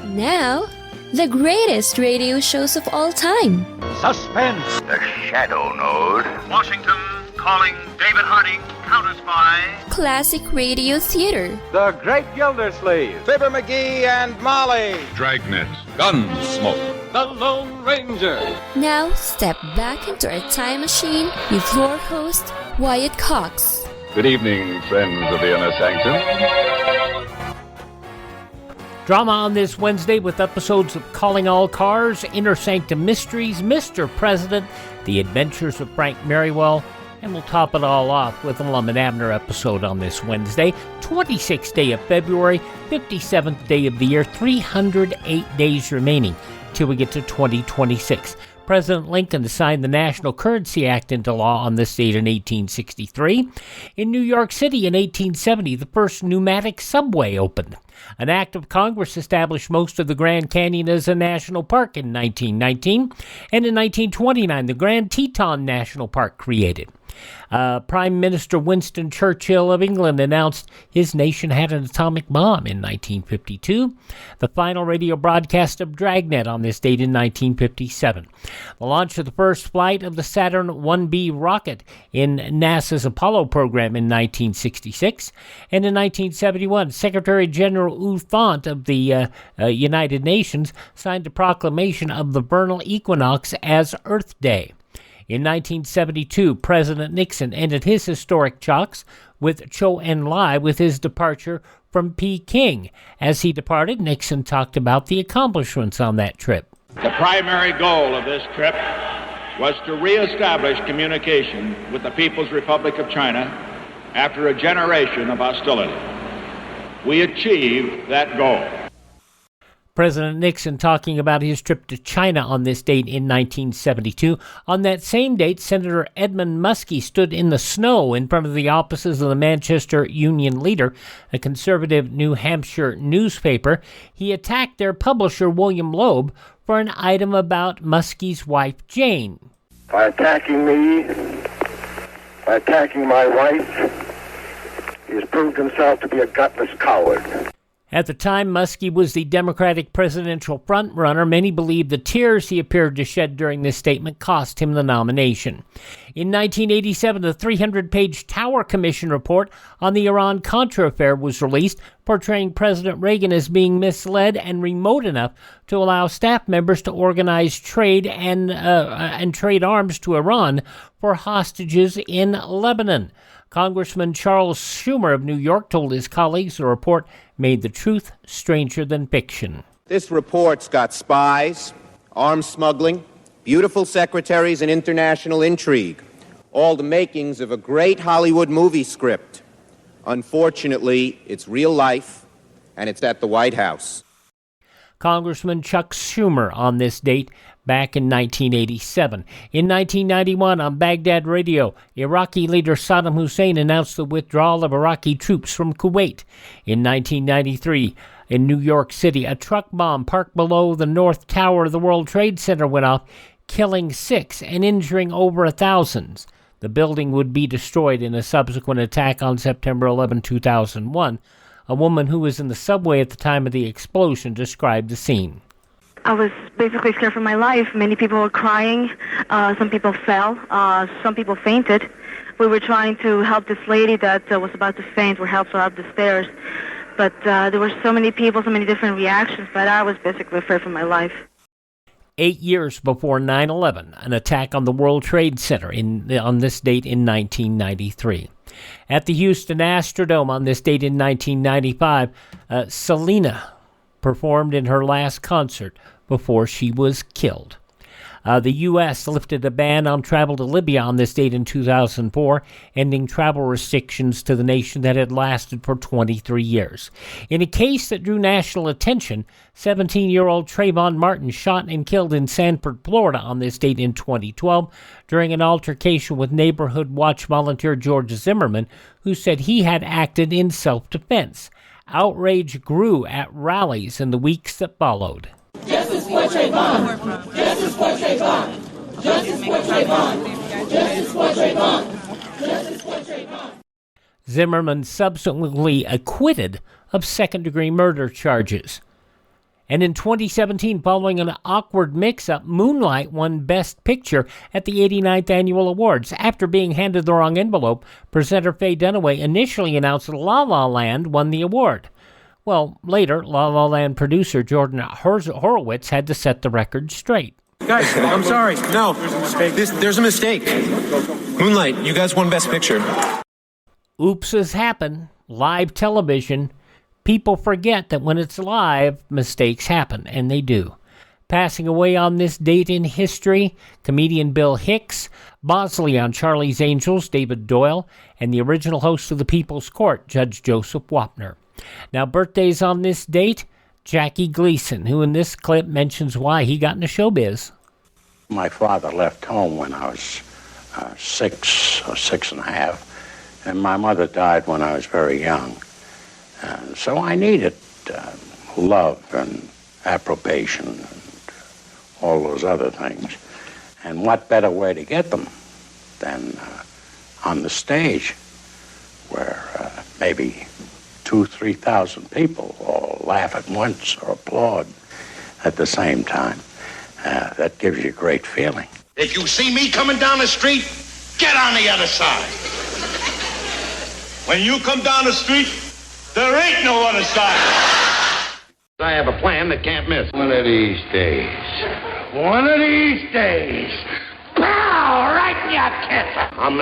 Now, the greatest radio shows of all time. Suspense. The Shadow Node. Washington calling David Harding, counter-spy. Classic radio theater. The Great Gildersleeve. Fibber McGee and Molly. Dragnet. Gunsmoke. The Lone Ranger. Now, step back into a time machine with your host, Wyatt Cox. Good evening, friends of the Inner Sanctum. Drama on this Wednesday with episodes of Calling All Cars, Inner Sanctum Mysteries, Mr. President, The Adventures of Frank Merriwell, and we'll top it all off with a Lum and Abner episode on this Wednesday, 26th day of February, 57th day of the year, 308 days remaining till we get to 2026. President Lincoln signed the National Currency Act into law on this date in 1863. In New York City in 1870, the first pneumatic subway opened. An act of Congress established most of the Grand Canyon as a national park in 1919, and in 1929, the Grand Teton National Park created. Prime Minister Winston Churchill of England announced his nation had an atomic bomb in 1952. The final radio broadcast of Dragnet on this date in 1957. The launch of the first flight of the Saturn 1B rocket in NASA's Apollo program in 1966. And in 1971, Secretary General U Thant of the United Nations signed a proclamation of the vernal equinox as Earth Day. In 1972, President Nixon ended his historic talks with Zhou Enlai with his departure from Peking. As he departed, Nixon talked about the accomplishments on that trip. The primary goal of this trip was to reestablish communication with the People's Republic of China after a generation of hostility. We achieved that goal. President Nixon talking about his trip to China on this date in 1972. On that same date, Senator Edmund Muskie stood in the snow in front of the offices of the Manchester Union Leader, a conservative New Hampshire newspaper. He attacked their publisher, William Loeb, for an item about Muskie's wife, Jane. By attacking me, by attacking my wife, he has proved himself to be a gutless coward. At the time, Muskie was the Democratic presidential frontrunner. Many believe the tears he appeared to shed during this statement cost him the nomination. In 1987, the 300-page Tower Commission report on the Iran-Contra affair was released, portraying President Reagan as being misled and remote enough to allow staff members to organize trade and trade arms to Iran for hostages in Lebanon. Congressman Charles Schumer of New York told his colleagues the report made the truth stranger than fiction. This report's got spies, arms smuggling, beautiful secretaries, and international intrigue. All the makings of a great Hollywood movie script. Unfortunately, it's real life, and it's at the White House. Congressman Chuck Schumer on this date back in 1987. In 1991, on Baghdad Radio, Iraqi leader Saddam Hussein announced the withdrawal of Iraqi troops from Kuwait. In 1993, in New York City, a truck bomb parked below the North Tower of the World Trade Center went off, killing 6 and injuring over 1,000. The building would be destroyed in a subsequent attack on September 11, 2001. A woman who was in the subway at the time of the explosion described the scene. I was basically scared for my life. Many people were crying. Some people fell. Some people fainted. We were trying to help this lady that was about to faint. We helped her up the stairs. But there were so many people, so many different reactions, but I was basically afraid for my life. 8 years before 9/11, an attack on the World Trade Center on this date in 1993. At the Houston Astrodome on this date in 1995, Selena performed in her last concert before she was killed. The U.S. lifted a ban on travel to Libya on this date in 2004, ending travel restrictions to the nation that had lasted for 23 years. In a case that drew national attention, 17-year-old Trayvon Martin shot and killed in Sanford, Florida on this date in 2012 during an altercation with Neighborhood Watch volunteer George Zimmerman, who said he had acted in self-defense. Outrage grew at rallies in the weeks that followed. Justice for Trayvon! Justice for Trayvon! Justice for Trayvon! Justice for Trayvon! Justice for Trayvon! Zimmerman subsequently acquitted of second-degree murder charges. And in 2017, following an awkward mix-up, Moonlight won Best Picture at the 89th Annual Awards. After being handed the wrong envelope, presenter Faye Dunaway initially announced La La Land won the award. Well, later, La La Land producer Jordan Horowitz had to set the record straight. Guys, I'm sorry. No, there's a mistake. Moonlight, you guys won Best Picture. Oopses happen. Live television. People forget that when it's live, mistakes happen, and they do. Passing away on this date in history, comedian Bill Hicks, Bosley on Charlie's Angels, David Doyle, and the original host of The People's Court, Judge Joseph Wapner. Now, birthdays on this date, Jackie Gleason, who in this clip mentions why he got into showbiz. My father left home when I was 6 or 6.5, and my mother died when I was very young. So I needed love and approbation and all those other things. And what better way to get them than on the stage, where maybe 2,000-3,000 people all laugh at once or applaud at the same time. That gives you a great feeling. If you see me coming down the street, get on the other side. When you come down the street, there ain't no other side. I have a plan that can't miss. One of these days. Pow! Right in your kisser. Hum.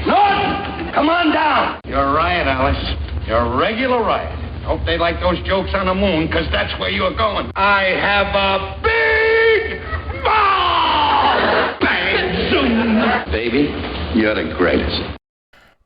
Lord! Come on down. You're right, Alice. You're regular right. Hope they like those jokes on the moon, because that's where you're going. I have a big ball! Bang! Zoom! Baby, you're the greatest.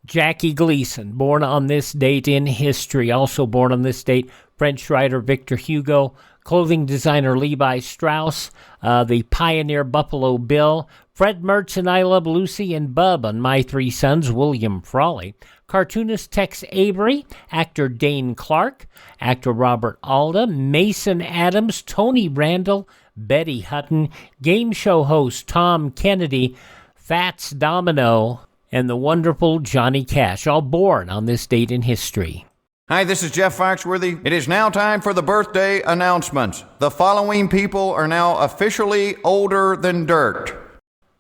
Jackie Gleason, born on this date in history. Also born on this date, French writer Victor Hugo, clothing designer Levi Strauss, the pioneer Buffalo Bill, Fred Mertz and I Love Lucy, and Bub on My Three Sons, William Frawley, cartoonist Tex Avery, actor Dane Clark, actor Robert Alda, Mason Adams, Tony Randall, Betty Hutton, game show host Tom Kennedy, Fats Domino, and the wonderful Johnny Cash, all born on this date in history. Hi, this is Jeff Foxworthy. It is now time for the birthday announcements. The following people are now officially older than dirt.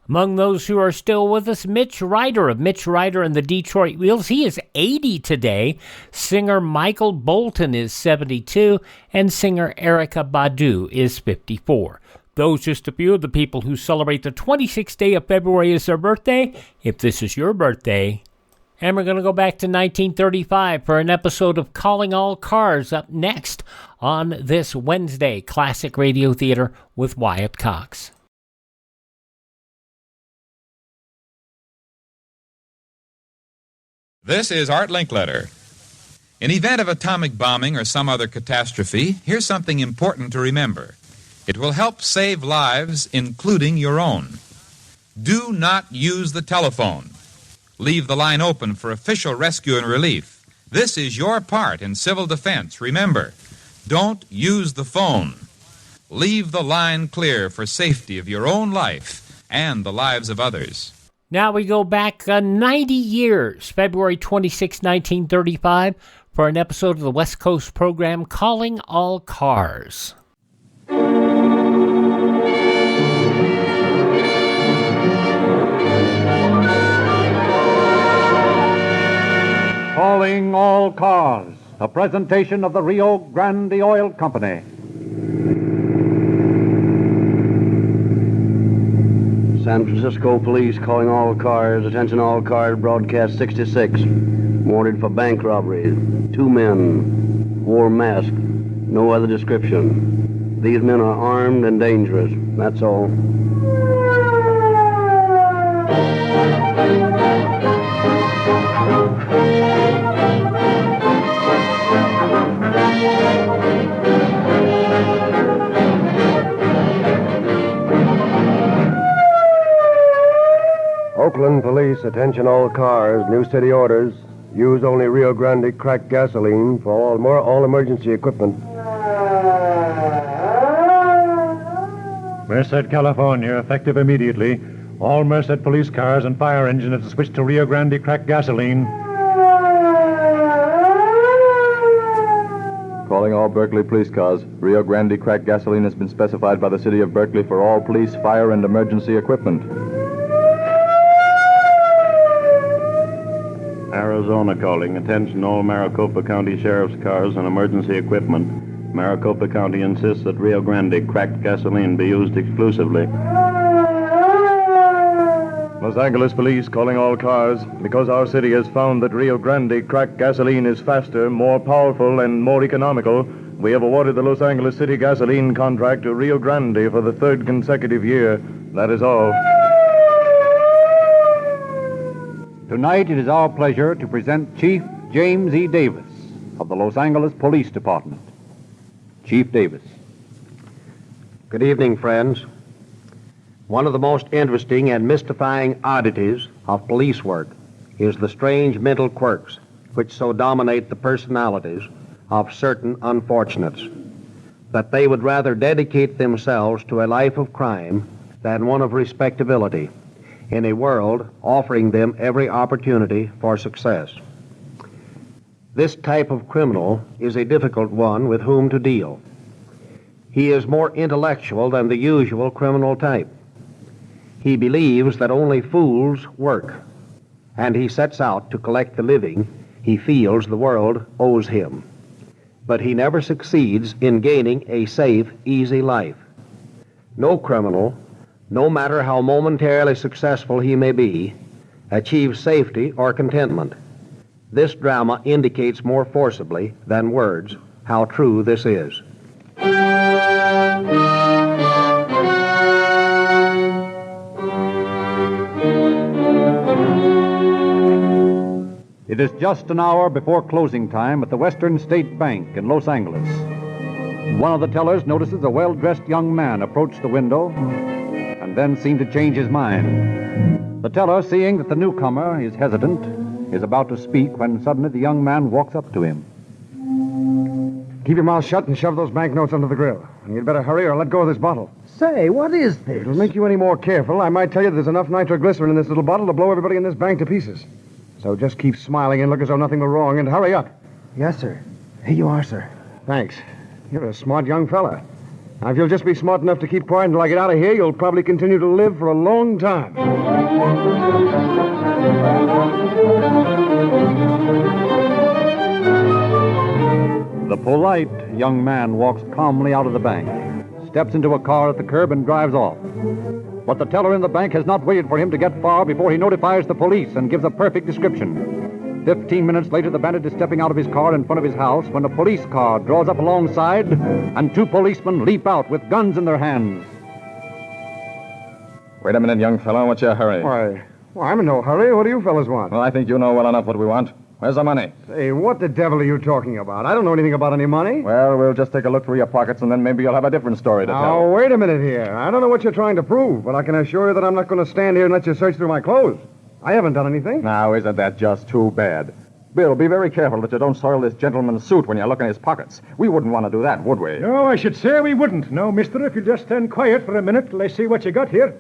Among those who are still with us, Mitch Ryder of Mitch Ryder and the Detroit Wheels. He is 80 today. Singer Michael Bolton is 72, and singer Erykah Badu is 54. Those just a few of the people who celebrate the 26th day of February as their birthday, if this is your birthday. And we're going to go back to 1935 for an episode of Calling All Cars up next on this Wednesday, Classic Radio Theater with Wyatt Cox. This is Art Linkletter. In event of atomic bombing or some other catastrophe, here's something important to remember. It will help save lives, including your own. Do not use the telephone. Leave the line open for official rescue and relief. This is your part in civil defense. Remember, don't use the phone. Leave the line clear for safety of your own life and the lives of others. Now we go back 90 years, February 26, 1935, for an episode of the West Coast program Calling All Cars. Calling All Cars, a presentation of the Rio Grande Oil Company. San Francisco Police calling all cars. Attention all cars, broadcast 66. Wanted for bank robbery. 2 men. Wore mask. No other description. These men are armed and dangerous. That's all. Oakland Police, attention all cars, new city orders. Use only Rio Grande cracked gasoline for all emergency equipment. Merced, California, effective immediately. All Merced police cars and fire engines have switched to Rio Grande cracked gasoline. Calling all Berkeley police cars. Rio Grande cracked gasoline has been specified by the city of Berkeley for all police, fire, and emergency equipment. Arizona calling. Attention all Maricopa County Sheriff's cars and emergency equipment. Maricopa County insists that Rio Grande cracked gasoline be used exclusively. Los Angeles Police calling all cars. Because our city has found that Rio Grande cracked gasoline is faster, more powerful, and more economical, we have awarded the Los Angeles City gasoline contract to Rio Grande for the third consecutive year. That is all. Tonight it is our pleasure to present Chief James E. Davis of the Los Angeles Police Department. Chief Davis. Good evening, friends. One of the most interesting and mystifying oddities of police work is the strange mental quirks which so dominate the personalities of certain unfortunates, that they would rather dedicate themselves to a life of crime than one of respectability, in a world offering them every opportunity for success. This type of criminal is a difficult one with whom to deal. He is more intellectual than the usual criminal type. He believes that only fools work, and he sets out to collect the living he feels the world owes him. But he never succeeds in gaining a safe, easy life. No criminal, no matter how momentarily successful he may be, achieves safety or contentment. This drama indicates more forcibly than words how true this is. It is just an hour before closing time at the Western State Bank in Los Angeles. One of the tellers notices a well-dressed young man approach the window and then seem to change his mind. The teller, seeing that the newcomer is hesitant, is about to speak when suddenly the young man walks up to him. Keep your mouth shut and shove those banknotes under the grill. And you'd better hurry or let go of this bottle. Say, what is this? It'll make you any more careful. I might tell you there's enough nitroglycerin in this little bottle to blow everybody in this bank to pieces. So just keep smiling and look as though nothing were wrong, and hurry up. Yes, sir. Here you are, sir. Thanks. You're a smart young fella. Now, if you'll just be smart enough to keep quiet until I get out of here, you'll probably continue to live for a long time. The polite young man walks calmly out of the bank, steps into a car at the curb, and drives off. But the teller in the bank has not waited for him to get far before he notifies the police and gives a perfect description. 15 minutes later, the bandit is stepping out of his car in front of his house when a police car draws up alongside and two policemen leap out with guns in their hands. Wait a minute, young fellow. What's your hurry? Why, I'm in no hurry. What do you fellas want? Well, I think you know well enough what we want. Where's the money? Hey, what the devil are you talking about? I don't know anything about any money. Well, we'll just take a look through your pockets, and then maybe you'll have a different story to tell. Now, wait a minute here. I don't know what you're trying to prove, but I can assure you that I'm not going to stand here and let you search through my clothes. I haven't done anything. Now, isn't that just too bad? Bill, be very careful that you don't soil this gentleman's suit when you look in his pockets. We wouldn't want to do that, would we? No, I should say we wouldn't. No, mister, if you'll just stand quiet for a minute till I see what you got here.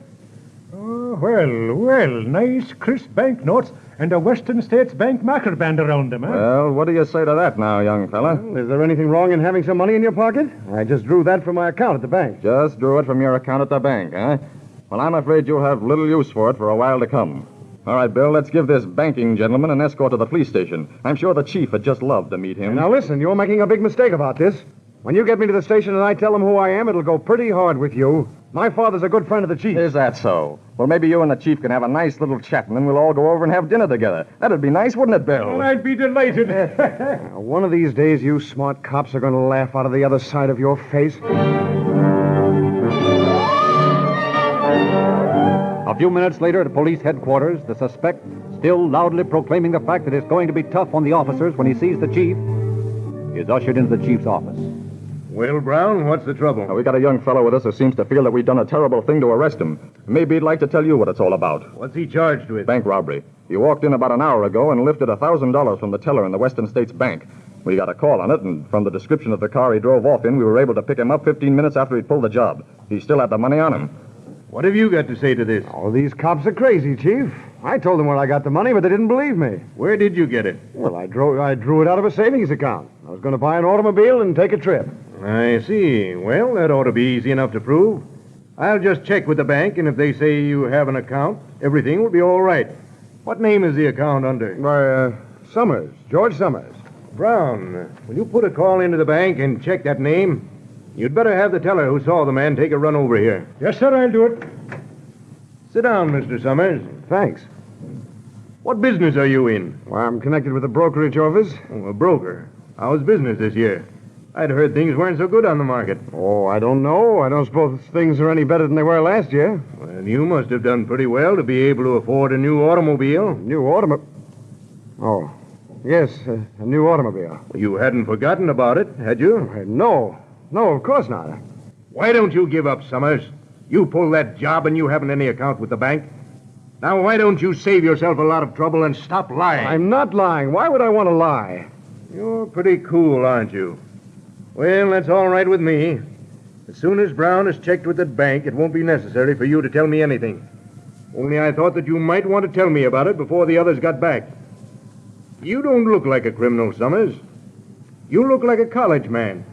Oh, well, nice crisp banknotes and a Western States Bank mackerel band around them, huh? Well, what do you say to that now, young fella? Well, is there anything wrong in having some money in your pocket? I just drew that from my account at the bank. Just drew it from your account at the bank, huh? Well, I'm afraid you'll have little use for it for a while to come. All right, Bill, let's give this banking gentleman an escort to the police station. I'm sure the chief would just love to meet him. Now, listen, you're making a big mistake about this. When you get me to the station and I tell them who I am, it'll go pretty hard with you. My father's a good friend of the chief. Is that so? Well, maybe you and the chief can have a nice little chat, and then we'll all go over and have dinner together. That'd be nice, wouldn't it, Bill? Well, I'd be delighted. Now, one of these days, you smart cops are going to laugh out of the other side of your face. A few minutes later at police headquarters, the suspect, still loudly proclaiming the fact that it's going to be tough on the officers when he sees the chief, is ushered into the chief's office. Well, Brown, what's the trouble? We got a young fellow with us who seems to feel that we've done a terrible thing to arrest him. Maybe he'd like to tell you what it's all about. What's he charged with? Bank robbery. He walked in about an hour ago and lifted $1,000 from the teller in the Western States Bank. We got a call on it, and from the description of the car he drove off in, we were able to pick him up 15 minutes after he'd pulled the job. He still had the money on him. What have you got to say to this? Oh, these cops are crazy, Chief. I told them where I got the money, but they didn't believe me. Where did you get it? Well, I drew it out of a savings account. I was going to buy an automobile and take a trip. I see. Well, that ought to be easy enough to prove. I'll just check with the bank, and if they say you have an account, everything will be all right. What name is the account under? Why, Summers. George Summers. Brown, will you put a call into the bank and check that name? You'd better have the teller who saw the man take a run over here. Yes, sir, I'll do it. Sit down, Mr. Summers. Thanks. What business are you in? Well, I'm connected with a brokerage office. Oh, a broker. How's business this year? I'd heard things weren't so good on the market. Oh, I don't know. I don't suppose things are any better than they were last year. Well, you must have done pretty well to be able to afford a new automobile. New automobile? Oh, yes, a new automobile. You hadn't forgotten about it, had you? No, of course not. Why don't you give up, Summers? You pulled that job and you haven't any account with the bank. Now, why don't you save yourself a lot of trouble and stop lying? I'm not lying. Why would I want to lie? You're pretty cool, aren't you? Well, that's all right with me. As soon as Brown has checked with the bank, it won't be necessary for you to tell me anything. Only I thought that you might want to tell me about it before the others got back. You don't look like a criminal, Summers. You look like a college man.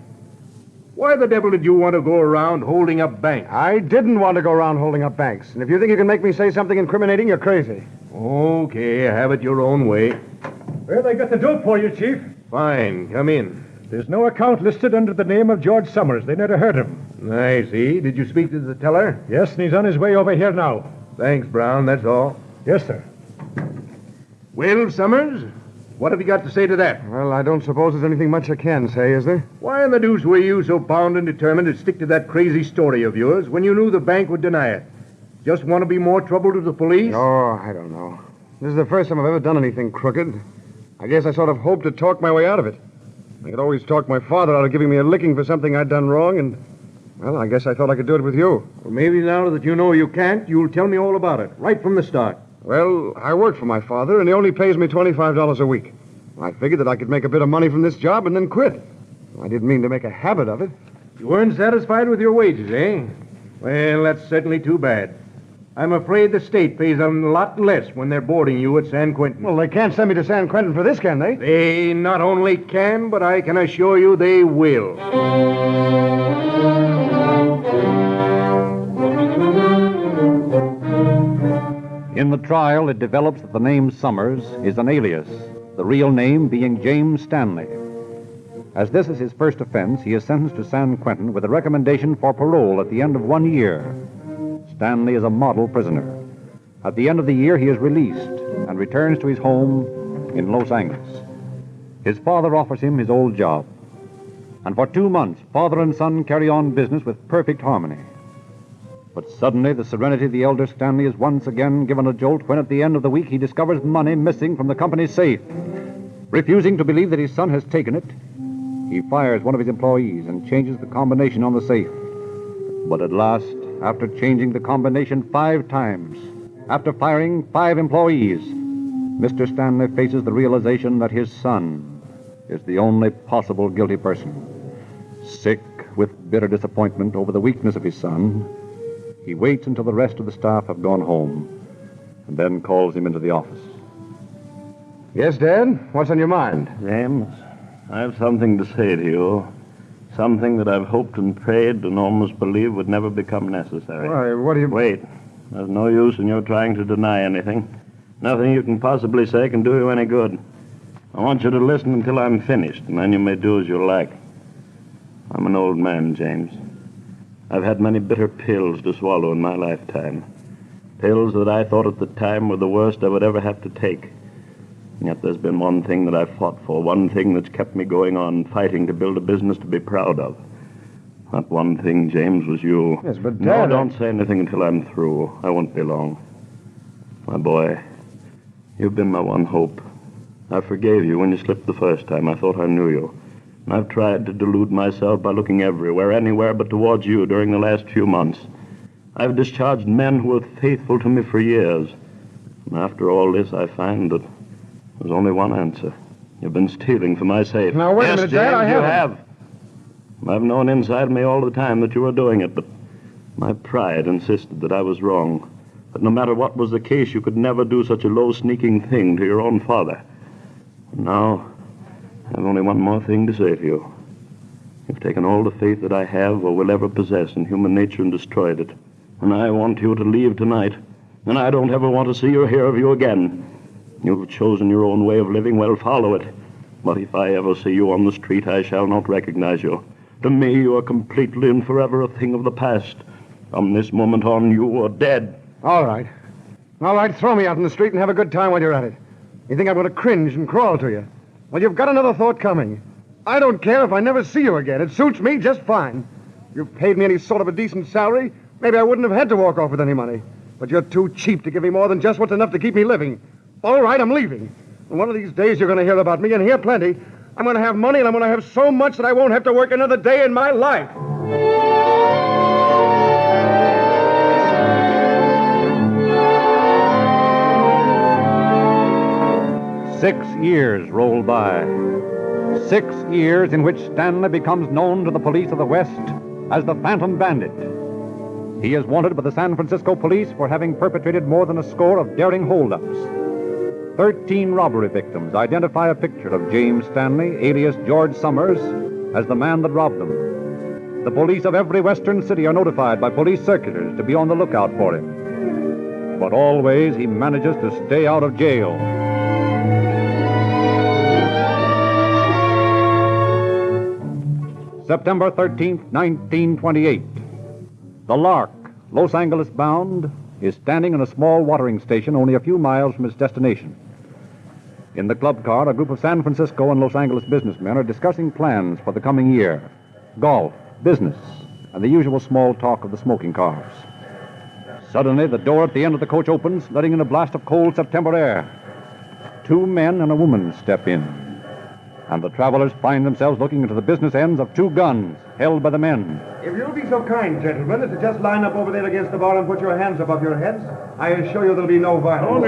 Why the devil did you want to go around holding up banks? I didn't want to go around holding up banks. And if you think you can make me say something incriminating, you're crazy. Okay, have it your own way. Well, they got the dope for you, Chief. Fine, come in. There's no account listed under the name of George Summers. They never heard of him. I see. Did you speak to the teller? Yes, and he's on his way over here now. Thanks, Brown, that's all. Yes, sir. Well, Summers, what have you got to say to that? Well, I don't suppose there's anything much I can say, is there? Why in the deuce were you so bound and determined to stick to that crazy story of yours when you knew the bank would deny it? Just want to be more trouble to the police? Oh, I don't know. This is the first time I've ever done anything crooked. I guess I sort of hoped to talk my way out of it. I could always talk my father out of giving me a licking for something I'd done wrong, and, well, I guess I thought I could do it with you. Well, maybe now that you know you can't, you'll tell me all about it, right from the start. Well, I work for my father, and he only pays me $25 a week. I figured that I could make a bit of money from this job and then quit. I didn't mean to make a habit of it. You weren't satisfied with your wages, eh? Well, that's certainly too bad. I'm afraid the state pays a lot less when they're boarding you at San Quentin. Well, they can't send me to San Quentin for this, can they? They not only can, but I can assure you they will. In the trial, it develops that the name Summers is an alias, the real name being James Stanley. As this is his first offense, he is sentenced to San Quentin with a recommendation for parole at the end of 1 year. Stanley is a model prisoner. At the end of the year, he is released and returns to his home in Los Angeles. His father offers him his old job. And for 2 months, father and son carry on business with perfect harmony. But suddenly, the serenity of the elder Stanley is once again given a jolt when at the end of the week he discovers money missing from the company's safe. Refusing to believe that his son has taken it, he fires one of his employees and changes the combination on the safe. But at last, after changing the combination 5 times, after firing 5 employees, Mr. Stanley faces the realization that his son is the only possible guilty person. Sick with bitter disappointment over the weakness of his son, he waits until the rest of the staff have gone home and then calls him into the office. Yes, Dad? What's on your mind? James, I have something to say to you. Something that I've hoped and prayed and almost believed would never become necessary. Why, what do you... Wait. There's no use in your trying to deny anything. Nothing you can possibly say can do you any good. I want you to listen until I'm finished, and then you may do as you like. I'm an old man, James. I've had many bitter pills to swallow in my lifetime. Pills that I thought at the time were the worst I would ever have to take. And yet there's been one thing that I've fought for, one thing that's kept me going on, fighting to build a business to be proud of. That one thing, James, was you. Yes, but No, Dad... don't say anything until I'm through. I won't be long. My boy, you've been my one hope. I forgave you when you slipped the first time. I thought I knew you. And I've tried to delude myself by looking everywhere, anywhere but towards you during the last few months. I've discharged men who were faithful to me for years. And after all this, I find that there's only one answer. You've been stealing from my safe. Now, wait a minute, Dad, I haven't. You have. I've known inside me all the time that you were doing it, but my pride insisted that I was wrong. That no matter what was the case, you could never do such a low, sneaking thing to your own father. And now, I have only one more thing to say to you. You've taken all the faith that I have or will ever possess in human nature and destroyed it. And I want you to leave tonight. And I don't ever want to see or hear of you again. You've chosen your own way of living, well, follow it. But if I ever see you on the street, I shall not recognize you. To me, you are completely and forever a thing of the past. From this moment on, you are dead. All right. All right, throw me out in the street and have a good time while you're at it. You think I'm going to cringe and crawl to you? Well, you've got another thought coming. I don't care if I never see you again. It suits me just fine. If you've paid me any sort of a decent salary, maybe I wouldn't have had to walk off with any money. But you're too cheap to give me more than just what's enough to keep me living. All right, I'm leaving. And one of these days you're going to hear about me, and hear plenty. I'm going to have money, and I'm going to have so much that I won't have to work another day in my life. 6 years roll by. 6 years in which Stanley becomes known to the police of the West as the Phantom Bandit. He is wanted by the San Francisco police for having perpetrated more than a score of daring holdups. 13 robbery victims identify a picture of James Stanley, alias George Summers, as the man that robbed them. The police of every western city are notified by police circulars to be on the lookout for him. But always he manages to stay out of jail. September 13th, 1928. The Lark, Los Angeles bound, is standing in a small watering station only a few miles from its destination. In the club car, a group of San Francisco and Los Angeles businessmen are discussing plans for the coming year. Golf, business, and the usual small talk of the smoking cars. Suddenly, the door at the end of the coach opens, letting in a blast of cold September air. 2 men and a woman step in. And the travelers find themselves looking into the business ends of 2 guns held by the men. If you'll be so kind, gentlemen, as to just line up over there against the bar and put your hands above your heads, I assure you there'll be no violence.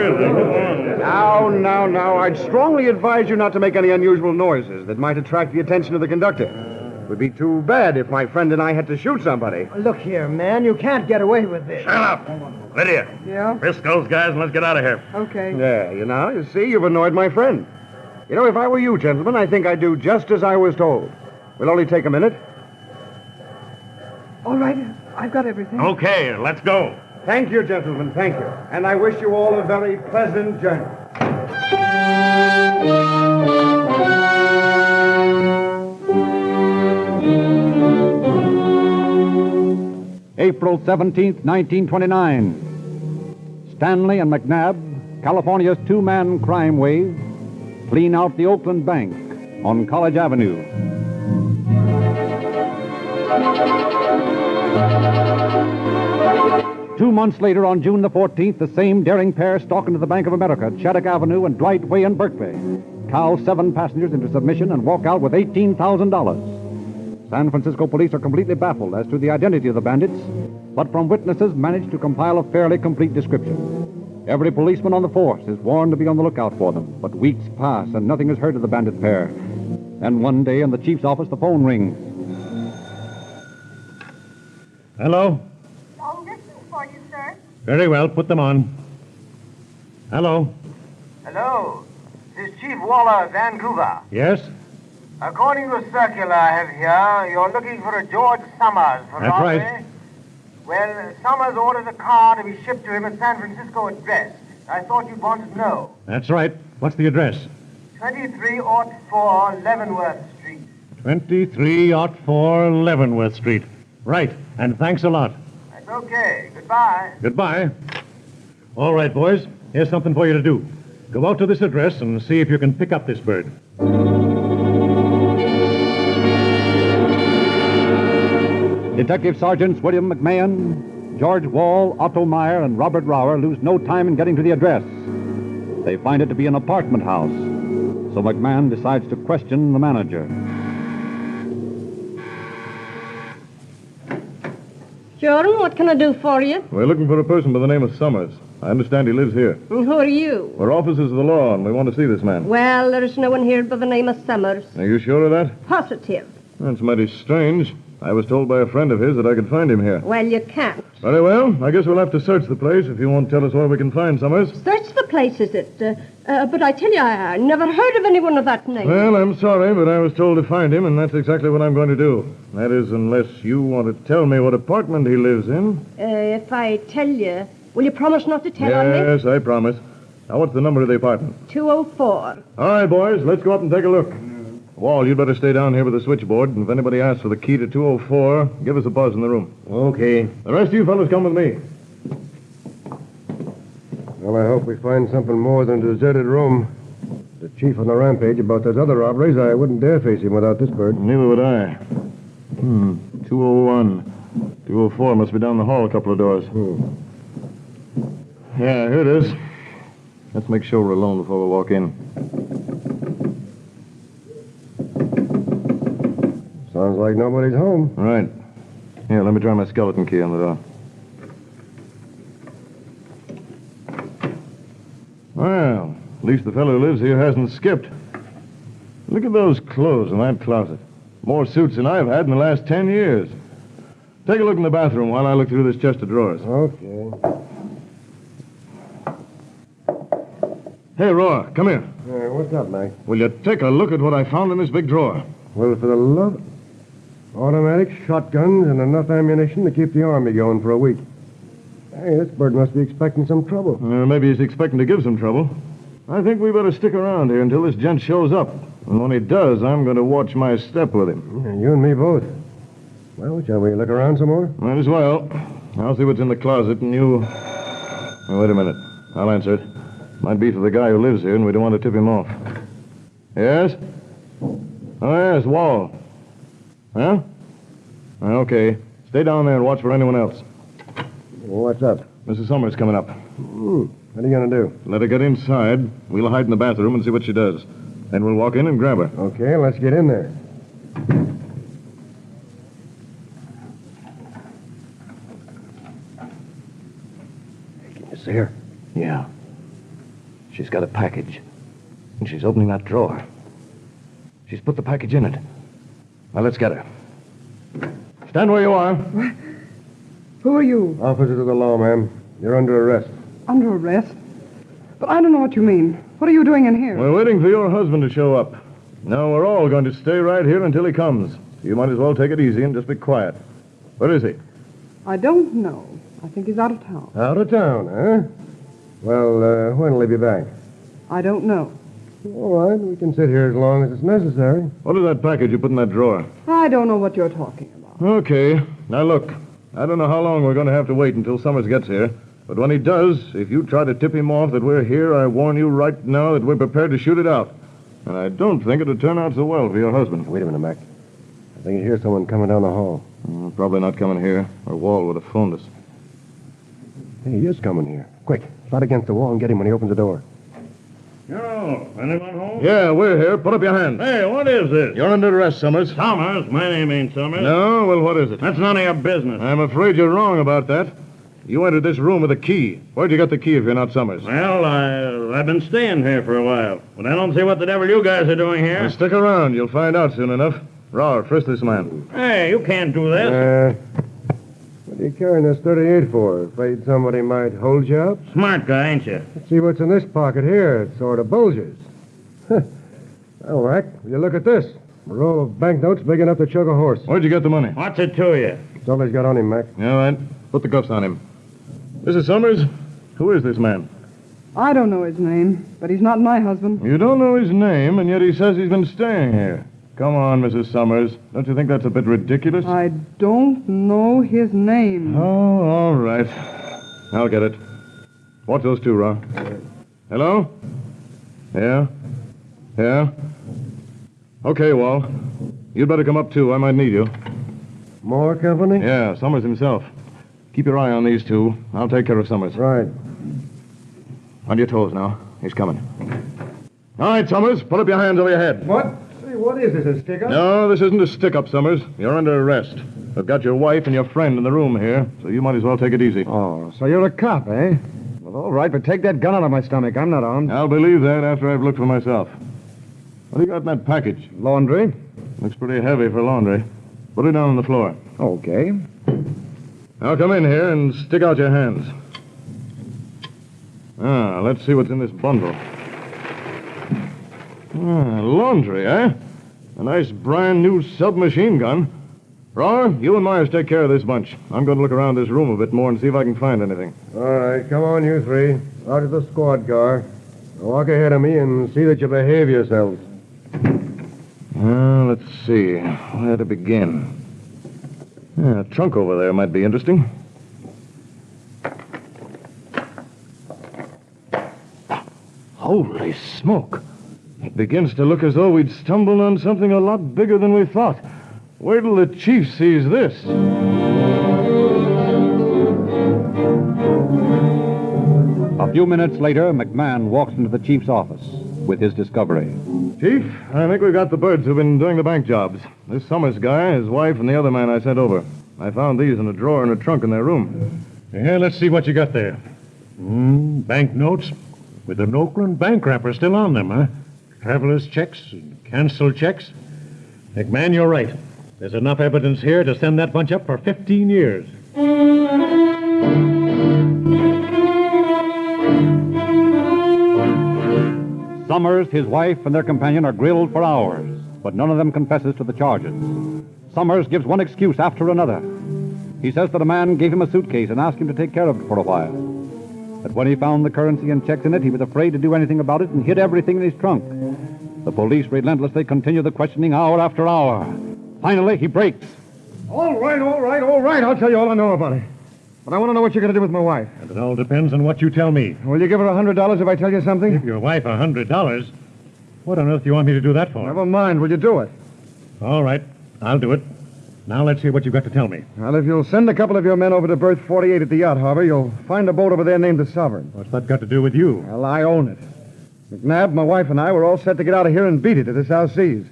Now, I'd strongly advise you not to make any unusual noises that might attract the attention of the conductor. It would be too bad if my friend and I had to shoot somebody. Look here, man, you can't get away with this. Shut up! Lydia. Yeah? Frisk those guys and let's get out of here. Okay. Yeah, you see, you've annoyed my friend. You know, if I were you, gentlemen, I think I'd do just as I was told. We'll only take a minute. All right, I've got everything. Okay, let's go. Thank you, gentlemen, thank you. And I wish you all a very pleasant journey. April 17th, 1929. Stanley and McNabb, California's 2-man crime wave, clean out the Oakland Bank on College Avenue. Two months later, on June the 14th, the same daring pair stalk into the Bank of America at Shattuck Avenue and Dwight Way in Berkeley, cow 7 passengers into submission and walk out with $18,000. San Francisco police are completely baffled as to the identity of the bandits, but from witnesses manage to compile a fairly complete description. Every policeman on the force is warned to be on the lookout for them, but weeks pass and nothing is heard of the bandit pair. And one day in the chief's office, the phone rings. Hello? Long distance for you, sir. Very well, put them on. Hello? Hello. This is Chief Waller of Vancouver. Yes? According to a circular I have here, you're looking for a George Summers for That's robbery. right. Well, Summers ordered a car to be shipped to him at San Francisco address. I thought you'd want to know. That's right. What's the address? 2304 Leavenworth Street. 2304 Leavenworth Street. Right, and thanks a lot. That's okay. Goodbye. Goodbye. All right, boys, here's something for you to do. Go out to this address and see if you can pick up this bird. Detective Sergeants William McMahon, George Wall, Otto Meyer, and Robert Rower lose no time in getting to the address. They find it to be an apartment house, so McMahon decides to question the manager. Jordan, what can I do for you? We're looking for a person by the name of Summers. I understand he lives here. And who are you? We're officers of the law, and we want to see this man. Well, there's no one here by the name of Summers. Are you sure of that? Positive. That's mighty strange. I was told by a friend of his that I could find him here. Well, you can't. Very well. I guess we'll have to search the place if you won't tell us where we can find Summers. Search the place, is it? But I tell you, I never heard of anyone of that name. Well, I'm sorry, but I was told to find him, and that's exactly what I'm going to do. That is, unless you want to tell me what apartment he lives in. If I tell you, will you promise not to tell on me? Yes, I promise. Now, what's the number of the apartment? 204. All right, boys, let's go up and take a look. Wall, you'd better stay down here with the switchboard, and if anybody asks for the key to 204, give us a buzz in the room. Okay. The rest of you fellas come with me. Well, I hope we find something more than a deserted room. The chief on the rampage about those other robberies, I wouldn't dare face him without this bird. Neither would I. 201. 204 must be down the hall a couple of doors. Yeah, here it is. Let's make sure we're alone before we walk in. Sounds like nobody's home. Right. Here, let me try my skeleton key on the door. Well, at least the fellow who lives here hasn't skipped. Look at those clothes in that closet. More suits than I've had in the last 10 years. Take a look in the bathroom while I look through this chest of drawers. Okay. Hey, Roy, come here. What's up, Mike? Will you take a look at what I found in this big drawer? Well, for the love... Automatic shotguns and enough ammunition to keep the army going for a week. Hey, this bird must be expecting some trouble. Maybe he's expecting to give some trouble. I think we better stick around here until this gent shows up. And when he does, I'm going to watch my step with him. Yeah, you and me both. Well, shall we look around some more? Might as well. I'll see what's in the closet, and you... Oh, wait a minute. I'll answer it. Might be for the guy who lives here, and we don't want to tip him off. Yes? Oh, yes, Wall. Huh? Okay. Stay down there and watch for anyone else. What's up? Mrs. Summers coming up. What are you going to do? Let her get inside. We'll hide in the bathroom and see what she does. Then we'll walk in and grab her. Okay, let's get in there. Can you see her? Yeah. She's got a package. And she's opening that drawer. She's put the package in it. Now, let's get her. Stand where you are. Who are you? Officers of the law, ma'am. You're under arrest. Under arrest? But I don't know what you mean. What are you doing in here? We're waiting for your husband to show up. Now, we're all going to stay right here until he comes. You might as well take it easy and just be quiet. Where is he? I don't know. I think he's out of town. Out of town, huh? Well, when will he be back? I don't know. All right, we can sit here as long as it's necessary. What is that package you put in that drawer? I don't know what you're talking about. Okay. Now, look. I don't know how long we're going to have to wait until Summers gets here. But when he does, if you try to tip him off that we're here, I warn you right now that we're prepared to shoot it out. And I don't think it'll turn out so well for your husband. Wait a minute, Mac. I think you hear someone coming down the hall. Probably not coming here, or Wall would have phoned us. Hey, he is coming here. Quick, slide against the wall and get him when he opens the door. Yo, anyone home? Yeah, we're here. Put up your hand. Hey, what is this? You're under arrest, Summers. Summers? My name ain't Summers. No? Well, what is it? That's none of your business. I'm afraid you're wrong about that. You entered this room with a key. Where'd you get the key if you're not Summers? Well, I've been staying here for a while, but I don't see what the devil you guys are doing here. Well, stick around. You'll find out soon enough. Raw, frisk this man. Hey, you can't do this. What are you carrying this 38 for? Afraid somebody might hold you up? Smart guy, ain't you? Let's see what's in this pocket here. It sort of bulges. Well, Mac, will you look at this? A roll of banknotes big enough to choke a horse. Where'd you get the money? What's it to you? That's all he's got on him, Mac. All right. Put the cuffs on him. Mrs. Summers, who is this man? I don't know his name, but he's not my husband. You don't know his name, and yet he says he's been staying here. Come on, Mrs. Summers. Don't you think that's a bit ridiculous? I don't know his name. Oh, all right. I'll get it. Watch those two, Raw. Hello? Yeah? Yeah? Okay, Wall. You'd better come up, too. I might need you. More company? Yeah, Summers himself. Keep your eye on these two. I'll take care of Summers. Right. On your toes now. He's coming. All right, Summers. Put up your hands over your head. What? Say, what is this, a stick-up? No, this isn't a stick-up, Summers. You're under arrest. We've got your wife and your friend in the room here, so you might as well take it easy. Oh, so you're a cop, eh? Well, all right, but take that gun out of my stomach. I'm not armed. I'll believe that after I've looked for myself. What do you got in that package? Laundry. Looks pretty heavy for laundry. Put it down on the floor. Okay. Now come in here and stick out your hands. Let's see what's in this bundle. Laundry, eh? A nice brand new submachine gun. Brawler, you and Myers take care of this bunch. I'm going to look around this room a bit more and see if I can find anything. All right, come on, you three. Out to the squad car. Walk ahead of me and see that you behave yourselves. Let's see. Where to begin? A trunk over there might be interesting. Holy smoke. It begins to look as though we'd stumbled on something a lot bigger than we thought. Wait till the chief sees this. A few minutes later, McMahon walks into the chief's office with his discovery. Chief, I think we've got the birds who've been doing the bank jobs. This Summers guy, his wife, and the other man I sent over. I found these in a drawer in a trunk in their room. Yeah, let's see what you got there. Bank notes with an Oakland bank wrapper still on them, huh? Traveler's checks and canceled checks. McMahon, you're right. There's enough evidence here to send that bunch up for 15 years. Summers, his wife, and their companion are grilled for hours, but none of them confesses to the charges. Summers gives one excuse after another. He says that a man gave him a suitcase and asked him to take care of it for a while. That when he found the currency and checks in it, he was afraid to do anything about it and hid everything in his trunk. The police relentlessly continue the questioning hour after hour. Finally, he breaks. All right. I'll tell you all I know about it. But I want to know what you're going to do with my wife. And it all depends on what you tell me. Will you give her $100 if I tell you something? Give your wife $100? What on earth do you want me to do that for? Never mind. Will you do it? All right. I'll do it. Now let's hear what you've got to tell me. Well, if you'll send a couple of your men over to berth 48 at the yacht harbor, you'll find a boat over there named the Sovereign. What's that got to do with you? Well, I own it. McNabb, my wife, and I were all set to get out of here and beat it to the South Seas.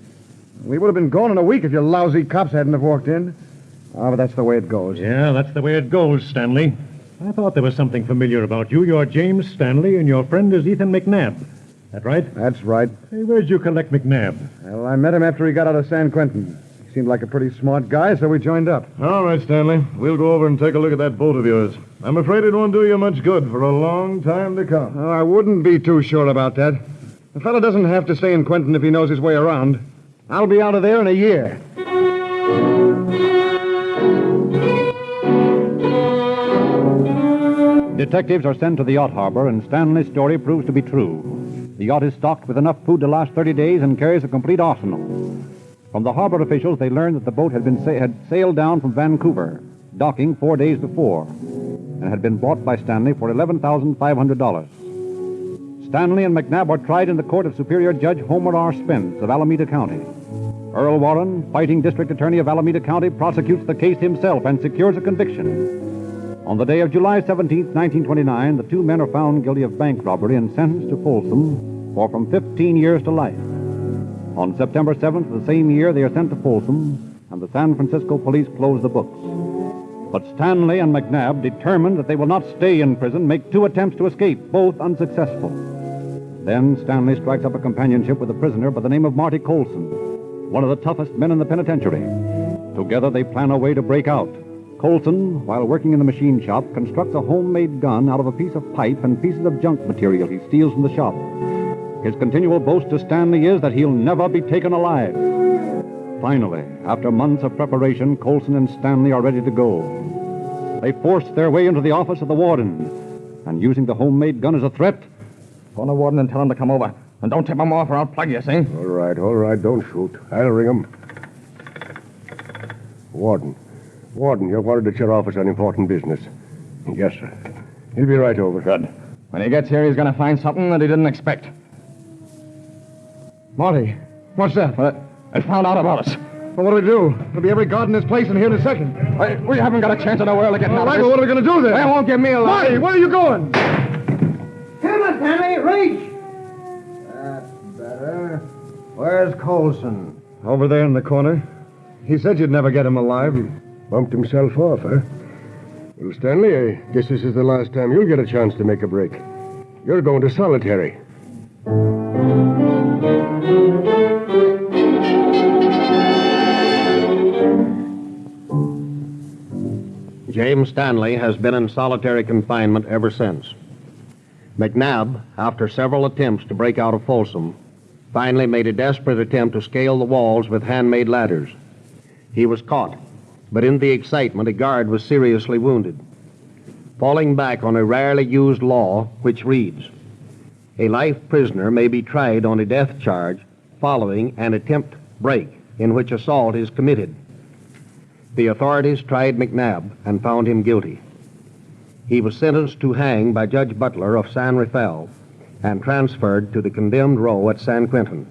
We would have been gone in a week if your lousy cops hadn't have walked in. But that's the way it goes. Yeah, that's the way it goes, Stanley. I thought there was something familiar about you. You're James Stanley, and your friend is Ethan McNabb. That right? That's right. Hey, where'd you collect McNabb? Well, I met him after he got out of San Quentin. He seemed like a pretty smart guy, so we joined up. All right, Stanley. We'll go over and take a look at that boat of yours. I'm afraid it won't do you much good for a long time to come. Oh, I wouldn't be too sure about that. The fellow doesn't have to stay in Quentin if he knows his way around. I'll be out of there in a year. Detectives are sent to the yacht harbor, and Stanley's story proves to be true. The yacht is stocked with enough food to last 30 days and carries a complete arsenal. From the harbor officials, they learned that the boat had sailed down from Vancouver, docking 4 days before, and had been bought by Stanley for $11,500. Stanley and McNabb are tried in the court of Superior Judge Homer R. Spence of Alameda County. Earl Warren, fighting district attorney of Alameda County, prosecutes the case himself and secures a conviction. On the day of July 17, 1929, the two men are found guilty of bank robbery and sentenced to Folsom for from 15 years to life. On September 7th of the same year, they are sent to Folsom, and the San Francisco police close the books. But Stanley and McNabb, determined that they will not stay in prison, make 2 attempts to escape, both unsuccessful. Then Stanley strikes up a companionship with a prisoner by the name of Marty Colson, one of the toughest men in the penitentiary. Together they plan a way to break out. Colson, while working in the machine shop, constructs a homemade gun out of a piece of pipe and pieces of junk material he steals from the shop. His continual boast to Stanley is that he'll never be taken alive. Finally, after months of preparation, Colson and Stanley are ready to go. They force their way into the office of the warden, and using the homemade gun as a threat... Phone the warden and tell him to come over. And don't tip him off or I'll plug you, see? All right, don't shoot. I'll ring him. Warden, you're wanted at your office on important business. Yes, sir. He'll be right over. Good. When he gets here, he's going to find something that he didn't expect. Marty, what's that? They found out about us. Well, what'll we do? There'll be every guard in this place in here in a second. We haven't got a chance in the world of getting out of All right, this. well, what are we going to do then? They won't give me a life. Marty, where are you going? Come on, Stanley, reach! That's better. Where's Colson? Over there in the corner. He said you'd never get him alive. He bumped himself off, huh? Well, Stanley, I guess this is the last time you'll get a chance to make a break. You're going to solitary. James Stanley has been in solitary confinement ever since. McNabb, after several attempts to break out of Folsom, finally made a desperate attempt to scale the walls with handmade ladders. He was caught, but in the excitement, a guard was seriously wounded. Falling back on a rarely used law which reads, a life prisoner may be tried on a death charge following an attempt break in which assault is committed. The authorities tried McNabb and found him guilty. He was sentenced to hang by Judge Butler of San Rafael and transferred to the condemned row at San Quentin.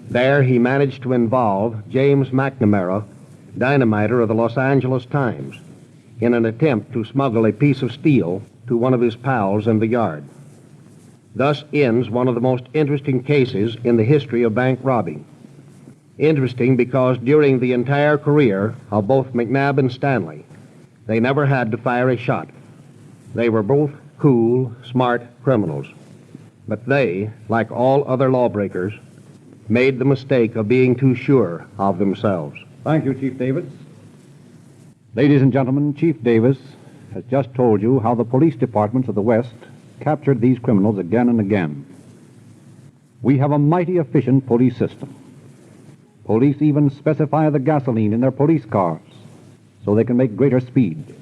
There he managed to involve James McNamara, dynamiter of the Los Angeles Times, in an attempt to smuggle a piece of steel to one of his pals in the yard. Thus ends one of the most interesting cases in the history of bank robbing. Interesting because during the entire career of both McNabb and Stanley, they never had to fire a shot. They were both cool, smart criminals. But they, like all other lawbreakers, made the mistake of being too sure of themselves. Thank you, Chief Davis. Ladies and gentlemen, Chief Davis has just told you how the police departments of the West captured these criminals again and again. We have a mighty efficient police system. Police even specify the gasoline in their police cars so they can make greater speed.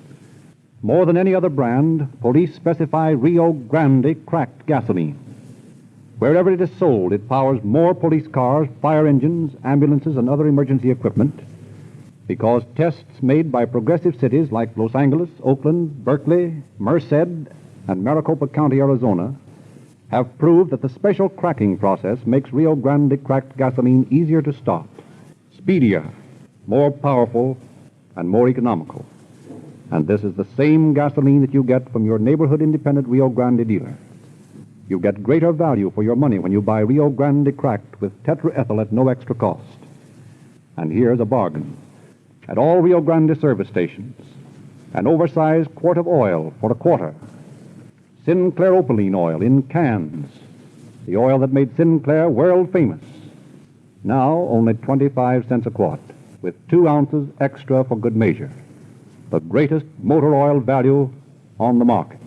More than any other brand, police specify Rio Grande cracked gasoline. Wherever it is sold, it powers more police cars, fire engines, ambulances, and other emergency equipment because tests made by progressive cities like Los Angeles, Oakland, Berkeley, Merced, and Maricopa County, Arizona, have proved that the special cracking process makes Rio Grande cracked gasoline easier to start, speedier, more powerful, and more economical. And this is the same gasoline that you get from your neighborhood independent Rio Grande dealer. You get greater value for your money when you buy Rio Grande cracked with tetraethyl at no extra cost. And here's a bargain. At all Rio Grande service stations, an oversized quart of oil for a quarter. Sinclair Opaline oil in cans, the oil that made Sinclair world famous. Now only 25 cents a quart, with 2 ounces extra for good measure. The greatest motor oil value on the market.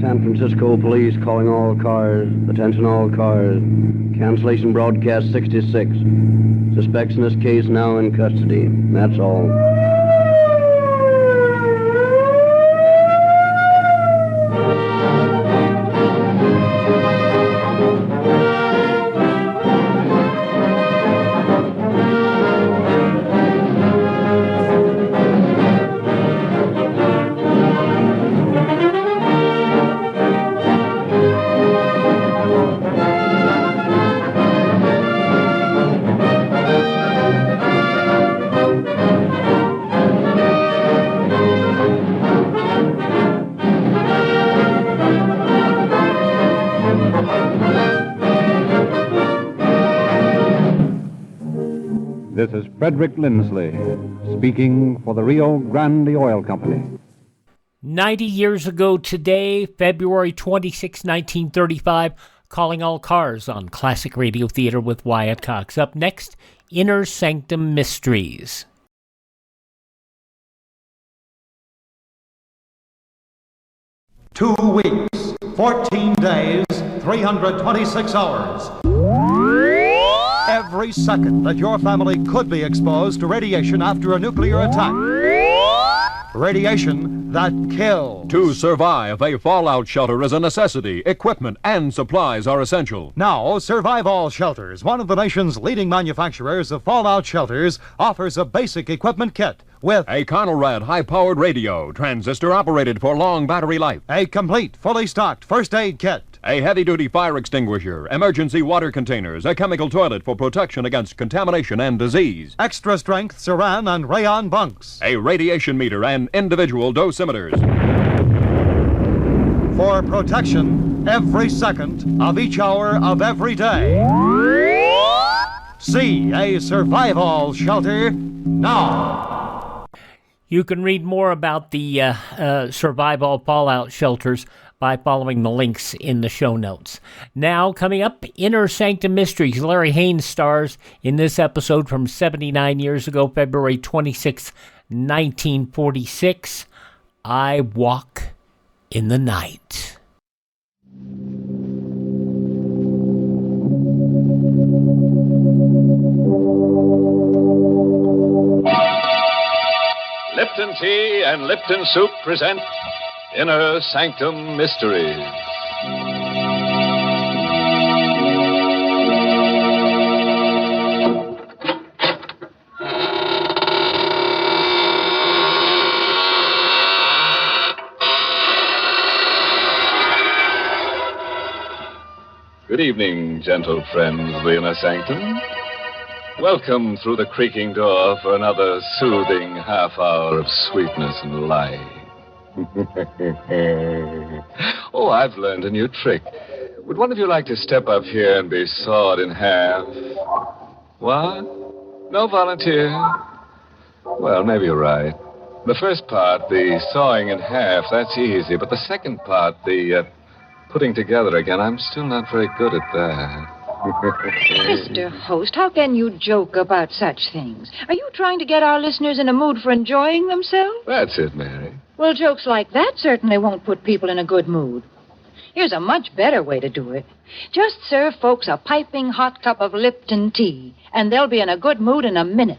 San Francisco police calling all cars. Attention all cars. Cancellation broadcast 66. Suspects in this case now in custody. That's all. This is Frederick Lindsley, speaking for the Rio Grande Oil Company. 90 years ago today, February 26, 1935, Calling All Cars on Classic Radio Theater with Wyatt Cox. Up next, Inner Sanctum Mysteries. Two weeks, 14 days, 326 hours. Every second that your family could be exposed to radiation after a nuclear attack. Radiation that kills. To survive, a fallout shelter is a necessity. Equipment and supplies are essential. Now, Survive All Shelters, one of the nation's leading manufacturers of fallout shelters, offers a basic equipment kit with a Conelrad high-powered radio, transistor operated for long battery life, a complete, fully stocked first aid kit, a heavy-duty fire extinguisher, emergency water containers, a chemical toilet for protection against contamination and disease, extra-strength saran and rayon bunks, a radiation meter, and individual dosimeters. For protection every second of each hour of every day. See a Survive All Shelter now. You can read more about the survival fallout shelters by following the links in the show notes. Now, coming up, Inner Sanctum Mysteries. Larry Haines stars in this episode from 79 years ago, February 26, 1946. I Walk in the Night. Lipton Tea and Lipton Soup present Inner Sanctum Mysteries. Good evening, gentle friends of the Inner Sanctum. Welcome through the creaking door for another soothing half hour of sweetness and light. Oh, I've learned a new trick. Would one of you like to step up here and be sawed in half? What? No volunteer? Well, maybe you're right. The first part, the sawing in half, that's easy. But the second part, the putting together again, I'm still not very good at that. Mr. Host, how can you joke about such things? Are you trying to get our listeners in a mood for enjoying themselves? That's it, Mary. Well, jokes like that certainly won't put people in a good mood. Here's a much better way to do it. Just serve folks a piping hot cup of Lipton tea, and they'll be in a good mood in a minute.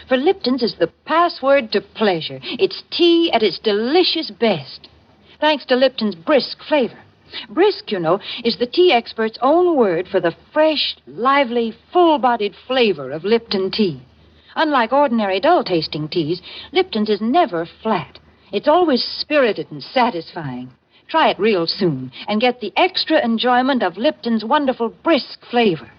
For Lipton's is the password to pleasure. It's tea at its delicious best, thanks to Lipton's brisk flavor. Brisk, you know, is the tea expert's own word for the fresh, lively, full-bodied flavor of Lipton tea. Unlike ordinary dull-tasting teas, Lipton's is never flat. It's always spirited and satisfying. Try it real soon and get the extra enjoyment of Lipton's wonderful brisk flavor.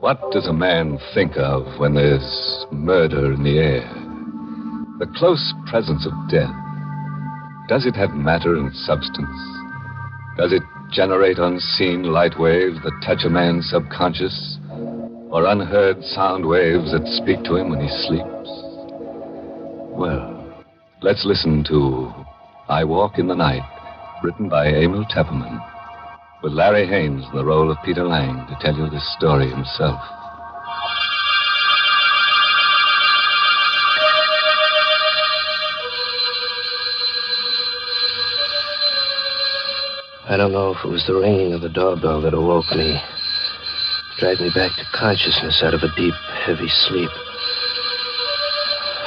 What does a man think of when there's murder in the air? The close presence of death. Does it have matter and substance? Does it generate unseen light waves that touch a man's subconscious? Or unheard sound waves that speak to him when he sleeps? Well, let's listen to I Walk in the Night, written by Emil Tepperman, with Larry Haines in the role of Peter Lang to tell you this story himself. I don't know if it was the ringing of the doorbell that awoke me, dragged me back to consciousness out of a deep, heavy sleep.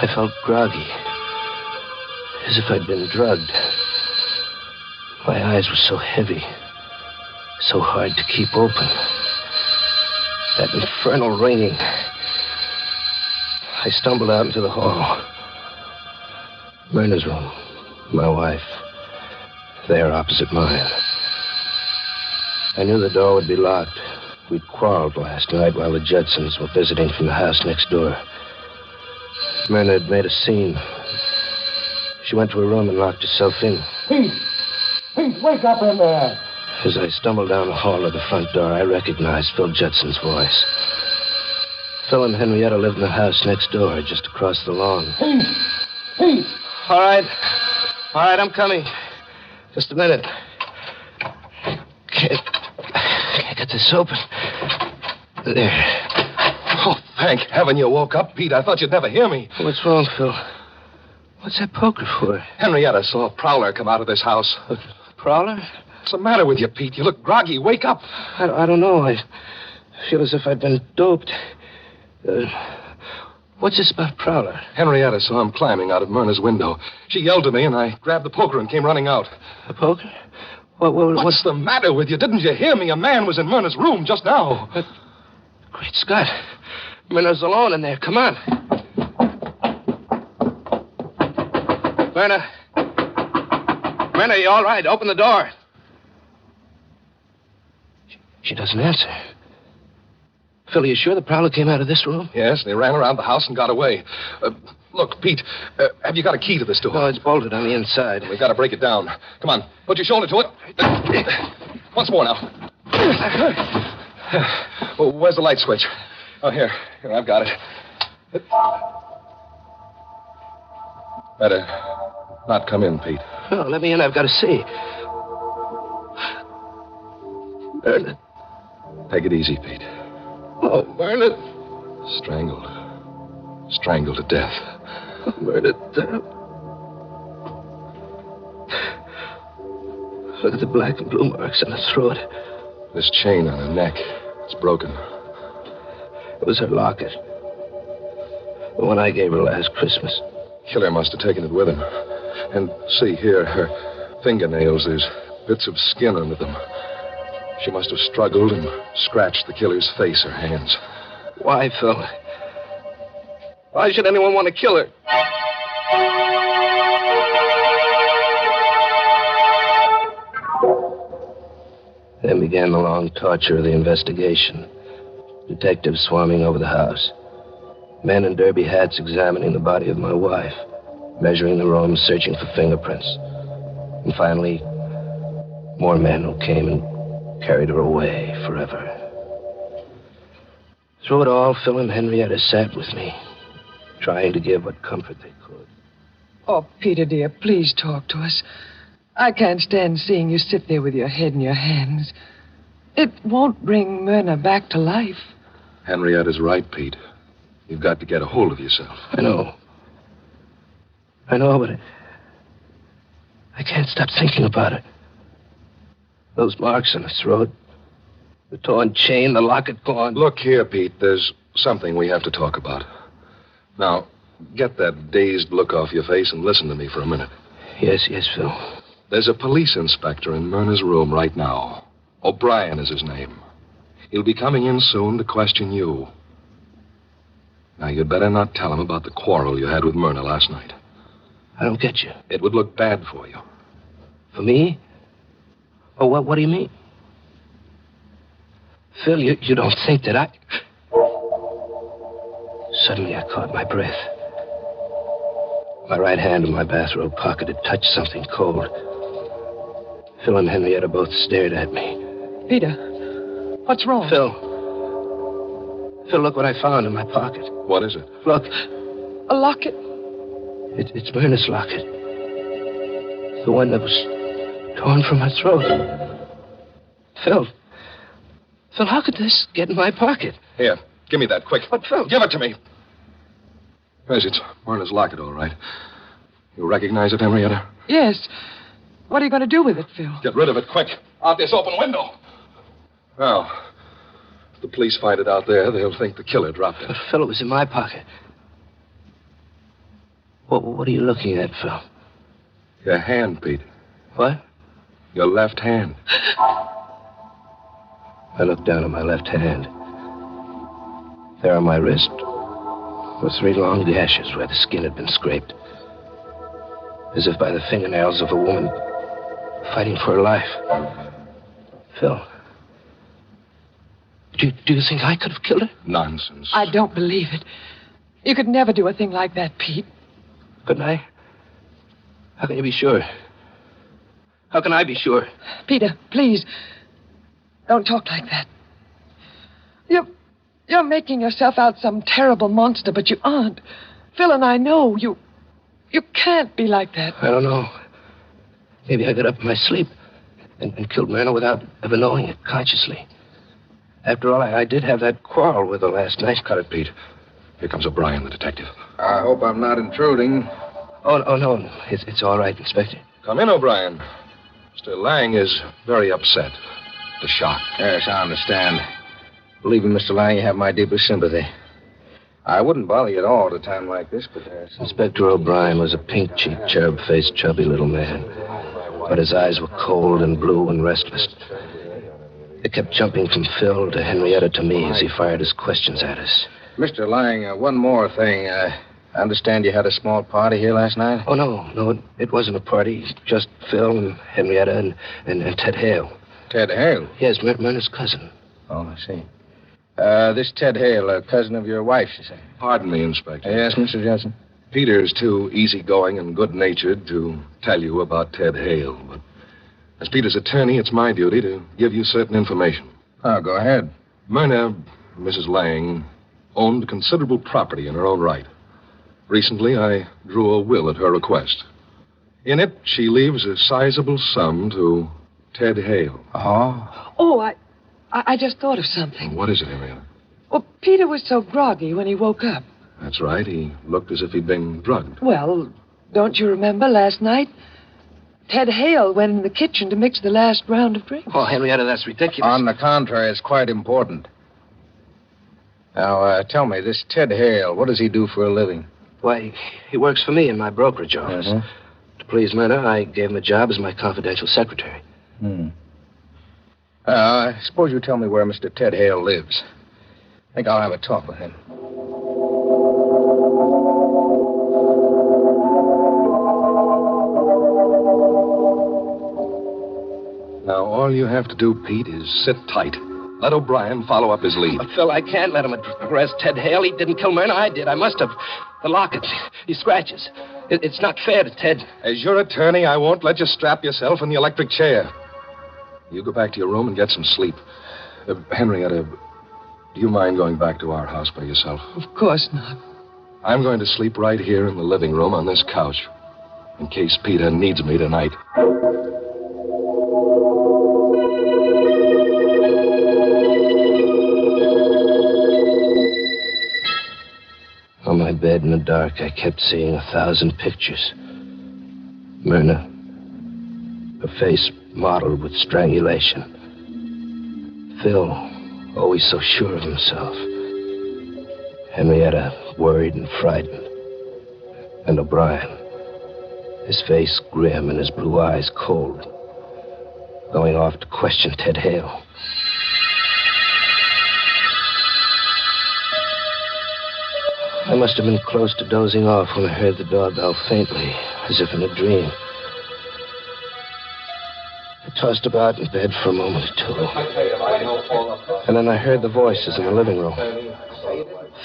I felt groggy, as if I'd been drugged. My eyes were so heavy, so hard to keep open. That infernal ringing. I stumbled out into the hall. Myrna's room, my wife, there opposite mine. I knew the door would be locked. We'd quarreled last night while the Judsons were visiting from the house next door. Myrna had made a scene. She went to her room and locked herself in. Pete! Pete, wake up in there! As I stumbled down the hall to the front door, I recognized Phil Judson's voice. Phil and Henrietta lived in the house next door, just across the lawn. Pete! Pete! All right, I'm coming. Just a minute. Can't get this open. There. Oh, thank heaven you woke up, Pete. I thought you'd never hear me. What's wrong, Phil? What's that poker for? Henrietta saw a prowler come out of this house. A prowler? What's the matter with you, Pete? You look groggy. Wake up. I don't know. I feel as if I'd been doped. What's this about prowler? Henrietta saw him climbing out of Myrna's window. She yelled to me, and I grabbed the poker and came running out. The poker? What's the matter with you? Didn't you hear me? A man was in Myrna's room just now. Great Scott. Myrna's alone in there. Come on. Myrna. Myrna, you all right? Open the door. She doesn't answer. Phil, are you sure the prowler came out of this room? Yes, they ran around the house and got away. Look, Pete, have you got a key to this door? No, it's bolted on the inside. We've got to break it down. Come on, put your shoulder to it. Once more now. Oh, where's the light switch? Oh, here, I've got it. Better not come in, Pete. Oh, let me in. I've got to see. Bernard. Take it easy, Pete. Oh, Bernard. Strangled. Strangled to death. Bernard. Look at the black and blue marks on her throat. This chain on her neck. It's broken. It was her locket. The one I gave her last Christmas. Killer must have taken it with him. And see here, her fingernails, there's bits of skin under them. She must have struggled and scratched the killer's face or hands. Why, Phil? Why should anyone want to kill her? Then began the long torture of the investigation. Detectives swarming over the house. Men in derby hats examining the body of my wife. Measuring the room, searching for fingerprints. And finally, more men who came and carried her away forever. Through it all, Phil and Henrietta sat with me, trying to give what comfort they could. Oh, Peter, dear, please talk to us. I can't stand seeing you sit there with your head in your hands. It won't bring Myrna back to life. Henrietta's right, Pete. You've got to get a hold of yourself. I know, but I can't stop thinking about it. Those marks on her throat, the torn chain, the locket gone. Look here, Pete. There's something we have to talk about. Now, get that dazed look off your face and listen to me for a minute. Yes, Phil. There's a police inspector in Myrna's room right now. O'Brien is his name. He'll be coming in soon to question you. Now, you'd better not tell him about the quarrel you had with Myrna last night. I don't get you. It would look bad for you. For me? Oh, what do you mean? Phil, you don't think that I... Suddenly, I caught my breath. My right hand in my bathrobe pocket had touched something cold. Phil and Henrietta both stared at me. Peter, what's wrong? Phil, look what I found in my pocket. What is it? Look. A locket. It's Myrna's locket. The one that was torn from her throat. Phil, how could this get in my pocket? Here, give me that, quick. But, Phil... Give it to me. Yes, it's Myrna's locket, all right. You recognize it, Henrietta? Yes. What are you going to do with it, Phil? Get rid of it, quick. Out this open window. Well, if the police find it out there, they'll think the killer dropped it. But, Phil, it was in my pocket. What are you looking at, Phil? Your hand, Pete. What? Your left hand. I looked down at my left hand. There on my wrist were 3 long gashes where the skin had been scraped. As if by the fingernails of a woman fighting for her life. Phil, do you think I could have killed her? Nonsense. I don't believe it. You could never do a thing like that, Pete. Couldn't I? How can you be sure? How can I be sure? Peter, please, don't talk like that. You're making yourself out some terrible monster, but you aren't. Phil and I know you can't be like that. I don't know. Maybe I got up in my sleep and killed Myrna without ever knowing it consciously. After all, I did have that quarrel with her last night. Cut it, Pete. Here comes O'Brien, the detective. I hope I'm not intruding. Oh, no. It's all right, Inspector. Come in, O'Brien. Mr. Lang is very upset. The shock. Yes, I understand. Believe me, Mr. Lang, you have my deepest sympathy. I wouldn't bother you at all at a time like this, but Inspector O'Brien was a pink-cheeked, cherub-faced, chubby little man. But his eyes were cold and blue and restless. They kept jumping from Phil to Henrietta to me as he fired his questions at us. Mr. Lang, one more thing. I understand you had a small party here last night? Oh, no, it wasn't a party. Just Phil and Henrietta and Ted Hale. Ted Hale? Yes, Myrna's cousin. Oh, I see. This Ted Hale, a cousin of your wife's, you say? Pardon me, Inspector. Yes, Mr. Judson? Peter's too easygoing and good-natured to tell you about Ted Hale, but As Peter's attorney, it's my duty to give you certain information. Oh, go ahead. Myrna, Mrs. Lang, owned considerable property in her own right. Recently, I drew a will at her request. In it, she leaves a sizable sum to Ted Hale. Oh, I just thought of something. What is it, Henrietta? Well, Peter was so groggy when he woke up. That's right. He looked as if he'd been drugged. Well, don't you remember last night? Ted Hale went in the kitchen to mix the last round of drinks. Oh, Henrietta, that's ridiculous. On the contrary, it's quite important. Now, tell me, this Ted Hale, what does he do for a living? Why, he works for me in my brokerage office. To please Myrna, I gave him a job as my confidential secretary. Suppose you tell me where Mr. Ted Hale lives. I think I'll have a talk with him. Now, all you have to do, Pete, is sit tight. Let O'Brien follow up his lead. But, Phil, I can't let him arrest Ted Hale. He didn't kill Myrna. I did. I must have. The locket. These scratches. It's not fair to Ted. As your attorney, I won't let you strap yourself in the electric chair. You go back to your room and get some sleep. Henrietta, do you mind going back to our house by yourself? Of course not. I'm going to sleep right here in the living room on this couch, in case Peter needs me tonight. On my bed in the dark, I kept seeing 1,000 pictures. Myrna, her face mottled with strangulation. Phil, always so sure of himself. Henrietta, worried and frightened. And O'Brien, his face grim and his blue eyes cold, going off to question Ted Hale. I must have been close to dozing off when I heard the doorbell faintly, as if in a dream. I tossed about in bed for a moment or two. And then I heard the voices in the living room.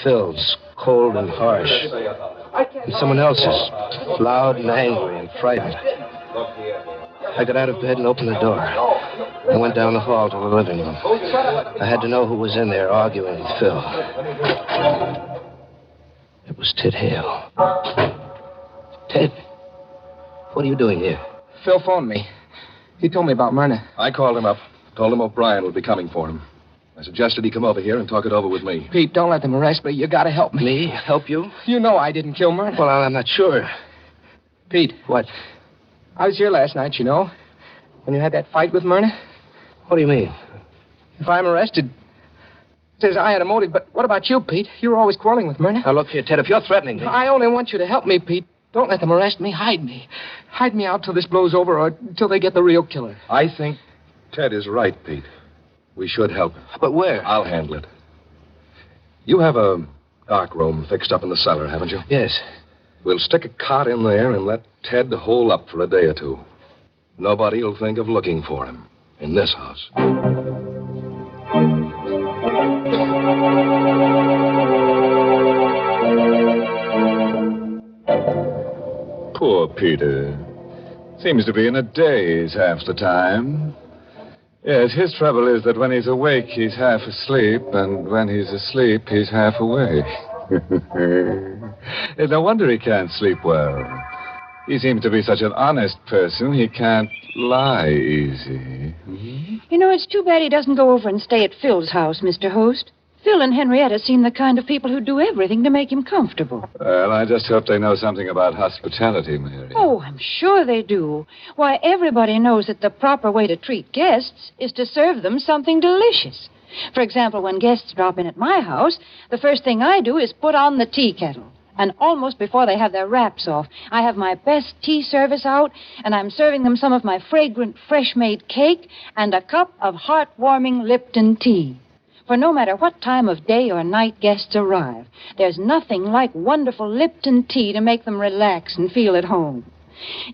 Phil's, cold and harsh. And someone else's, loud and angry and frightened. I got out of bed and opened the door. I went down the hall to the living room. I had to know who was in there arguing with Phil. It was Ted Hale. Ted, what are you doing here? Phil phoned me. He told me about Myrna. I called him up. Told him O'Brien would be coming for him. I suggested he come over here and talk it over with me. Pete, don't let them arrest me. You gotta help me. Me? Help you? You know I didn't kill Myrna. Well, I'm not sure. Pete. What? I was here last night, you know. When you had that fight with Myrna. What do you mean? If I'm arrested, says I had a motive, but what about you, Pete? You were always quarreling with Myrna. Now, look here, Ted, if you're threatening me... I only want you to help me, Pete. Don't let them arrest me. Hide me. Hide me out till this blows over or till they get the real killer. I think Ted is right, Pete. We should help him. But where? I'll handle it. You have a dark room fixed up in the cellar, haven't you? Yes. We'll stick a cot in there and let Ted hole up for a day or two. Nobody will think of looking for him in this house. Poor Peter. Seems to be in a daze half the time. Yes, his trouble is that when he's awake, he's half asleep, and when he's asleep, he's half awake. It's no wonder he can't sleep well. He seems to be such an honest person, he can't lie easy. You know, it's too bad he doesn't go over and stay at Phil's house, Mr. Host. Phil and Henrietta seem the kind of people who do everything to make him comfortable. Well, I just hope they know something about hospitality, Mary. Oh, I'm sure they do. Why, everybody knows that the proper way to treat guests is to serve them something delicious. For example, when guests drop in at my house, the first thing I do is put on the tea kettle. And almost before they have their wraps off, I have my best tea service out, and I'm serving them some of my fragrant, fresh-made cake and a cup of heartwarming Lipton tea. For no matter what time of day or night guests arrive, there's nothing like wonderful Lipton tea to make them relax and feel at home.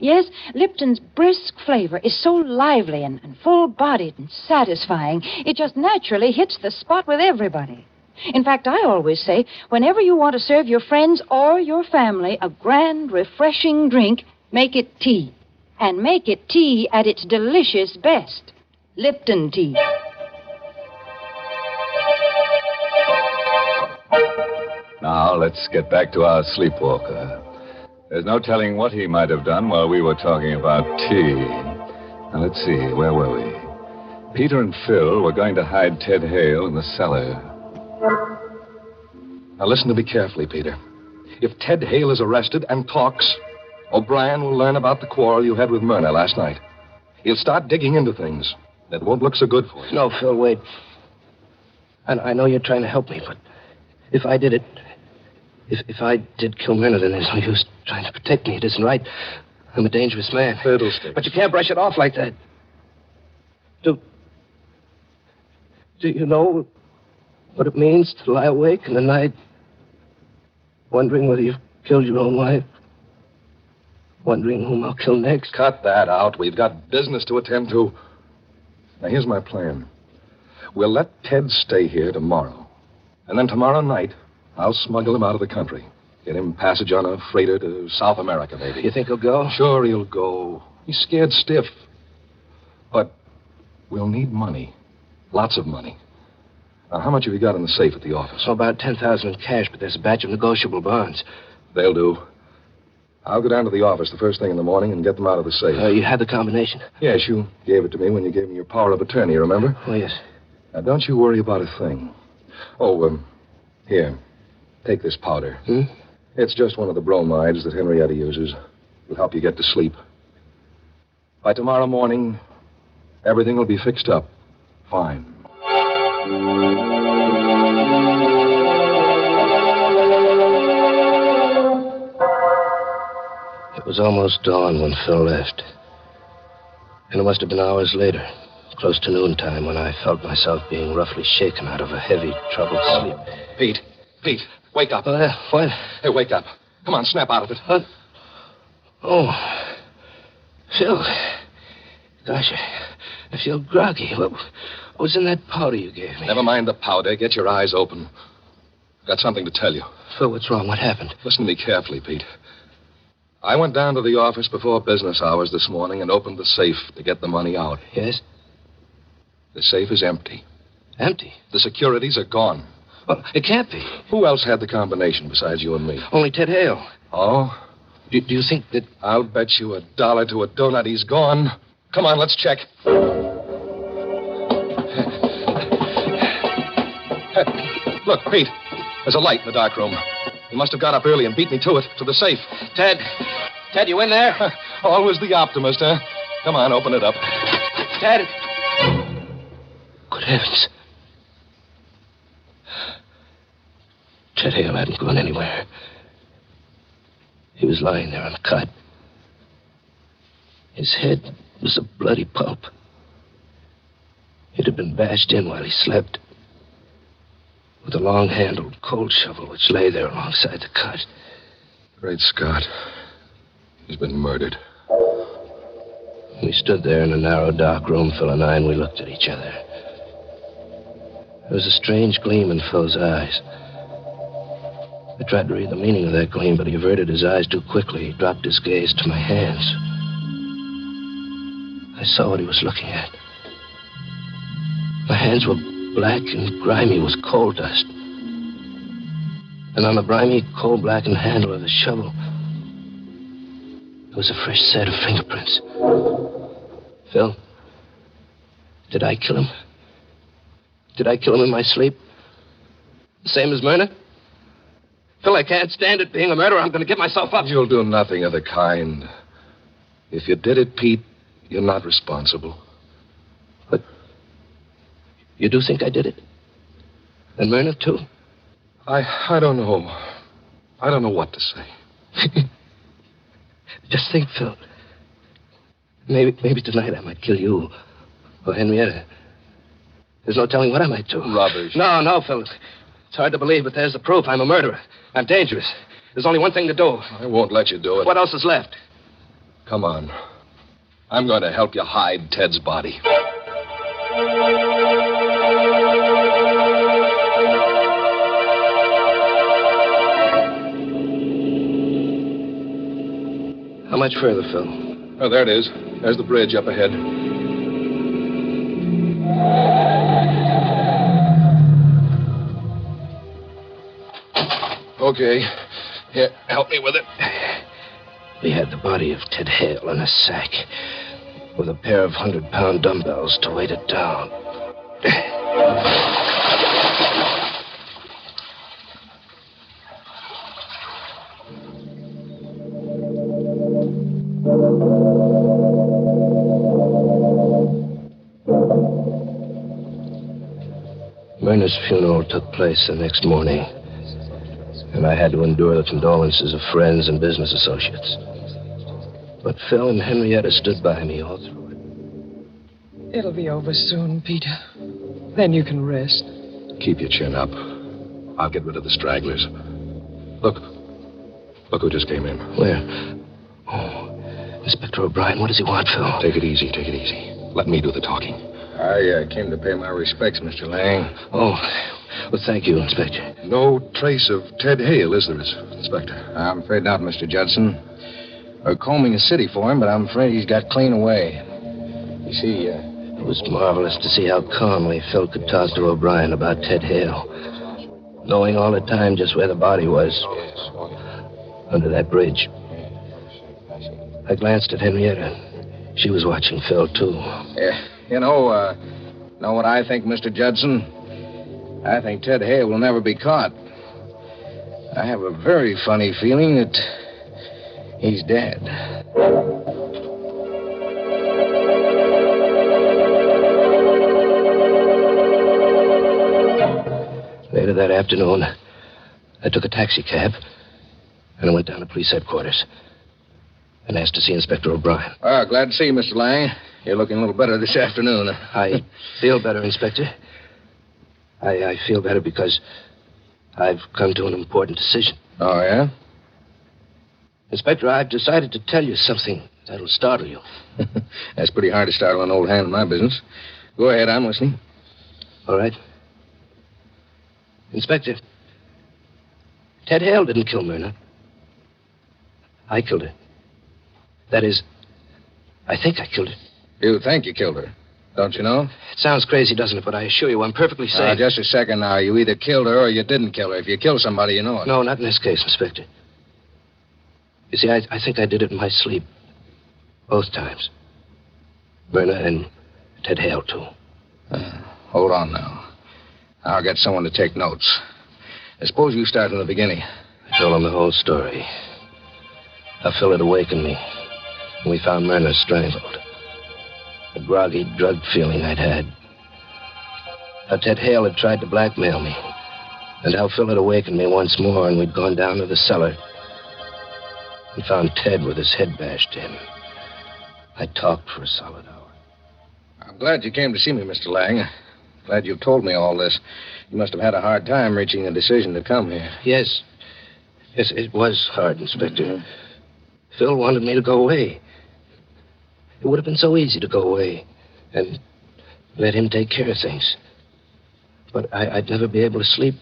Yes, Lipton's brisk flavor is so lively and full-bodied and satisfying, it just naturally hits the spot with everybody. In fact, I always say, whenever you want to serve your friends or your family a grand, refreshing drink, make it tea. and make it tea at its delicious best. Lipton tea. Now, let's get back to our sleepwalker. There's no telling what he might have done while we were talking about tea. Now, let's see, where were we? Peter and Phil were going to hide Ted Hale in the cellar. Now listen to me carefully, Peter. If Ted Hale is arrested and talks, O'Brien will learn about the quarrel you had with Myrna last night. He'll start digging into things that won't look so good for you. No, Phil, wait. I know you're trying to help me, but if I did it, if I did kill Myrna, then there's no use trying to protect me. It isn't right. I'm a dangerous man. Fiddlesticks. But you can't brush it off like that. Do you know what it means to lie awake in the night, wondering whether you've killed your own wife? Wondering whom I'll kill next? Cut that out. We've got business to attend to. Now, here's my plan. We'll let Ted stay here tomorrow. And then tomorrow night, I'll smuggle him out of the country. Get him passage on a freighter to South America, maybe. You think he'll go? Sure, he'll go. He's scared stiff. But we'll need money. Lots of money. Now, how much have you got in the safe at the office? So about 10,000 in cash, but there's a batch of negotiable bonds. They'll do. I'll go down to the office the first thing in the morning and get them out of the safe. You had the combination? Yes, you gave it to me when you gave me your power of attorney, remember? Oh, yes. Now, don't you worry about a thing. Oh, here. Take this powder. It's just one of the bromides that Henrietta uses. It'll help you get to sleep. By tomorrow morning, everything will be fixed up. Fine. It was almost dawn when Phil left. And it must have been hours later, close to noontime, when I felt myself being roughly shaken out of a heavy, troubled sleep. Pete, wake up. What? Hey, wake up. Come on, snap out of it. What? Oh, Phil. Gosh, I feel groggy. What was in that powder you gave me? Never mind the powder. Get your eyes open. Got something to tell you. Phil, what's wrong? What happened? Listen to me carefully, Pete. I went down to the office before business hours this morning and opened the safe to get the money out. Yes? The safe is empty. Empty? The securities are gone. Well, it can't be. Who else had the combination besides you and me? Only Ted Hale. Oh? Do you think that... I'll bet you $1 to a donut he's gone. Come on, let's check. Look, Pete. There's a light in the dark room. He must have got up early and beat me to it, to the safe. Ted, you in there? Always the optimist, huh? Come on, open it up. Ted. Good heavens. Ted Hale hadn't gone anywhere. He was lying there on the cot. His head was a bloody pulp. It had been bashed in while he slept with a long-handled cold shovel which lay there alongside the cot. Great Scott. He's been murdered. We stood there in a narrow, dark room, Phil and I, and we looked at each other. There was a strange gleam in Phil's eyes. I tried to read the meaning of that gleam, but he averted his eyes too quickly. He dropped his gaze to my hands. I saw what he was looking at. My hands were black and grimy with coal dust. And on the grimy, coal-blackened handle of the shovel, there was a fresh set of fingerprints. Phil, did I kill him? Did I kill him in my sleep? The same as Myrna? Phil, I can't stand it being a murderer. I'm going to give myself up. You'll do nothing of the kind. If you did it, Pete, you're not responsible. But you do think I did it? And Myrna, too? I don't know. I don't know what to say. Just think, Phil. Maybe tonight I might kill you. Or Henrietta. There's no telling what I might do. Rubbish. No, Phil. It's hard to believe, but there's the proof. I'm a murderer. I'm dangerous. There's only one thing to do. I won't let you do it. What else is left? Come on. I'm going to help you hide Ted's body. How much further, Phil? Oh, there it is. There's the bridge up ahead. Okay. Here, help me with it. We had the body of Ted Hale in a sack with a pair of 100-pound dumbbells to weight it down. Myrna's funeral took place the next morning, and I had to endure the condolences of friends and business associates. But Phil and Henrietta stood by me all through it. It'll be over soon, Peter. Then you can rest. Keep your chin up. I'll get rid of the stragglers. Look. Look who just came in. Where? Oh, Inspector O'Brien. What does he want, Phil? Take it easy, take it easy. Let me do the talking. I came to pay my respects, Mr. Lang. Oh, well, thank you, Inspector. No trace of Ted Hale, is there, Inspector? I'm afraid not, Mr. Judson. We're combing the city for him, but I'm afraid he's got clean away. You see, It was marvelous to see how calmly Phil could talk to O'Brien about Ted Hale, knowing all the time just where the body was, under that bridge. I glanced at Henrietta. She was watching Phil, too. Know what I think, Mr. Judson? I think Ted Hale will never be caught. I have a very funny feeling that he's dead. Later that afternoon, I took a taxi cab and I went down to police headquarters and asked to see Inspector O'Brien. Glad to see you, Mr. Lang. You're looking a little better this afternoon. I feel better, Inspector. I feel better because I've come to an important decision. Oh, yeah? Inspector, I've decided to tell you something that'll startle you. That's pretty hard to startle an old hand in my business. Go ahead, I'm listening. All right. Inspector, Ted Hale didn't kill Myrna. I killed her. That is, I think I killed her. You think you killed her, don't you know? It sounds crazy, doesn't it? But I assure you, I'm perfectly safe. Just a second now. You either killed her or you didn't kill her. If you kill somebody, you know it. No, not in this case, Inspector. You see, I think I did it in my sleep. Both times. Myrna and Ted Hale, too. Hold on now. I'll get someone to take notes. I suppose you start from the beginning. I told him the whole story. How Phil had awakened me when we found Myrna strangled. The groggy, drugged feeling I'd had. How Ted Hale had tried to blackmail me. And how Phil had awakened me once more and we'd gone down to the cellar and found Ted with his head bashed in. I talked for a solid hour. I'm glad you came to see me, Mr. Lang. Glad you told me all this. You must have had a hard time reaching the decision to come here. Yes. Yes, it was hard, Inspector. Mm-hmm. Phil wanted me to go away. It would have been so easy to go away and let him take care of things. But I'd never be able to sleep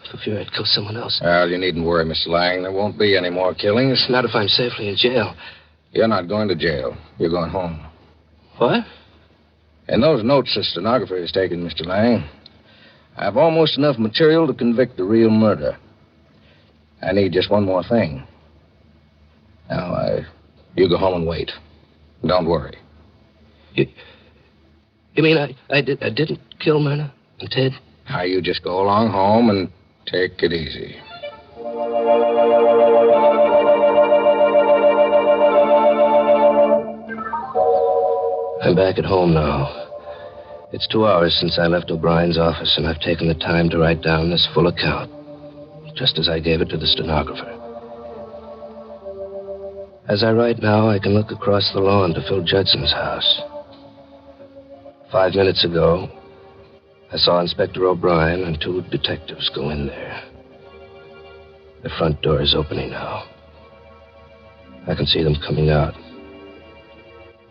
for fear I'd kill someone else. Well, you needn't worry, Mr. Lang. There won't be any more killings. Not if I'm safely in jail. You're not going to jail. You're going home. What? In those notes the stenographer has taken, Mr. Lang, I have almost enough material to convict the real murder. I need just one more thing. Now, you go home and wait. Don't worry. You mean I didn't kill Myrna and Ted? Now, you just go along home and take it easy. I'm back at home now. It's 2 hours since I left O'Brien's office, and I've taken the time to write down this full account, just as I gave it to the stenographer. As I write now, I can look across the lawn to Phil Judson's house. 5 minutes ago, I saw Inspector O'Brien and 2 detectives go in there. The front door is opening now. I can see them coming out.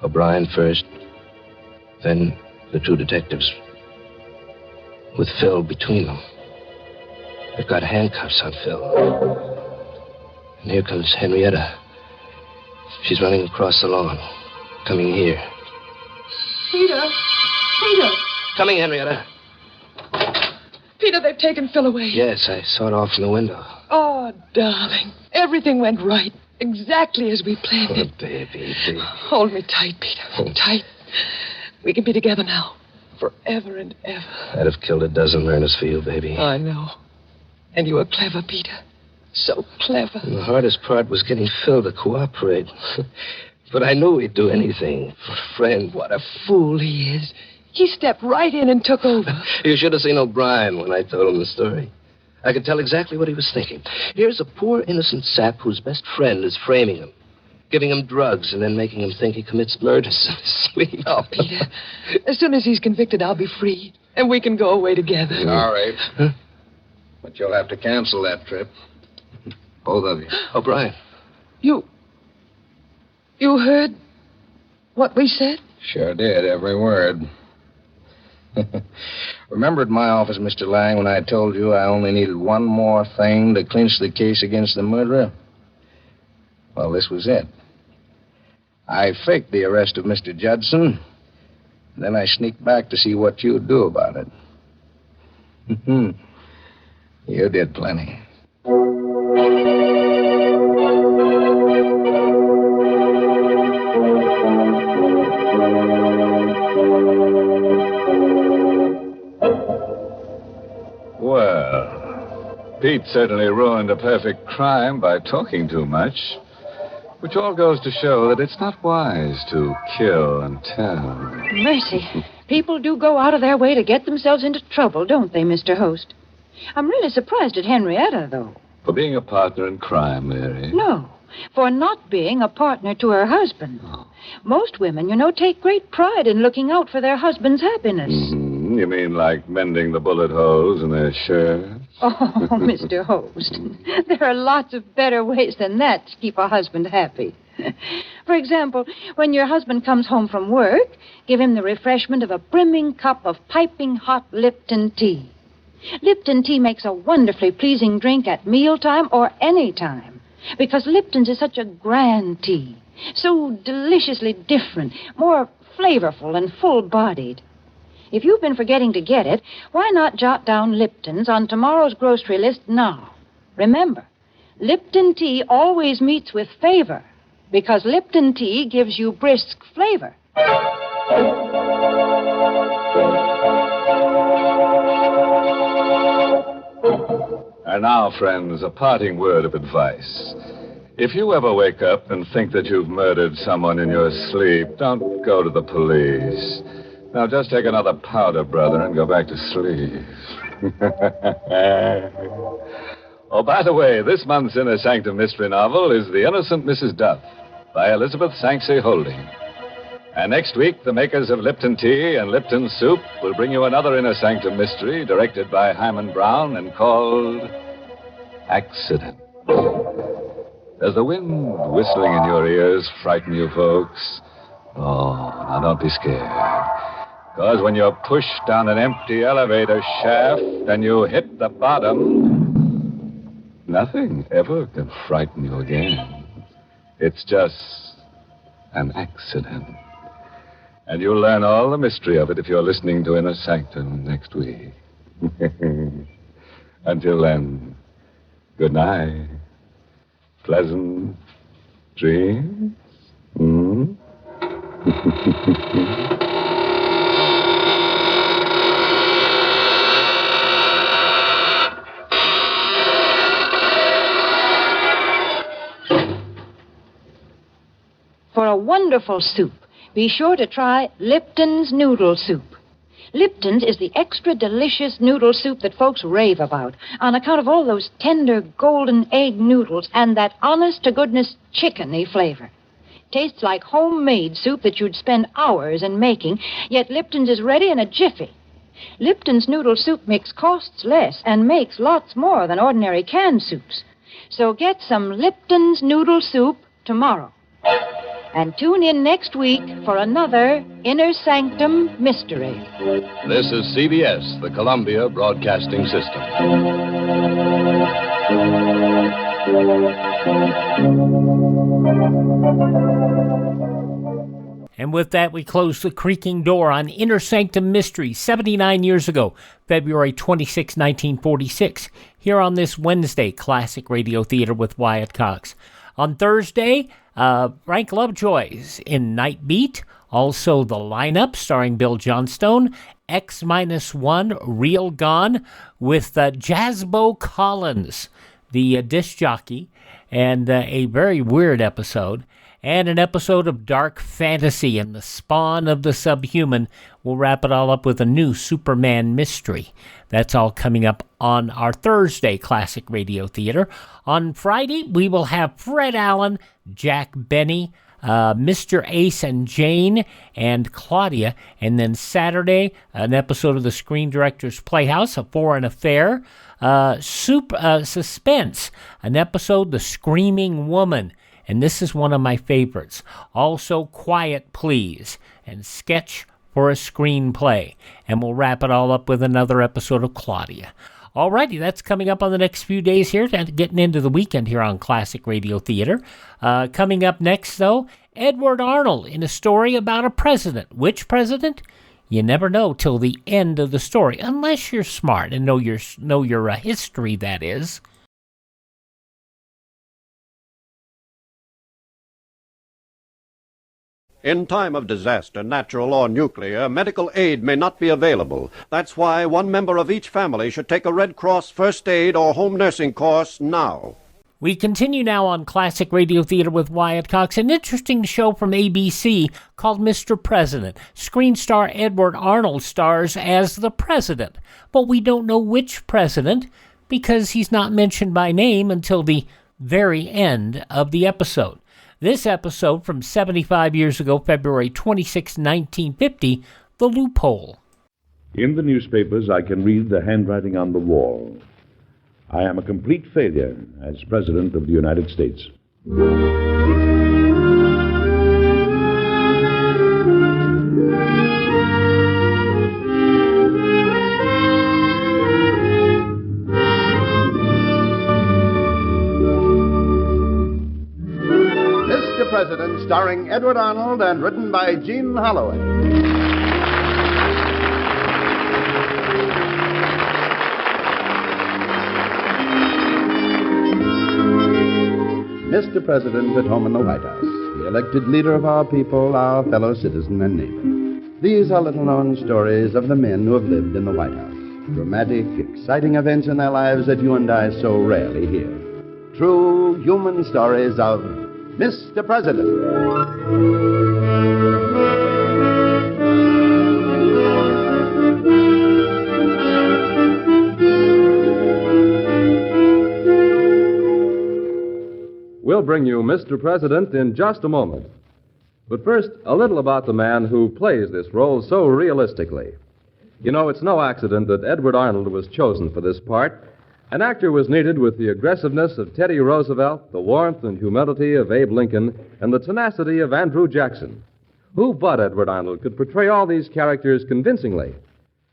O'Brien first, then the 2 detectives, with Phil between them. They've got handcuffs on Phil. And here comes Henrietta. She's running across the lawn. Coming here. Peter! Peter! Coming, Henrietta. Peter, they've taken Phil away. Yes, I saw it off from the window. Oh, darling. Everything went right. Exactly as we planned it. Baby. Hold me tight, Peter. Tight. We can be together now. Forever and ever. I'd have killed a dozen Myrnas for you, baby. I know. And you were clever, Peter. So clever. And the hardest part was getting Phil to cooperate. But I knew he'd do anything for a friend. What a fool he is. He stepped right in and took over. You should have seen O'Brien when I told him the story. I could tell exactly what he was thinking. Here's a poor innocent sap whose best friend is framing him, giving him drugs and then making him think he commits murder so sweet. Oh, Peter. As soon as he's convicted, I'll be free. And we can go away together. All right. Huh? But you'll have to cancel that trip. Both of you. O'Brien. You heard what we said? Sure did, every word. Remember at my office, Mr. Lang, when I told you I only needed one more thing to clinch the case against the murderer? Well, this was it. I faked the arrest of Mr. Judson, then I sneaked back to see what you'd do about it. You did plenty. Well, Pete certainly ruined a perfect crime by talking too much, which all goes to show that it's not wise to kill and tell. Mercy. People do go out of their way to get themselves into trouble, don't they, Mr. Host? I'm really surprised at Henrietta, though. For being a partner in crime, Mary. No, for not being a partner to her husband. Most women, take great pride in looking out for their husband's happiness. Mm-hmm. You mean like mending the bullet holes in their shirts? Oh, Mr. Host, there are lots of better ways than that to keep a husband happy. For example, when your husband comes home from work, give him the refreshment of a brimming cup of piping hot Lipton tea. Lipton tea makes a wonderfully pleasing drink at mealtime or any time, because Lipton's is such a grand tea, so deliciously different, more flavorful and full-bodied. If you've been forgetting to get it, why not jot down Lipton's on tomorrow's grocery list now? Remember, Lipton tea always meets with favor, because Lipton tea gives you brisk flavor. And now, friends, a parting word of advice. If you ever wake up and think that you've murdered someone in your sleep, don't go to the police. Now, just take another powder, brother, and go back to sleep. Oh, by the way, this month's Inner Sanctum Mystery novel is The Innocent Mrs. Duff by Elizabeth Sanksey Holding. And next week, the makers of Lipton Tea and Lipton Soup will bring you another Inner Sanctum Mystery directed by Hyman Brown and called Accident. Does the wind whistling in your ears frighten you, folks? Oh, now don't be scared. Because when you're pushed down an empty elevator shaft and you hit the bottom, nothing ever can frighten you again. It's just an accident. And you'll learn all the mystery of it if you're listening to Inner Sanctum next week. Until then, good night. Pleasant dreams. For a wonderful soup, be sure to try Lipton's Noodle Soup. Lipton's is the extra delicious noodle soup that folks rave about on account of all those tender golden egg noodles and that honest-to-goodness chickeny flavor. Tastes like homemade soup that you'd spend hours in making, yet Lipton's is ready in a jiffy. Lipton's noodle soup mix costs less and makes lots more than ordinary canned soups. So get some Lipton's Noodle Soup tomorrow. And tune in next week for another Inner Sanctum Mystery. This is CBS, the Columbia Broadcasting System. And with that, we close the creaking door on Inner Sanctum Mysteries, 79 years ago, February 26, 1946, here on this Wednesday, Classic Radio Theater with Wyatt Cox. On Thursday, Frank Lovejoy's In Night Beat, also The Lineup, starring Bill Johnstone, X-1, Real Gone, with Jasbo Collins, the disc jockey, and a very weird episode. And an episode of Dark Fantasy and the Spawn of the Subhuman. We'll wrap it all up with a new Superman mystery. That's all coming up on our Thursday Classic Radio Theater. On Friday, we will have Fred Allen, Jack Benny, Mr. Ace and Jane, and Claudia. And then Saturday, an episode of the Screen Directors Playhouse, A Foreign Affair. Suspense, an episode, The Screaming Woman. And this is one of my favorites. Also, Quiet Please, and Sketch for a Screenplay. And we'll wrap it all up with another episode of Claudia. Alrighty, that's coming up on the next few days here, getting into the weekend here on Classic Radio Theater. Coming up next, though, Edward Arnold in a story about a president. Which president? You never know till the end of the story, unless you're smart and know your history, that is. In time of disaster, natural or nuclear, medical aid may not be available. That's why one member of each family should take a Red Cross first aid or home nursing course now. We continue now on Classic Radio Theater with Wyatt Cox, an interesting show from ABC called Mr. President. Screen star Edward Arnold stars as the president, but we don't know which president because he's not mentioned by name until the very end of the episode. This episode from 75 years ago, February 26, 1950, The Loophole. In the newspapers, I can read the handwriting on the wall. I am a complete failure as President of the United States. President, starring Edward Arnold and written by Gene Holloway. Mr. President at home in the White House, the elected leader of our people, our fellow citizen and neighbor. These are little-known stories of the men who have lived in the White House. Dramatic, exciting events in their lives that you and I so rarely hear. True human stories of Mr. President. We'll bring you Mr. President in just a moment. But first, a little about the man who plays this role so realistically. You know, it's no accident that Edward Arnold was chosen for this part. An actor was needed with the aggressiveness of Teddy Roosevelt, the warmth and humility of Abe Lincoln, and the tenacity of Andrew Jackson. Who but Edward Arnold could portray all these characters convincingly?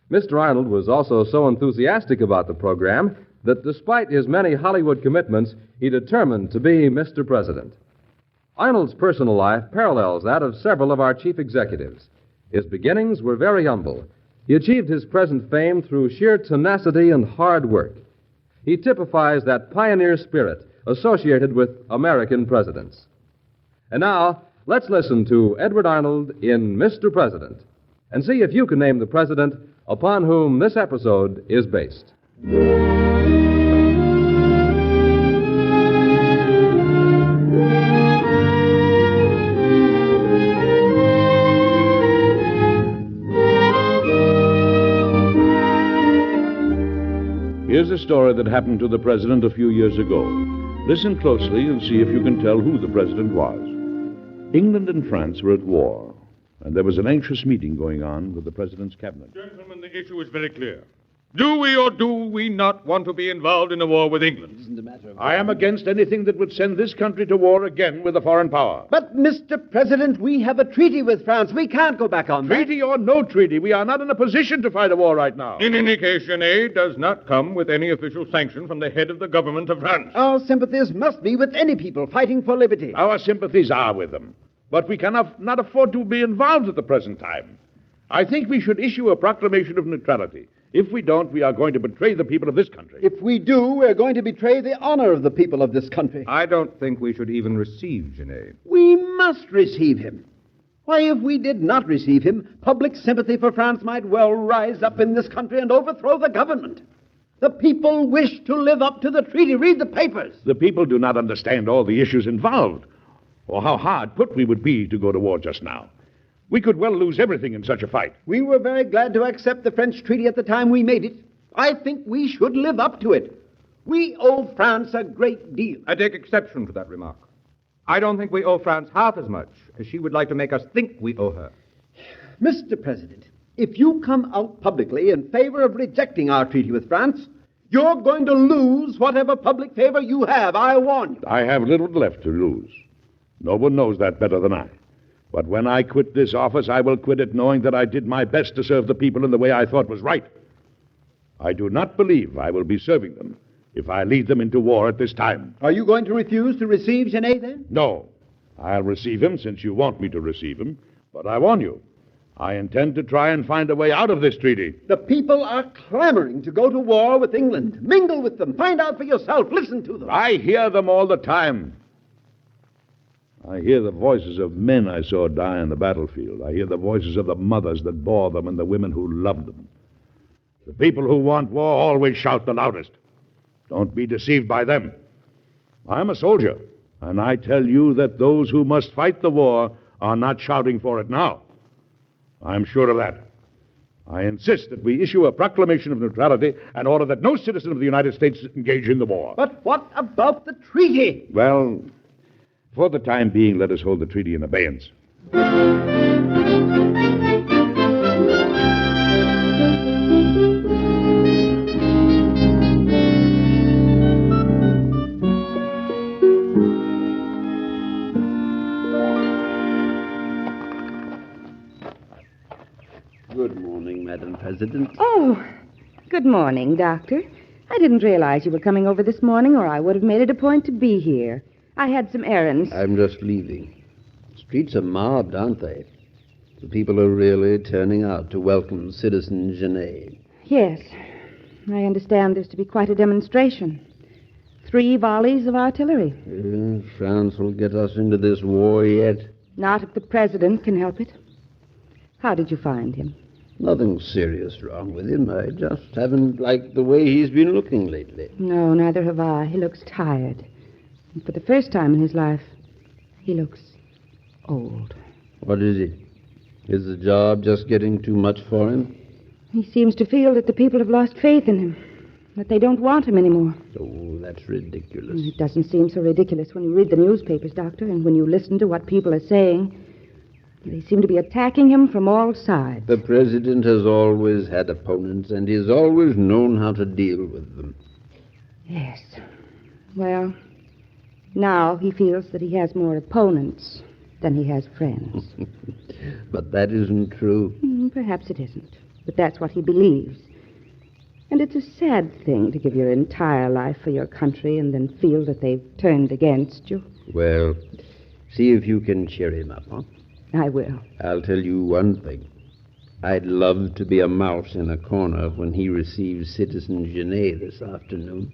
Mr. Arnold was also so enthusiastic about the program that despite his many Hollywood commitments, he determined to be Mr. President. Arnold's personal life parallels that of several of our chief executives. His beginnings were very humble. He achieved his present fame through sheer tenacity and hard work. He typifies that pioneer spirit associated with American presidents. And now, let's listen to Edward Arnold in Mr. President and see if you can name the president upon whom this episode is based. Here's a story that happened to the president a few years ago. Listen closely and see if you can tell who the president was. England and France were at war, and there was an anxious meeting going on with the president's cabinet. Gentlemen, the issue is very clear. Do we or do we not want to be involved in a war with England? I am against anything that would send this country to war again with a foreign power. But, Mr. President, we have a treaty with France. We can't go back on that. Treaty or no treaty, we are not in a position to fight a war right now. In any case, Genet does not come with any official sanction from the head of the government of France. Our sympathies must be with any people fighting for liberty. Our sympathies are with them. But we cannot not afford to be involved at the present time. I think we should issue a proclamation of neutrality. If we don't, we are going to betray the people of this country. If we do, we're going to betray the honor of the people of this country. I don't think we should even receive Genet. We must receive him. Why, if we did not receive him, public sympathy for France might well rise up in this country and overthrow the government. The people wish to live up to the treaty. Read the papers. The people do not understand all the issues involved, or how hard put we would be to go to war just now. We could well lose everything in such a fight. We were very glad to accept the French treaty at the time we made it. I think we should live up to it. We owe France a great deal. I take exception to that remark. I don't think we owe France half as much as she would like to make us think we owe her. Mr. President, if you come out publicly in favor of rejecting our treaty with France, you're going to lose whatever public favor you have. I warn you. I have little left to lose. No one knows that better than I. But when I quit this office, I will quit it knowing that I did my best to serve the people in the way I thought was right. I do not believe I will be serving them if I lead them into war at this time. Are you going to refuse to receive Genet, then? No. I'll receive him since you want me to receive him. But I warn you, I intend to try and find a way out of this treaty. The people are clamoring to go to war with England. Mingle with them. Find out for yourself. Listen to them. I hear them all the time. I hear the voices of men I saw die on the battlefield. I hear the voices of the mothers that bore them and the women who loved them. The people who want war always shout the loudest. Don't be deceived by them. I'm a soldier, and I tell you that those who must fight the war are not shouting for it now. I'm sure of that. I insist that we issue a proclamation of neutrality and order that no citizen of the United States engage in the war. But what about the treaty? Well, for the time being, let us hold the treaty in abeyance. Good morning, Madam President. Oh, good morning, Doctor. I didn't realize you were coming over this morning, or I would have made it a point to be here. I had some errands. I'm just leaving. Streets are mobbed, aren't they? The people are really turning out to welcome Citizen Genet. Yes. I understand there's to be quite a demonstration. 3 volleys of artillery. France will get us into this war yet. Not if the president can help it. How did you find him? Nothing serious wrong with him. I just haven't liked the way he's been looking lately. No, neither have I. He looks tired. And for the first time in his life, he looks old. What is it? Is the job just getting too much for him? He seems to feel that the people have lost faith in him, that they don't want him anymore. Oh, that's ridiculous. It doesn't seem so ridiculous when you read the newspapers, Doctor, and when you listen to what people are saying. They seem to be attacking him from all sides. The president has always had opponents, and he's always known how to deal with them. Yes. Well, now he feels that he has more opponents than he has friends. But that isn't true. Perhaps it isn't. But that's what he believes. And it's a sad thing to give your entire life for your country and then feel that they've turned against you. Well, see if you can cheer him up, huh? I will. I'll tell you one thing. I'd love to be a mouse in a corner when he receives Citizen Genet this afternoon.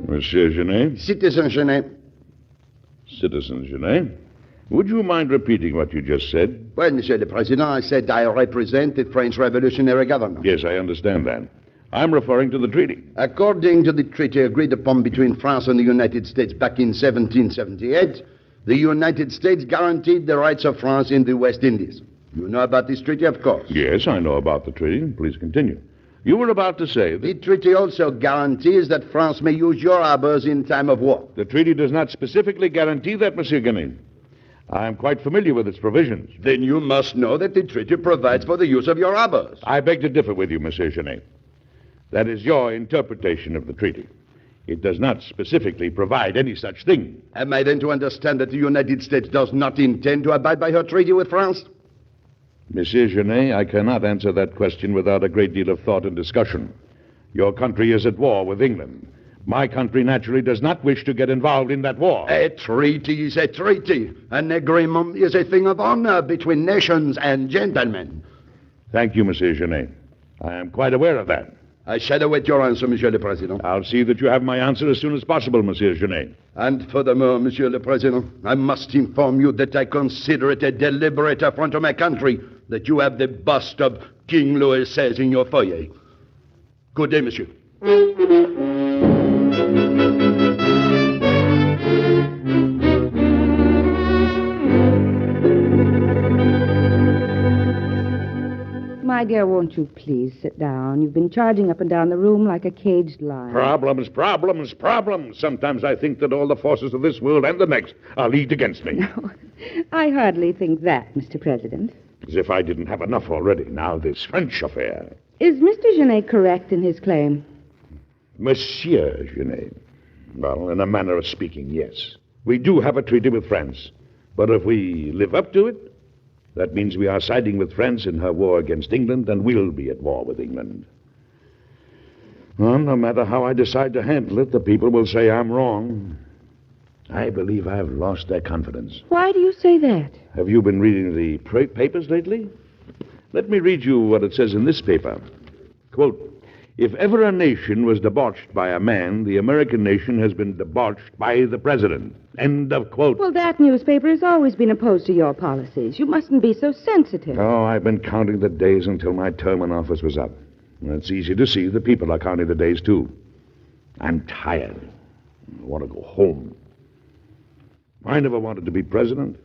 Monsieur Genet? Citizen Genet. Citizen Genet? Would you mind repeating what you just said? Well, Monsieur le Président, I said I represent the French revolutionary government. Yes, I understand that. I'm referring to the treaty. According to the treaty agreed upon between France and the United States back in 1778, the United States guaranteed the rights of France in the West Indies. You know about this treaty, of course. Yes, I know about the treaty. Please continue. You were about to say that... The treaty also guarantees that France may use your harbors in time of war. The treaty does not specifically guarantee that, Monsieur Genet. I am quite familiar with its provisions. Then you must know that the treaty provides for the use of your harbors. I beg to differ with you, Monsieur Genet. That is your interpretation of the treaty. It does not specifically provide any such thing. Am I then to understand that the United States does not intend to abide by her treaty with France? Monsieur Genet, I cannot answer that question without a great deal of thought and discussion. Your country is at war with England. My country naturally does not wish to get involved in that war. A treaty is a treaty. An agreement is a thing of honor between nations and gentlemen. Thank you, Monsieur Genet. I am quite aware of that. I shall await your answer, Monsieur le Président. I'll see that you have my answer as soon as possible, Monsieur Genet. And furthermore, Monsieur le Président, I must inform you that I consider it a deliberate affront to my country that you have the bust of King Louis XVI in your foyer. Good day, Monsieur. My dear, won't you please sit down? You've been charging up and down the room like a caged lion. Problems, problems, problems. Sometimes I think that all the forces of this world and the next are leagued against me. No, I hardly think that, Mr. President. As if I didn't have enough already. Now this French affair. Is Mr. Genet correct in his claim? Monsieur Genet. Well, in a manner of speaking, yes. We do have a treaty with France. But if we live up to it, that means we are siding with France in her war against England and will be at war with England. Well, no matter how I decide to handle it, the people will say I'm wrong. I believe I have lost their confidence. Why do you say that? Have you been reading the papers lately? Let me read you what it says in this paper. Quote, if ever a nation was debauched by a man, the American nation has been debauched by the president. End of quote. Well, that newspaper has always been opposed to your policies. You mustn't be so sensitive. Oh, I've been counting the days until my term in office was up. It's easy to see the people are counting the days, too. I'm tired. I want to go home. I never wanted to be president.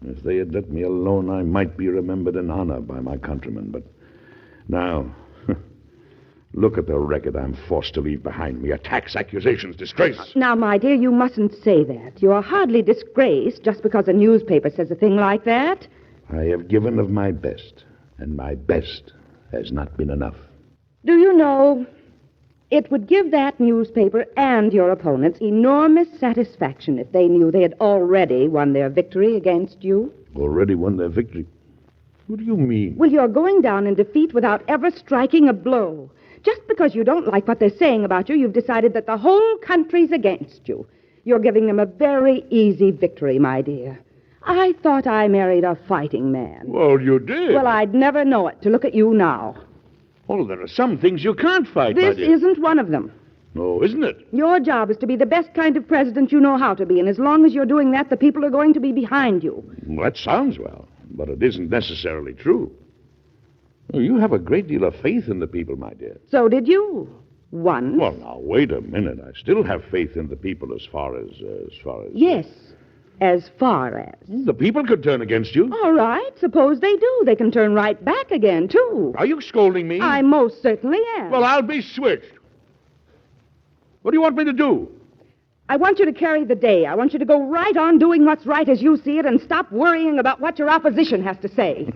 If they had let me alone, I might be remembered in honor by my countrymen. But now, look at the record I'm forced to leave behind me. Attacks, accusations, disgrace. Now, my dear, you mustn't say that. You're hardly disgraced just because a newspaper says a thing like that. I have given of my best, and my best has not been enough. Do you know, it would give that newspaper and your opponents enormous satisfaction if they knew they had already won their victory against you. Already won their victory? What do you mean? Well, you're going down in defeat without ever striking a blow. Just because you don't like what they're saying about you, you've decided that the whole country's against you. You're giving them a very easy victory, my dear. I thought I married a fighting man. Well, you did. Well, I'd never know it to look at you now. Oh, there are some things you can't fight, my This dear. isn't one of them. No, isn't it? Your job is to be the best kind of president you know how to be, and as long as you're doing that, the people are going to be behind you. Well, that sounds well, but it isn't necessarily true. Oh, you have a great deal of faith in the people, my dear. So did you. Once. Well, now, wait a minute. I still have faith in the people as far as... Yes, as far as. The people could turn against you. All right, suppose they do. They can turn right back again, too. Are you scolding me? I most certainly am. Well, I'll be switched. What do you want me to do? I want you to carry the day. I want you to go right on doing what's right as you see it and stop worrying about what your opposition has to say.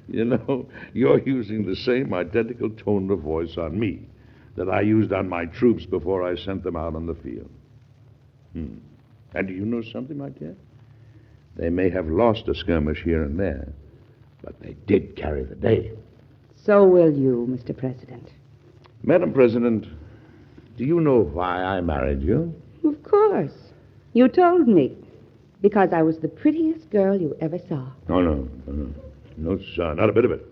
You know, you're using the same identical tone of voice on me that I used on my troops before I sent them out on the field. And do you know something, my dear? They may have lost a skirmish here and there, but they did carry the day. So will you, Mr. President. Madam President, do you know why I married you? Of course. You told me. Because I was the prettiest girl you ever saw. No, sir, not a bit of it.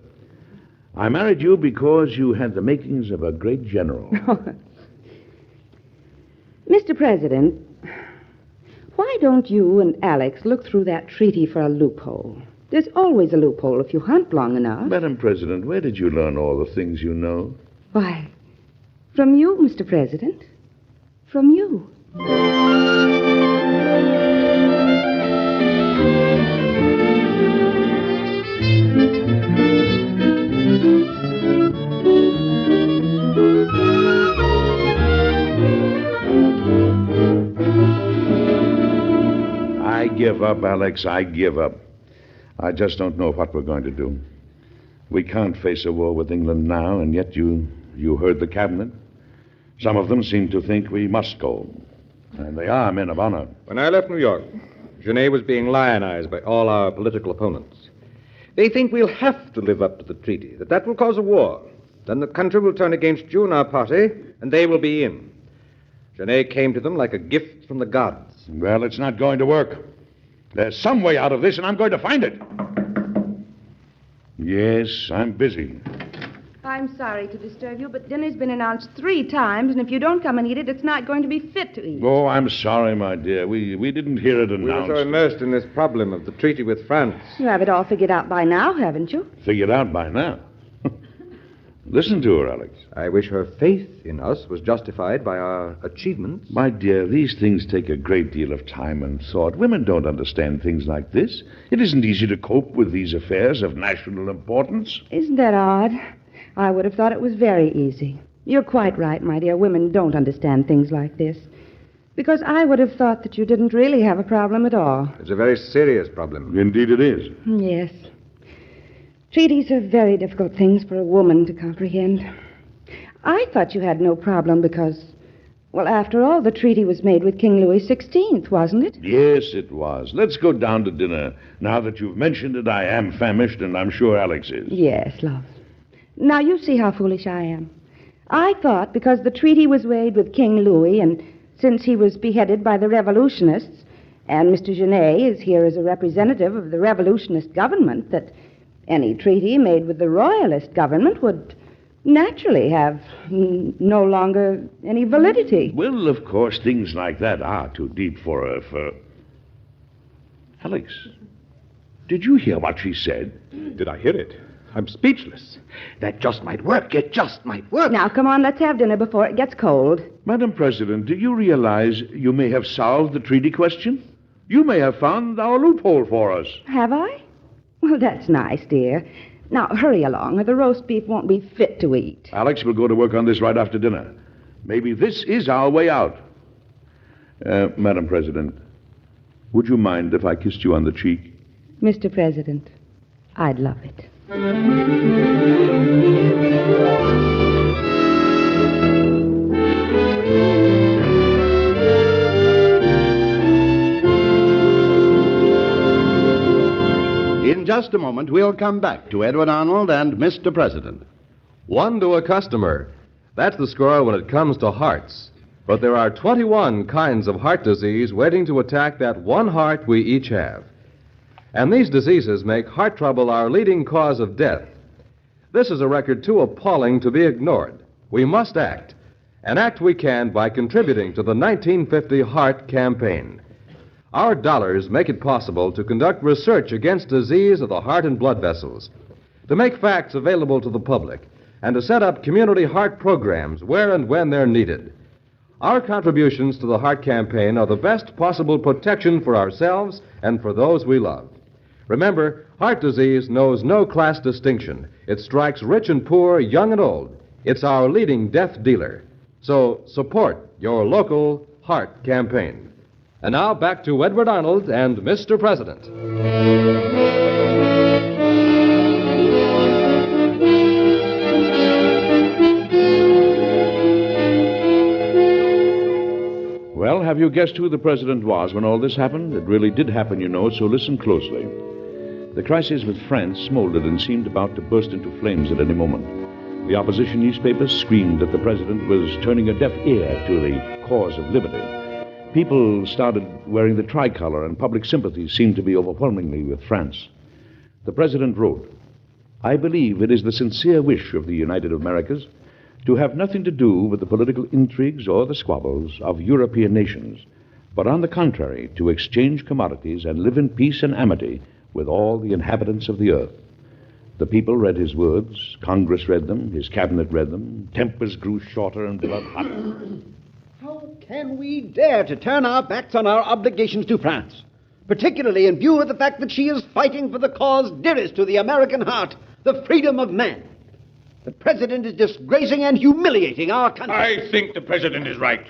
I married you because you had the makings of a great general. Mr. President, why don't you and Alex look through that treaty for a loophole? There's always a loophole if you hunt long enough. Madam President, where did you learn all the things you know? Why, from you, Mr. President. From you. give up, Alex. I give up. I just don't know what we're going to do. We can't face a war with England now, and yet you heard the cabinet. Some of them seem to think we must go. And they are men of honor. When I left New York, Genet was being lionized by all our political opponents. They think we'll have to live up to the treaty, that will cause a war. Then the country will turn against you and our party, and they will be in. Genet came to them like a gift from the gods. Well, it's not going to work. There's some way out of this, and I'm going to find it. Yes, I'm busy. I'm sorry to disturb you, but dinner's been announced 3 times, and if you don't come and eat it, it's not going to be fit to eat. Oh, I'm sorry, my dear. We didn't hear it announced. We were so immersed in this problem of the treaty with France. You have it all figured out by now, haven't you? Figured out by now? Listen to her, Alex. I wish her faith in us was justified by our achievements. My dear, these things take a great deal of time and thought. Women don't understand things like this. It isn't easy to cope with these affairs of national importance. Isn't that odd? I would have thought it was very easy. You're quite right, my dear. Women don't understand things like this. Because I would have thought that you didn't really have a problem at all. It's a very serious problem. Indeed it is. Yes. Treaties are very difficult things for a woman to comprehend. I thought you had no problem because, well, after all, the treaty was made with King Louis XVI, wasn't it? Yes, it was. Let's go down to dinner. Now that you've mentioned it, I am famished, and I'm sure Alex is. Yes, love. Now, you see how foolish I am. I thought because the treaty was made with King Louis, and since he was beheaded by the revolutionists, and Mr. Genet is here as a representative of the revolutionist government, that any treaty made with the royalist government would naturally have no longer any validity. Well, of course, things like that are too deep for her. Alex, did you hear what she said? Did I hear it? I'm speechless. That just might work. It just might work. Now, come on, let's have dinner before it gets cold. Madam President, do you realize you may have solved the treaty question? You may have found our loophole for us. Have I? Well, that's nice, dear. Now, hurry along, or the roast beef won't be fit to eat. Alex will go to work on this right after dinner. Maybe this is our way out. Madam President, would you mind if I kissed you on the cheek? Mr. President, I'd love it. In just a moment, we'll come back to Edward Arnold and Mr. President. 1 to a customer. That's the score when it comes to hearts. But there are 21 kinds of heart disease waiting to attack that one heart we each have. And these diseases make heart trouble our leading cause of death. This is a record too appalling to be ignored. We must act. And act we can by contributing to the 1950 Heart Campaign. Our dollars make it possible to conduct research against disease of the heart and blood vessels, to make facts available to the public, and to set up community heart programs where and when they're needed. Our contributions to the Heart Campaign are the best possible protection for ourselves and for those we love. Remember, heart disease knows no class distinction. It strikes rich and poor, young and old. It's our leading death dealer. So support your local Heart Campaign. And now back to Edward Arnold and Mr. President. Well, have you guessed who the president was when all this happened? It really did happen, you know, so listen closely. The crisis with France smoldered and seemed about to burst into flames at any moment. The opposition newspapers screamed that the president was turning a deaf ear to the cause of liberty. People started wearing the tricolor, and public sympathy seemed to be overwhelmingly with France. The president wrote, "I believe it is the sincere wish of the United Americas to have nothing to do with the political intrigues or the squabbles of European nations, but on the contrary, to exchange commodities and live in peace and amity with all the inhabitants of the earth." The people read his words, Congress read them, his cabinet read them, tempers grew shorter and blood hot. How can we dare to turn our backs on our obligations to France, particularly in view of the fact that she is fighting for the cause dearest to the American heart, the freedom of man? The president is disgracing and humiliating our country. I think the president is right.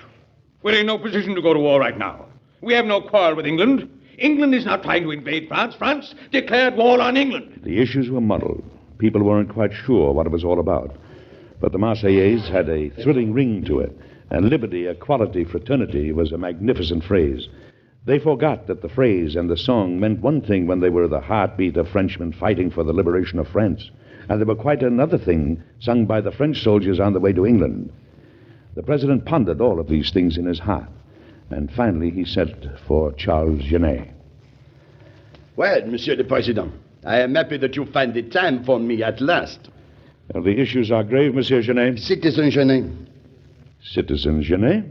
We're in no position to go to war right now. We have no quarrel with England. England is not trying to invade France. France declared war on England. The issues were muddled. People weren't quite sure what it was all about. But the Marseillaise had a thrilling ring to it, and liberty, equality, fraternity was a magnificent phrase. They forgot that the phrase and the song meant one thing when they were the heartbeat of Frenchmen fighting for the liberation of France, and they were quite another thing sung by the French soldiers on the way to England. The president pondered all of these things in his heart, and finally he sent for Charles Genet. Well, Monsieur the President, I am happy that you find the time for me at last. Well, the issues are grave, Monsieur Genet. Citizen Genet. Citizen Genet?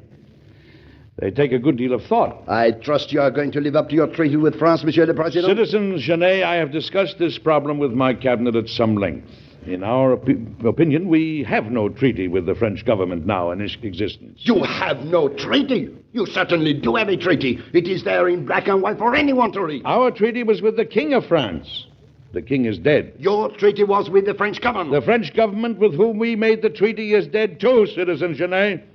They take a good deal of thought. I trust you are going to live up to your treaty with France, Monsieur the President. Citizen Genet, I have discussed this problem with my cabinet at some length. In our opinion, we have no treaty with the French government now in existence. You have no treaty? You certainly do have a treaty. It is there in black and white for anyone to read. Our treaty was with the King of France. The king is dead. Your treaty was with the French government. The French government with whom we made the treaty is dead too, Citizen Genet.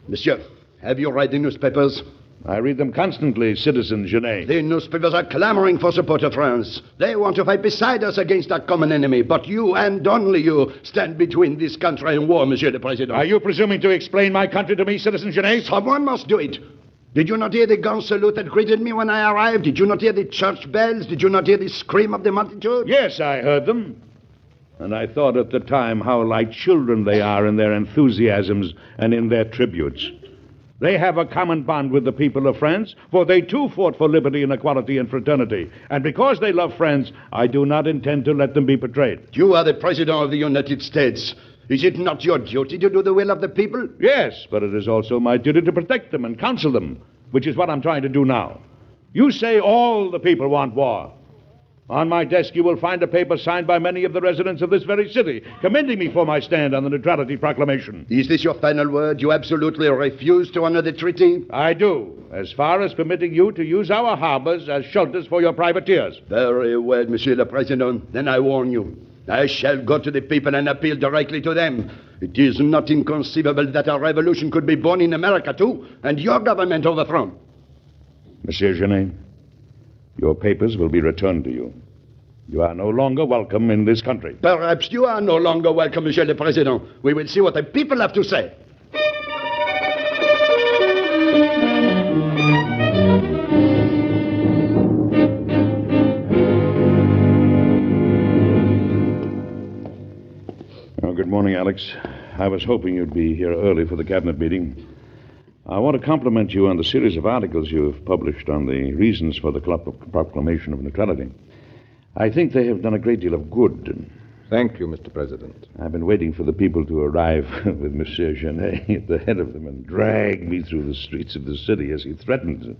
Monsieur, have you read the newspapers? I read them constantly, Citizen Genet. The newspapers are clamoring for support of France. They want to fight beside us against our common enemy, but you and only you stand between this country and war, Monsieur the President. Are you presuming to explain my country to me, Citizen Genet? Someone must do it. Did you not hear the gun salute that greeted me when I arrived? Did you not hear the church bells? Did you not hear the scream of the multitude? Yes, I heard them. And I thought at the time how like children they are in their enthusiasms and in their tributes. They have a common bond with the people of France, for they too fought for liberty and equality and fraternity. And because they love France, I do not intend to let them be betrayed. You are the President of the United States. Is it not your duty to do the will of the people? Yes, but it is also my duty to protect them and counsel them, which is what I'm trying to do now. You say all the people want war. On my desk you will find a paper signed by many of the residents of this very city, commending me for my stand on the Neutrality Proclamation. Is this your final word? You absolutely refuse to honor the treaty? I do, as far as permitting you to use our harbors as shelters for your privateers. Very well, Monsieur le Président. Then I warn you. I shall go to the people and appeal directly to them. It is not inconceivable that a revolution could be born in America, too, and your government overthrown. Monsieur Genet, your papers will be returned to you. You are no longer welcome in this country. Perhaps you are no longer welcome, Monsieur le Président. We will see what the people have to say. Good morning, Alex. I was hoping you'd be here early for the cabinet meeting. I want to compliment you on the series of articles you've published on the reasons for the proclamation of neutrality. I think they have done a great deal of good. Thank you, Mr. President. I've been waiting for the people to arrive with Monsieur Genet at the head of them and drag me through the streets of the city as he threatened.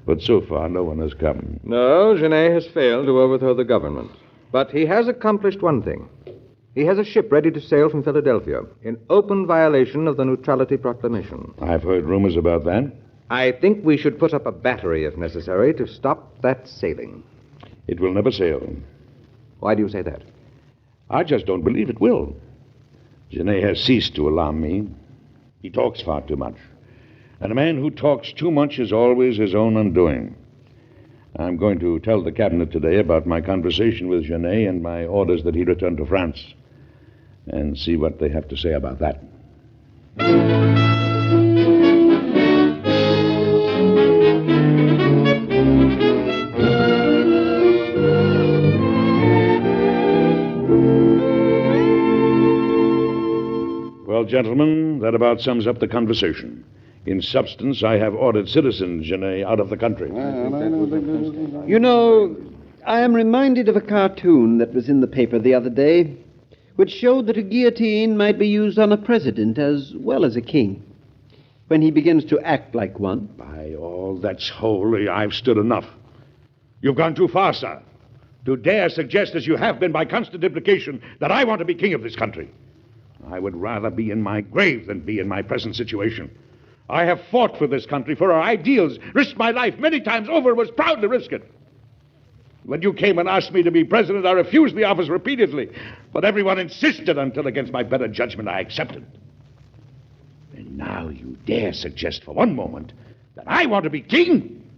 But so far, no one has come. No, Genet has failed to overthrow the government. But he has accomplished one thing. He has a ship ready to sail from Philadelphia in open violation of the Neutrality Proclamation. I've heard rumors about that. I think we should put up a battery, if necessary, to stop that sailing. It will never sail. Why do you say that? I just don't believe it will. Genet has ceased to alarm me. He talks far too much. And a man who talks too much is always his own undoing. I'm going to tell the cabinet today about my conversation with Genet and my orders that he return to France, and see what they have to say about that. Well, gentlemen, that about sums up the conversation. In substance, I have ordered Citizen Genet out of the country. You know, I am reminded of a cartoon that was in the paper the other day, which showed that a guillotine might be used on a president as well as a king, when he begins to act like one. By all that's holy, I've stood enough. You've gone too far, sir. To dare suggest, as you have been by constant implication, that I want to be king of this country. I would rather be in my grave than be in my present situation. I have fought for this country, for our ideals, risked my life many times over, and was proud to risk it. When you came and asked me to be president, I refused the office repeatedly, but everyone insisted until, against my better judgment, I accepted. And now you dare suggest for one moment that I want to be king?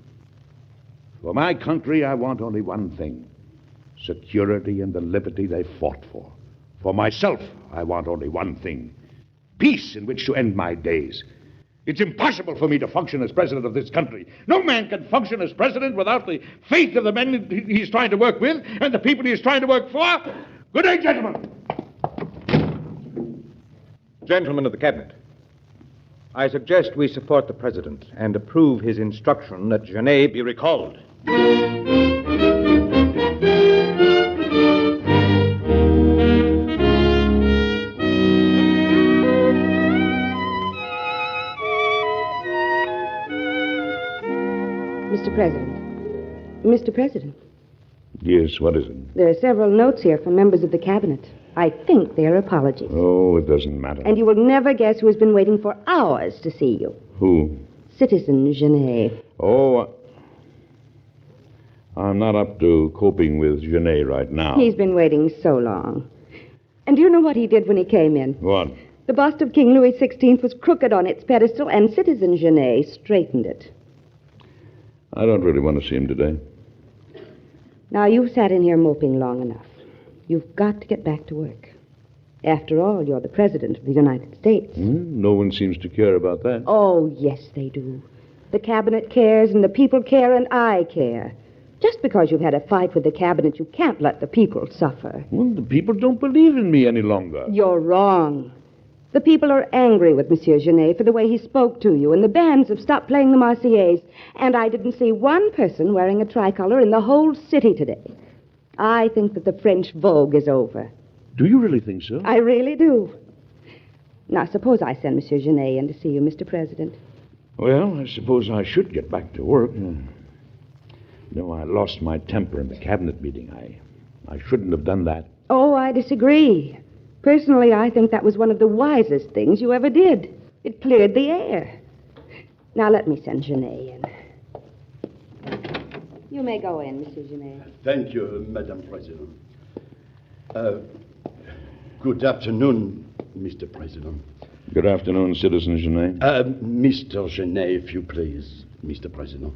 For my country, I want only one thing: security and the liberty they fought for. For myself, I want only one thing: peace in which to end my days. It's impossible for me to function as president of this country. No man can function as president without the faith of the men he's trying to work with and the people he's trying to work for. Good day, gentlemen. Gentlemen of the Cabinet, I suggest we support the President and approve his instruction that Genet be recalled. Mr. President. Mr. President, Yes, what is it? there are several notes here from members of the Cabinet. I think they're apologies. Oh, it doesn't matter. And you will never guess who has been waiting for hours to see you. Who? Citizen Genet. Oh, I'm not up to coping with Genet right now. He's been waiting so long. And do you know what he did when he came in? What? The bust of King Louis XVI was crooked on its pedestal, and Citizen Genet straightened it. I don't really want to see him today. Now, you've sat in here moping long enough. You've got to get back to work. After all, you're the President of the United States. No one seems to care about that. Oh, yes, they do. The Cabinet cares, and the people care, and I care. Just because you've had a fight with the Cabinet, you can't let the people suffer. Well, the people don't believe in me any longer. You're wrong. The people are angry with Monsieur Genet for the way he spoke to you, and the bands have stopped playing the Marseillaise, and I didn't see one person wearing a tricolor in the whole city today. I think that the French vogue is over. Do you really think so? I really do. Now, suppose I send Monsieur Genet in to see you, Mr. President. Well, I suppose I should get back to work. No, I lost my temper in the Cabinet meeting. I shouldn't have done that. Oh, I disagree. Personally, I think that was one of the wisest things you ever did. It cleared the air. Now, let me send Genet in. You may go in, Monsieur Genet. Thank you, Madam President. Good afternoon, Mr. President. Good afternoon, Citizen Genet. Mr. Genet, if you please, Mr. President.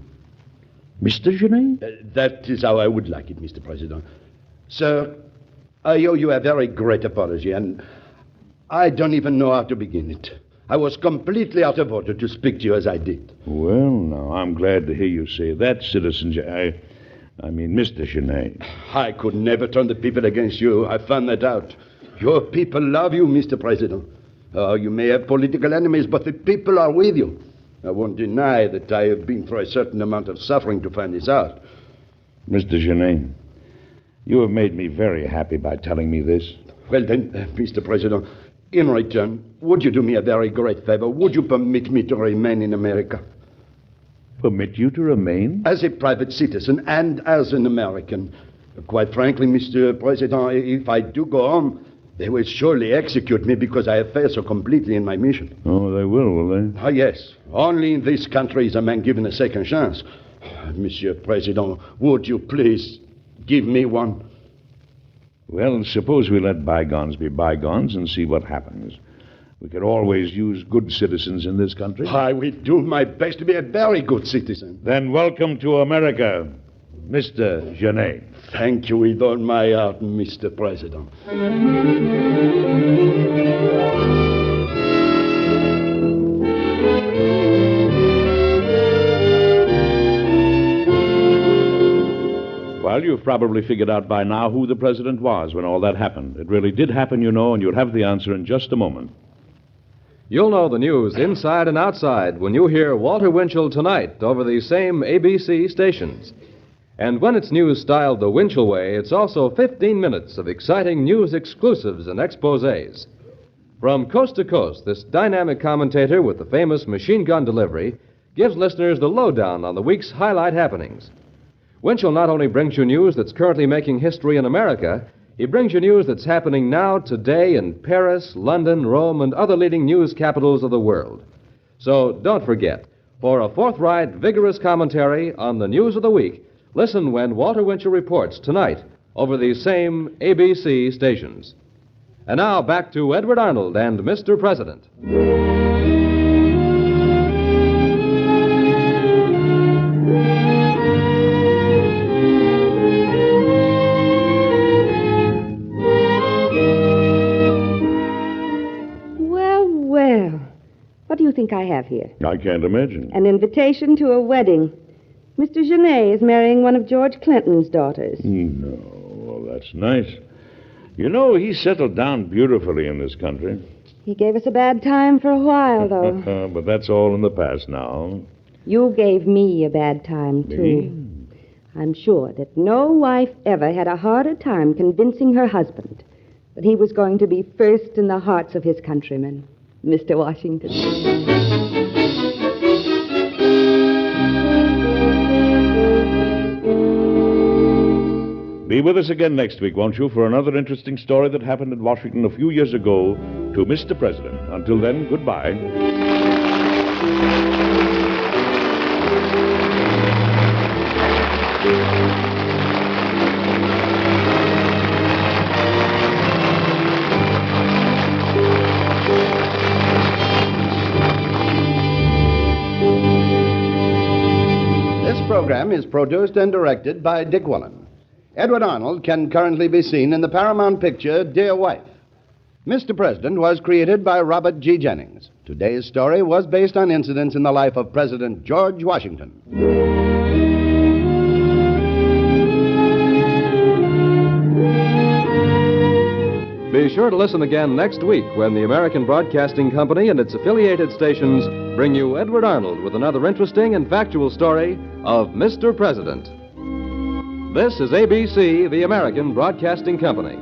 Mr. Genet? That is how I would like it, Mr. President. Sir, I owe you a very great apology, and I don't even know how to begin it. I was completely out of order to speak to you as I did. Well, now, I'm glad to hear you say that, Citizen Genet. I mean, Mr. Genet. I could never turn the people against you. I found that out. Your people love you, Mr. President. You may have political enemies, but the people are with you. I won't deny that I have been through a certain amount of suffering to find this out. Mr. Genet, you have made me very happy by telling me this. Well, then, Mr. President, in return, would you do me a very great favor? Would you permit me to remain in America? Permit you to remain? As a private citizen and as an American. Quite frankly, Mr. President, if I do go on, they will surely execute me because I have failed so completely in my mission. Oh, they will they? Ah, yes. Only in this country is a man given a second chance. Monsieur President, would you please give me one? Well, suppose we let bygones be bygones and see what happens. We can always use good citizens in this country. I will do my best to be a very good citizen. Then welcome to America, Mr. Genet. Thank you with all my heart, Mr. President. Well, you've probably figured out by now who the president was when all that happened. It really did happen, you know, and you'll have the answer in just a moment. You'll know the news inside and outside when you hear Walter Winchell tonight over these same ABC stations. And when it's news styled the Winchell way, it's also 15 minutes of exciting news exclusives and exposés. From coast to coast, this dynamic commentator with the famous machine gun delivery gives listeners the lowdown on the week's highlight happenings. Winchell not only brings you news that's currently making history in America, he brings you news that's happening now, today, in Paris, London, Rome, and other leading news capitals of the world. So don't forget, for a forthright, vigorous commentary on the news of the week, listen when Walter Winchell reports tonight over these same ABC stations. And now back to Edward Arnold and Mr. President. think I have here? I can't imagine. An invitation to a wedding. Mr. Genet is marrying one of George Clinton's daughters. No, well, that's nice. You know, he settled down beautifully in this country. He gave us a bad time for a while, though. But that's all in the past now. You gave me a bad time, too. Me? I'm sure that no wife ever had a harder time convincing her husband that he was going to be first in the hearts of his countrymen, Mr. Washington. Be with us again next week, won't you, for another interesting story that happened in Washington a few years ago to Mr. President. Until then, goodbye. This program is produced and directed by Dick Whelan. Edward Arnold can currently be seen in the Paramount picture Dear Wife. Mr. President was created by Robert G. Jennings. Today's story was based on incidents in the life of President George Washington. Be sure to listen again next week when the American Broadcasting Company and its affiliated stations bring you Edward Arnold with another interesting and factual story of Mr. President. This is ABC, the American Broadcasting Company.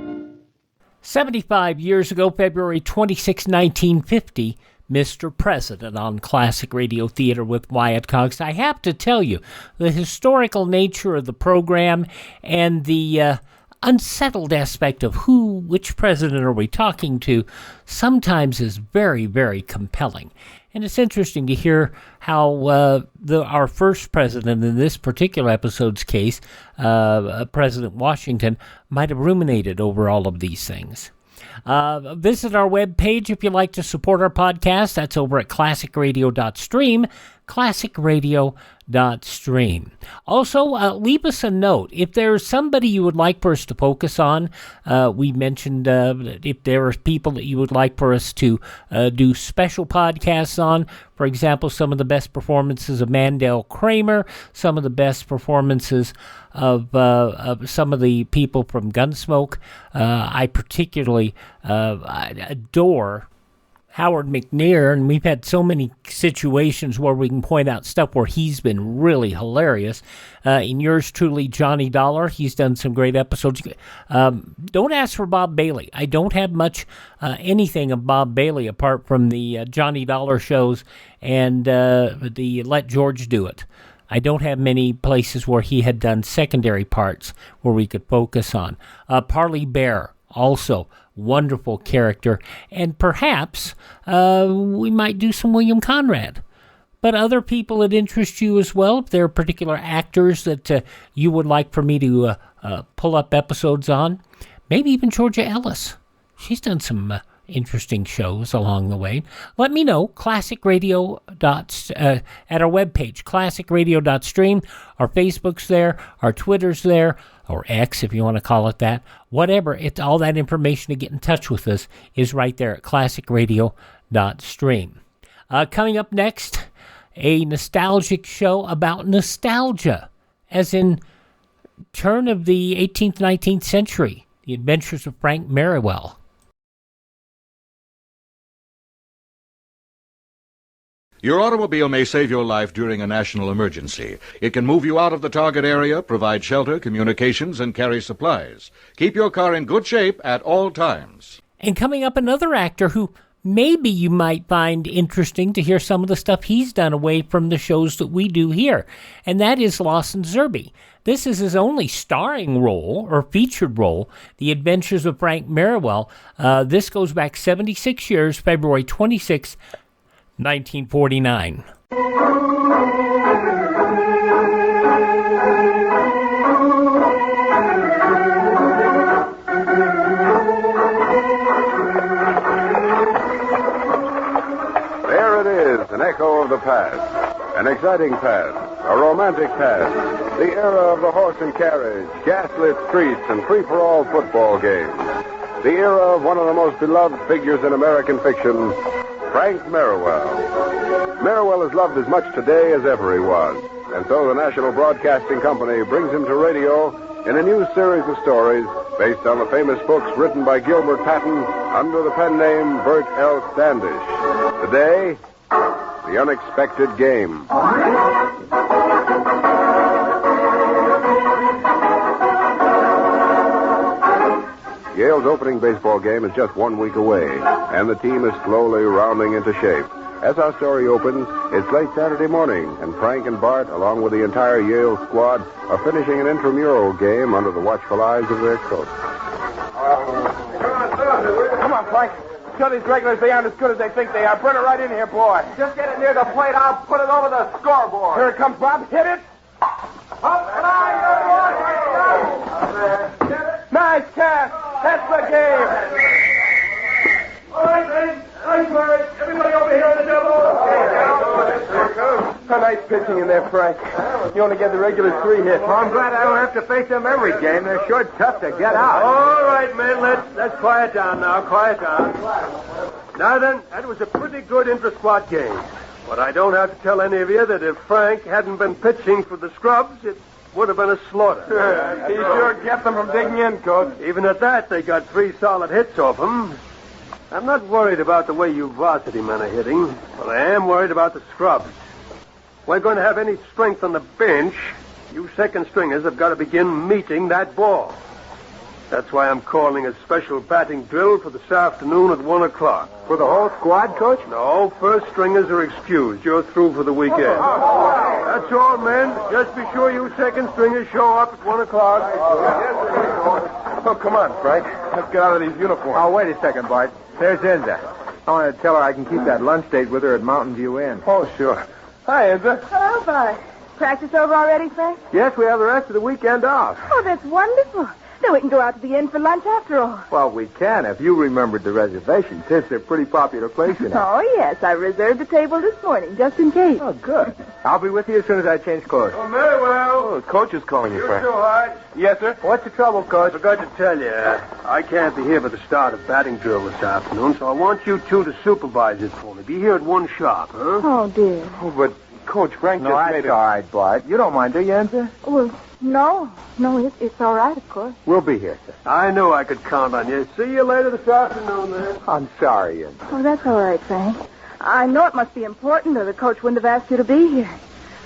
75 years ago, February 26, 1950, Mr. President on Classic Radio Theater with Wyatt Cox. I have to tell you, the historical nature of the program and the unsettled aspect of which president are we talking to sometimes is very, very compelling. And it's interesting to hear how our first president in this particular episode's case, President Washington, might have ruminated over all of these things. Visit our webpage if you'd like to support our podcast. That's over at classicradio.stream, classicradio.stream. Also, leave us a note. If there's somebody you would like for us to focus on, we mentioned if there are people that you would like for us to do special podcasts on. For example, some of the best performances of Mandel Kramer, some of the best performances of some of the people from Gunsmoke. I particularly adore Howard McNear, and we've had so many situations where we can point out stuff where he's been really hilarious. In yours truly, Johnny Dollar, he's done some great episodes. Don't ask for Bob Bailey. I don't have much anything of Bob Bailey apart from the Johnny Dollar shows and the Let George Do It. I don't have many places where he had done secondary parts where we could focus on. Parley Bear, also wonderful character, and perhaps we might do some William Conrad. But other people that interest you as well, if there are particular actors that you would like for me to pull up episodes on, maybe even Georgia Ellis. She's done some interesting shows along the way. Let me know. Classic Radio at our webpage, classicradio.stream. Our Facebook's there, our Twitter's there, or X if you want to call it that. Whatever, all that information to get in touch with us is right there at classicradio.stream. Coming up next, a nostalgic show about nostalgia, as in turn of the 18th, 19th century, the Adventures of Frank Merriwell. Your automobile may save your life during a national emergency. It can move you out of the target area, provide shelter, communications, and carry supplies. Keep your car in good shape at all times. And coming up, another actor who maybe you might find interesting to hear some of the stuff he's done away from the shows that we do here, and that is Lawson Zerbe. This is his only starring role, or featured role, The Adventures of Frank Merriwell. This goes back 76 years, February 26, 1949. There it is, an echo of the past. An exciting past, a romantic past, the era of the horse and carriage, gaslit streets, and free-for-all football games. The era of one of the most beloved figures in American fiction, Frank Merriwell. Merriwell is loved as much today as ever he was, and so the National Broadcasting Company brings him to radio in a new series of stories based on the famous books written by Gilbert Patton under the pen name Bert L. Standish. Today, The Unexpected Game. Yale's opening baseball game is just 1 week away, and the team is slowly rounding into shape. As our story opens, it's late Saturday morning, and Frank and Bart, along with the entire Yale squad, are finishing an intramural game under the watchful eyes of their coach. Come on, Frank. Show these regulars they aren't as good as they think they are. Bring it right in here, boy. Just get it near the plate. I'll put it over the scoreboard. Here it comes, Bob. Hit it. Up and nice catch. That's the game. All right, Frank. Everybody over here on the double. A nice pitching in there, Frank. You only get the regular 3 hits. Well, I'm glad I don't have to face them every game. They're sure tough to get out. All right, man. Let's quiet down now. Quiet down. Now then, that was a pretty good intra-squad game. But I don't have to tell any of you that if Frank hadn't been pitching for the Scrubs, it would have been a slaughter. He sure kept them from digging in, Coach. Even at that, they got 3 solid hits off him. I'm not worried about the way you varsity men are hitting, but I am worried about the Scrubs. If we're going to have any strength on the bench, you second stringers have got to begin meeting that ball. That's why I'm calling a special batting drill for this afternoon at 1 o'clock. For the whole squad, Coach? No, first stringers are excused. You're through for the weekend. That's all, men. Just be sure you second stringers show up at 1 o'clock. Oh, come on, Frank. Let's get out of these uniforms. Oh, wait a second, Bart. There's Enza. I want to tell her I can keep that lunch date with her at Mountain View Inn. Oh, sure. Hi, Enza. Hello, Bart. Practice over already, Frank? Yes, we have the rest of the weekend off. Oh, that's wonderful. Then we can go out to the inn for lunch after all. Well, we can if you remembered the reservation. It's a pretty popular place, you know. Oh, yes. I reserved a table this morning, just in case. Oh, good. I'll be with you as soon as I change clothes. Oh, Merriwell. Oh, the coach is calling you, Frank. You're too hard. Yes, sir? What's the trouble, Coach? I forgot to tell you, I can't be here for the start of batting drill this afternoon, so I want you two to supervise it for me. Be here at 1 sharp, huh? Oh, dear. Oh, but Coach Frank just made it. No, all right, Bart. You don't mind, do you, Enza? Well, no, it's all right, of course. We'll be here, sir. I knew I could count on you. See you later this afternoon, then. I'm sorry, Enza. Oh, that's all right, Frank. I know it must be important, or the coach wouldn't have asked you to be here.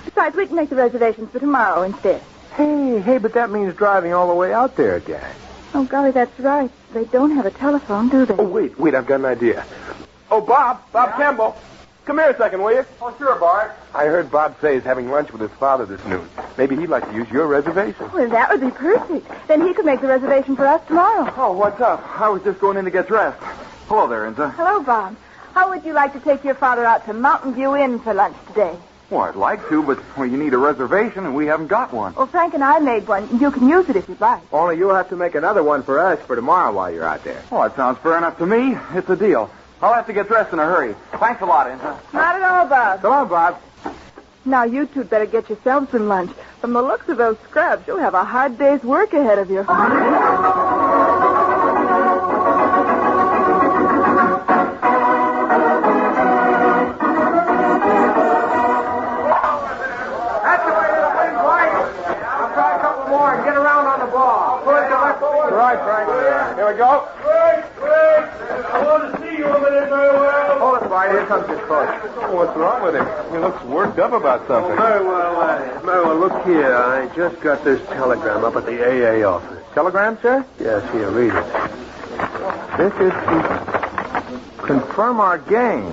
Besides, we can make the reservations for tomorrow instead. Hey, but that means driving all the way out there again. Oh, golly, that's right. They don't have a telephone, do they? Oh, wait, I've got an idea. Oh, Bob Campbell. Come here a second, will you? Oh, sure, Bart. I heard Bob say he's having lunch with his father this noon. Maybe he'd like to use your reservation. Well, that would be perfect. Then he could make the reservation for us tomorrow. Oh, what's up? I was just going in to get dressed. Hello there, Enza. Hello, Bob. How would you like to take your father out to Mountain View Inn for lunch today? Well, I'd like to, but you need a reservation, and we haven't got one. Well, Frank and I made one. You can use it if you'd like. Only you'll have to make another one for us for tomorrow while you're out there. Oh, that sounds fair enough to me. It's a deal. I'll have to get dressed in a hurry. Thanks a lot, Enza. Not at all, Bob. Come on, Bob. Now, you two'd better get yourselves some lunch. From the looks of those Scrubs, you'll have a hard day's work ahead of you. Right, Frank. Here we go. Frank! I want to see you a minute, Merriwell. Hold it, Bart. Here comes his coach. What's wrong with him? He looks worked up about something. Merriwell, look here. I just got this telegram up at the AA office. Telegram, sir? Yes, here, read it. This is to confirm our game.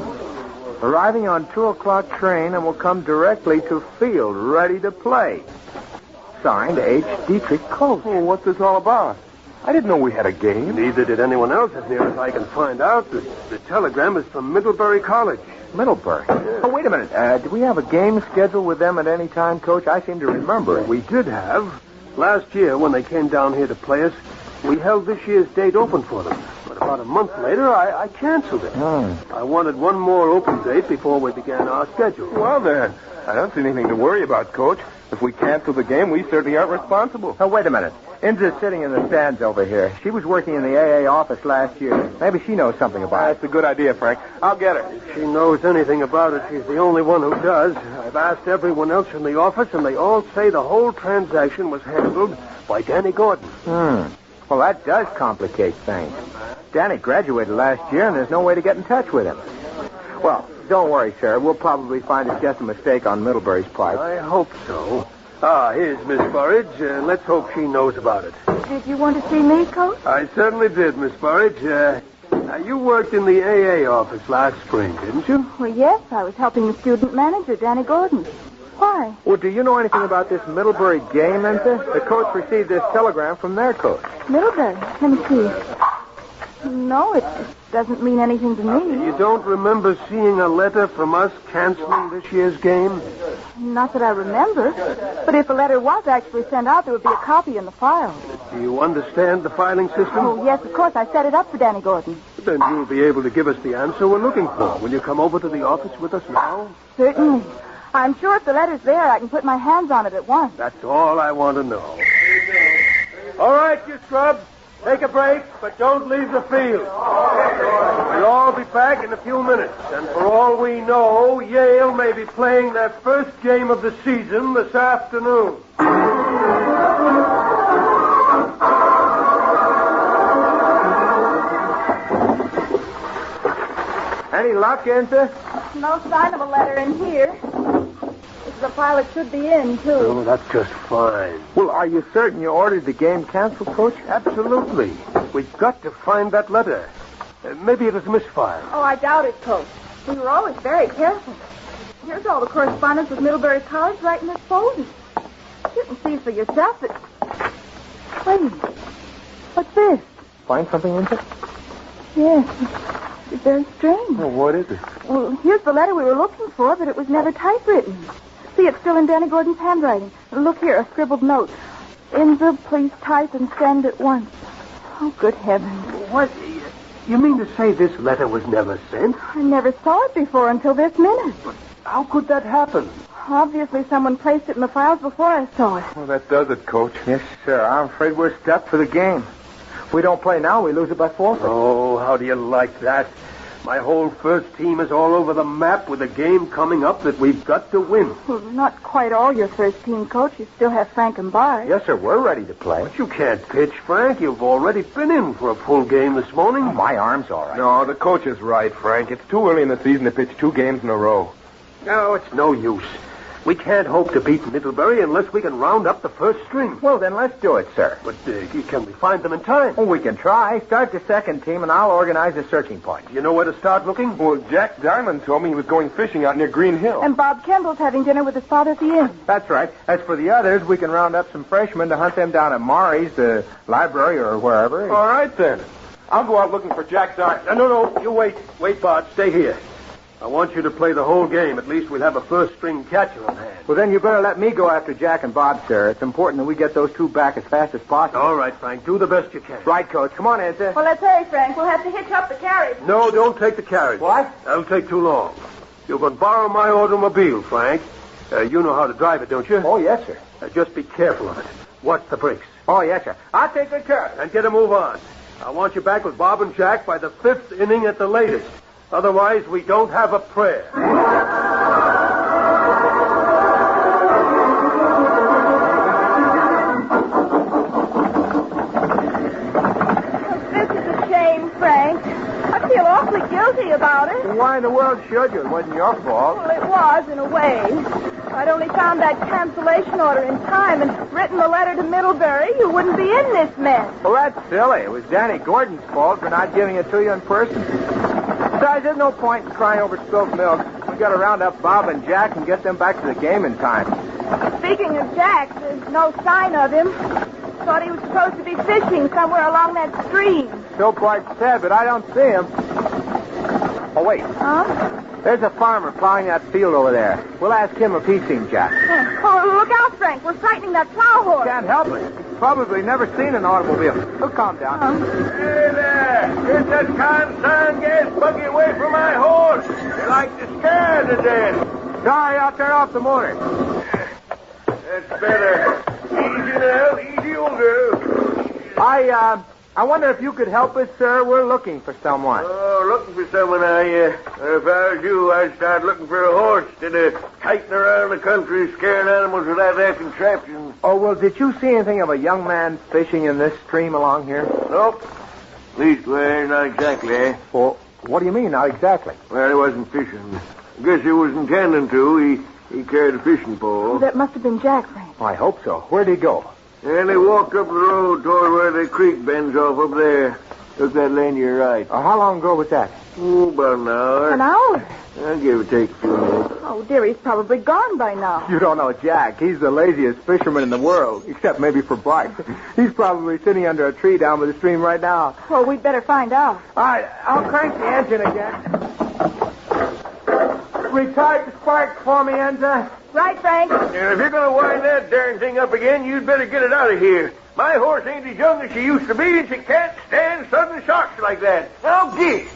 Arriving on 2 o'clock train and will come directly to field, ready to play. Signed, H. Dietrich Coach. Oh, what's this all about? I didn't know we had a game. Neither did anyone else, as near as I can find out. The telegram is from Middlebury College. Middlebury? Yeah. Oh, wait a minute. Do we have a game scheduled with them at any time, Coach? I seem to remember. Well, we did have. Last year, when they came down here to play us, we held this year's date open for them. But about a month later, I canceled it. I wanted one more open date before we began our schedule. Well, then, I don't see anything to worry about, Coach. If we cancel the game, we certainly aren't responsible. Oh, wait a minute. Indra's sitting in the stands over here. She was working in the AA office last year. Maybe she knows something about it. That's a good idea, Frank. I'll get her. If she knows anything about it, she's the only one who does. I've asked everyone else in the office, and they all say the whole transaction was handled by Danny Gordon. Well, that does complicate things. Danny graduated last year, and there's no way to get in touch with him. Well, don't worry, sir. We'll probably find it's just a mistake on Middlebury's part. I hope so. Here's Miss Burridge. Let's hope she knows about it. Did you want to see me, Coach? I certainly did, Miss Burridge. You worked in the AA office last spring, didn't you? Well, yes. I was helping the student manager, Danny Gordon. Why? Well, do you know anything about this Middlebury game, Enza? The coach received this telegram from their coach. Middlebury? Let me see. No, it doesn't mean anything to me. You don't remember seeing a letter from us canceling this year's game? Not that I remember. But if a letter was actually sent out, there would be a copy in the file. Do you understand the filing system? Oh, yes, of course. I set it up for Danny Gordon. Then you'll be able to give us the answer we're looking for. Will you come over to the office with us now? Certainly. I'm sure if the letter's there, I can put my hands on it at once. That's all I want to know. All right, you scrubs. Take a break, but don't leave the field. We'll all be back in a few minutes. And for all we know, Yale may be playing their first game of the season this afternoon. Any luck, Enza? No sign of a letter in here. This is a file it should be in, too. Oh, that's just fine. Well, are you certain you ordered the game canceled, Coach? Absolutely. We've got to find that letter. Maybe it was misfiled. Oh, I doubt it, Coach. We were always very careful. Here's all the correspondence with Middlebury College right in this folder. You can see for yourself that... Wait a minute. What's this? Find something, Enza? Yes. It's very strange. Well, what is it? Well, here's the letter we were looking for, but it was never typewritten. See, it's still in Danny Gordon's handwriting. Look here, a scribbled note. Inza, please type and send at once. Oh, good heavens. What? You mean to say this letter was never sent? I never saw it before until this minute. But how could that happen? Obviously, someone placed it in the files before I saw it. Well, that does it, Coach. Yes, sir. I'm afraid we're stuck for the game. If we don't play now, we lose it by forfeit. Oh, how do you like that? My whole first team is all over the map with a game coming up that we've got to win. Well, not quite all your first team, Coach. You still have Frank and Bart. Yes, sir. We're ready to play. But you can't pitch, Frank. You've already been in for a full game this morning. Oh, my arm's all right. No, the coach is right, Frank. It's too early in the season to pitch 2 games in a row. No, it's no use. We can't hope to beat Middlebury unless we can round up the first string. Well, then let's do it, sir. But can we find them in time? Oh, we can try. Start the second team, and I'll organize a searching point. You know where to start looking? Well, Jack Diamond told me he was going fishing out near Green Hill. And Bob Kimball's having dinner with his father at the inn. That's right. As for the others, we can round up some freshmen to hunt them down at Maury's, the library, or wherever. All right, then. I'll go out looking for Jack Diamond. No. You wait. Wait, Bart. Stay here. I want you to play the whole game. At least we'll have a first-string catcher on hand. Well, then you better let me go after Jack and Bob, sir. It's important that we get those 2 back as fast as possible. All right, Frank. Do the best you can. Right, Coach. Come on, Enza. Well, let's hurry, Frank. We'll have to hitch up the carriage. No, don't take the carriage. What? That'll take too long. You can borrow my automobile, Frank. You know how to drive it, don't you? Oh, yes, sir. Just be careful of it. Watch the brakes. Oh, yes, sir. I'll take good care of it. And get a move on. I want you back with Bob and Jack by the 5th inning at the latest. Otherwise, we don't have a prayer. This is a shame, Frank. I feel awfully guilty about it. Well, why in the world should you? It wasn't your fault. Well, it was, in a way. If I'd only found that cancellation order in time and written the letter to Middlebury, you wouldn't be in this mess. Well, that's silly. It was Danny Gordon's fault for not giving it to you in person. Besides, there's no point in crying over spilled milk. We've got to round up Bob and Jack and get them back to the game in time. Speaking of Jack, there's no sign of him. Thought he was supposed to be fishing somewhere along that stream. So Bart said, but I don't see him. Oh, wait. Huh? There's a farmer plowing that field over there. We'll ask him if he's seen Jack. Oh, look out, Frank. We're frightening that plow horse. Can't help it. He's probably never seen an automobile. He'll calm down. Hey there! Get that concern gas buggy away from my horse. They like to scare to death. Sorry, I'll turn off the motor. That's better. Easy now. Easy, old girl. I wonder if you could help us, sir. We're looking for someone. Oh, looking for someone, are you? If I was you, I'd start looking for a horse instead of kiting around the country scaring animals without that contraption. Oh, well, did you see anything of a young man fishing in this stream along here? Nope. Leastways, not exactly, eh? Well, what do you mean, not exactly? Well, he wasn't fishing. I guess he was intending to. He carried a fishing pole. Oh, that must have been Jack, Frank. I hope so. Where'd he go? And they walked up the road toward where the creek bends off up there. Took that lane to your right. How long ago was that? Oh, about an hour. An hour? I'll give or take a few minutes. Oh, dear, he's probably gone by now. You don't know Jack. He's the laziest fisherman in the world, except maybe for bites. He's probably sitting under a tree down by the stream right now. Well, we'd better find out. All right, I'll crank the engine again. Retard the spark for me, Enza. Right, Frank. And if you're going to wind that darn thing up again, you'd better get it out of here. My horse ain't as young as she used to be, and she can't stand sudden shocks like that. Now, get.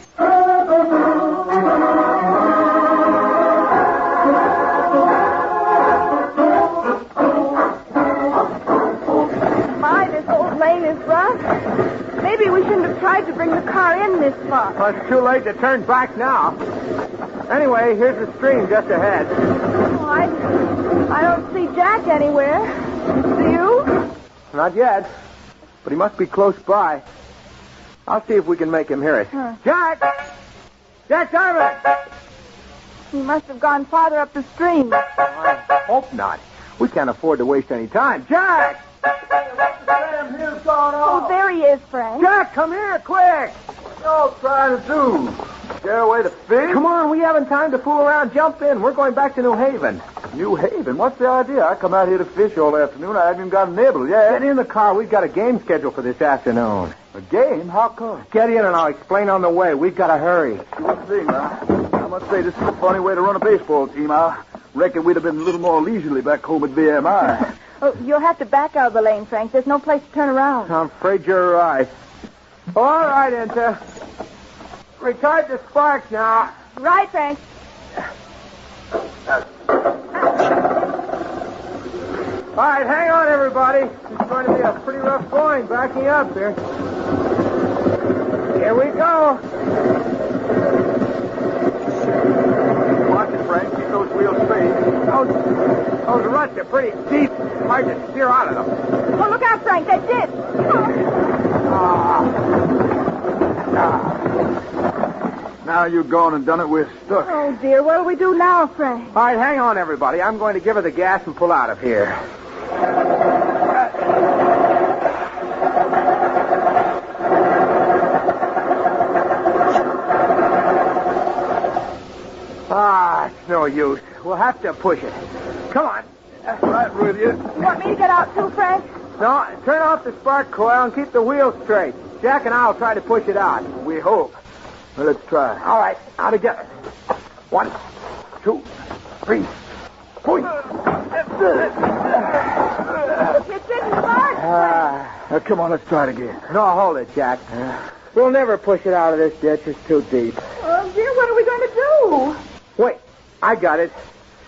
My, this old lane is rough. Maybe we shouldn't have tried to bring the car in this far. Well, it's too late to turn back now. Anyway, here's the stream just ahead. Oh, I don't see Jack anywhere. Do you? Not yet, but he must be close by. I'll see if we can make him hear it. Jack! Jack Diamond! He must have gone farther up the stream. I hope not. We can't afford to waste any time. Jack! Oh, there he is, Frank. Jack, come here, quick! What y'all trying to do? Scare away the fish? Come on, we haven't time to fool around. Jump in. We're going back to New Haven. New Haven? What's the idea? I come out here to fish all afternoon. I haven't even got a nibble yet. Get in the car. We've got a game scheduled for this afternoon. A game? How come? Get in and I'll explain on the way. We've got to hurry. Sure thing, I must say, this is a funny way to run a baseball team. I reckon we'd have been a little more leisurely back home at VMI. Oh, you'll have to back out of the lane, Frank. There's no place to turn around. I'm afraid you're right. All right, Enta. Retard the sparks now. Right, Frank. All right, hang on, everybody. It's going to be a pretty rough going backing up here. Here we go. Watch it, Frank. Keep those wheels straight. Those ruts are pretty deep. Hard to steer out of them. Oh, look out, Frank. That's it. Now you've gone and done it, we're stuck. Oh, dear. What'll we do now, Frank? All right, hang on, everybody. I'm going to give her the gas and pull out of here. It's no use. We'll have to push it. Come on. Right with you. You want me to get out too, Frank? No, turn off the spark coil and keep the wheels straight. Jack and I will try to push it out. We hope. Well, let's try. All right, now together. 1, 2, 3. Push. It didn't start. Now, come on, let's try it again. No, hold it, Jack. We'll never push it out of this ditch. It's too deep. Oh, dear, what are we going to do? Wait, I got it.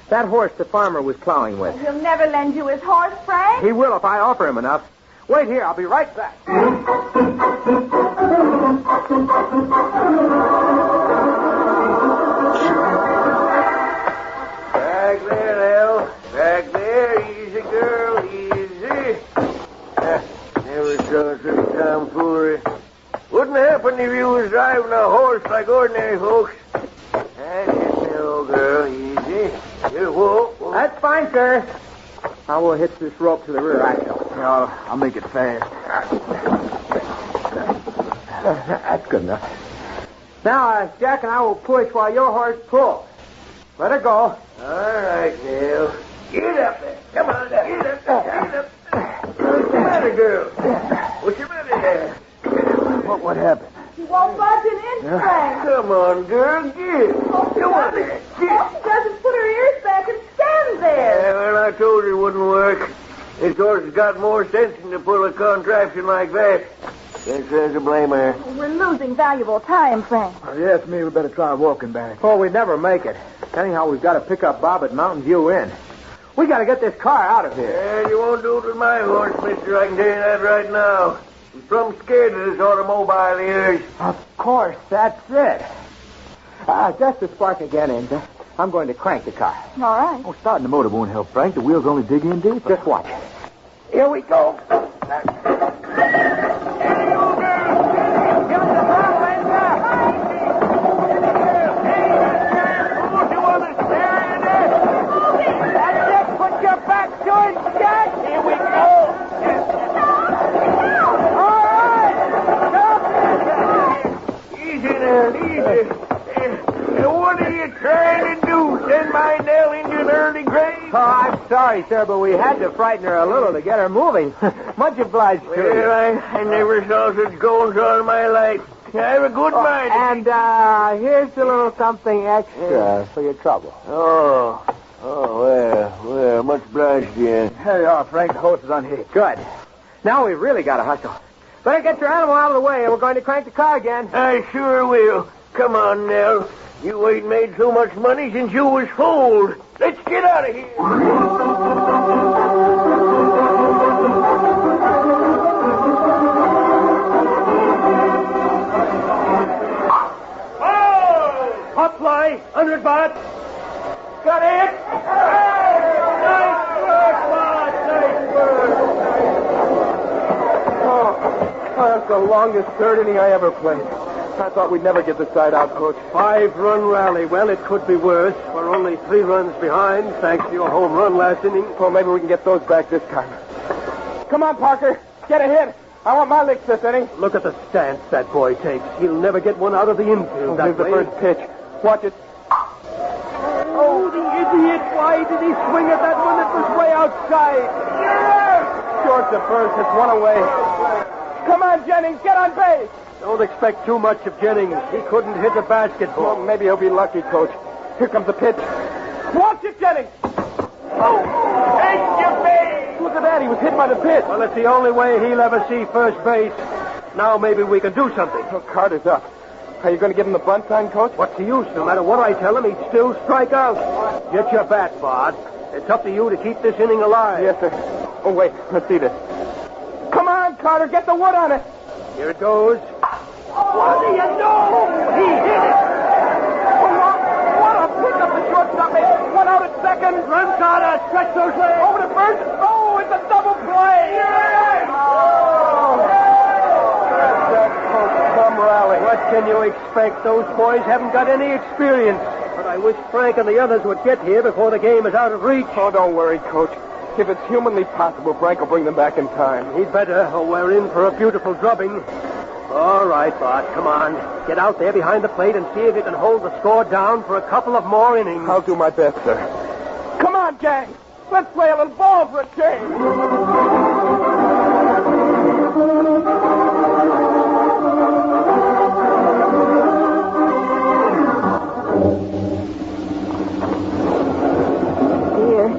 That horse the farmer was plowing with. He'll never lend you his horse, Frank. He will if I offer him enough. Wait here, I'll be right back. Back there, Nell. Back there. Easy, girl. Easy. Never saw such tomfoolery. Wouldn't happen if you was driving a horse like ordinary folks. That's it, Nell, girl. Easy. Here, whoa. That's fine, sir. I will hitch this rope to the rear axle. I'll make it fast. That's good enough. Now, Jack and I will push while your horse pulls. Let her go. All right, Nell. Get up there. Come on, get up there. Get up there. What's the matter, girl? What's the matter there? What happened? He won't budge an inch, Frank. Come on, girl. Get. Come on there. Oh, she doesn't put her ears back and stand there. Yeah, well, I told her it wouldn't work. This horse has got more sense than to pull a contraption like that. Can't say to blame her. We're losing valuable time, Frank. Yes, me, we better try walking back. Oh, we'd never make it. Anyhow, we've got to pick up Bob at Mountain View Inn. We got to get this car out of here. Yeah, you won't do it with my horse, mister. I can tell you that right now. I'm plumb scared of this automobile here. Of course, that's it. Just the spark again, Enza. I'm going to crank the car. All right. Oh, starting the motor won't help, Frank. The wheels only dig in deeper. Just watch. Here we go. Sorry, sir, but we had to frighten her a little to get her moving. Much obliged to you. Well, I never saw such goings on in my life. I have a good mind. And here's a little something extra for your trouble. Well, much obliged to you. Here you are, Frank. The hose is unhitched. Good. Now we've really got to hustle. Better get your animal out of the way, and we're going to crank the car again. I sure will. Come on, now. You ain't made so much money since you was fooled. Let's get out of here. Hot fly, 100 baht. Got it? Nice work, Bart. Nice work. Oh, that's the longest third inning I ever played. I thought we'd never get the side out, Coach. 5-run rally. Well, it could be worse. We're only 3 runs behind, thanks to your home run last inning. Well, maybe we can get those back this time. Come on, Parker. Get a hit. I want my licks this inning. Look at the stance that boy takes. He'll never get one out of the infield that Here's the way. first pitch. Watch it. Oh, the idiot. Why did he swing at that one? It was way outside. Short to first. It's one away. Come on, Jennings. Get on base. Don't expect too much of Jennings. He couldn't hit a basketball. Well, maybe he'll be lucky, Coach. Here comes the pitch. Watch it, Jennings. Oh, take your base. Look at that. He was hit by the pitch. Well, it's the only way he'll ever see first base. Now maybe we can do something. Oh, Carter's up. Are you going to give him the bunt sign, Coach? What's the use? No matter what I tell him, he'd still strike out. Get your bat, Bart. It's up to you to keep this inning alive. Yes, sir. Oh, wait. Let's see this. Come on, Carter. Get the wood on it. Here it goes. What do you know? He hit it. What a pickup the shortstop made. 1 out at second. Run, Carter. Stretch those legs. Over to first. Oh, it's a double play. Yes! Oh. That's some rally. What can you expect? Those boys haven't got any experience. But I wish Frank and the others would get here before the game is out of reach. Oh, don't worry, Coach. If it's humanly possible, Frank will bring them back in time. He'd better, or we're in for a beautiful drubbing. All right, Bart, come on. Get out there behind the plate and see if you can hold the score down for a couple of more innings. I'll do my best, sir. Come on, gang. Let's play a little ball for a change. Dear,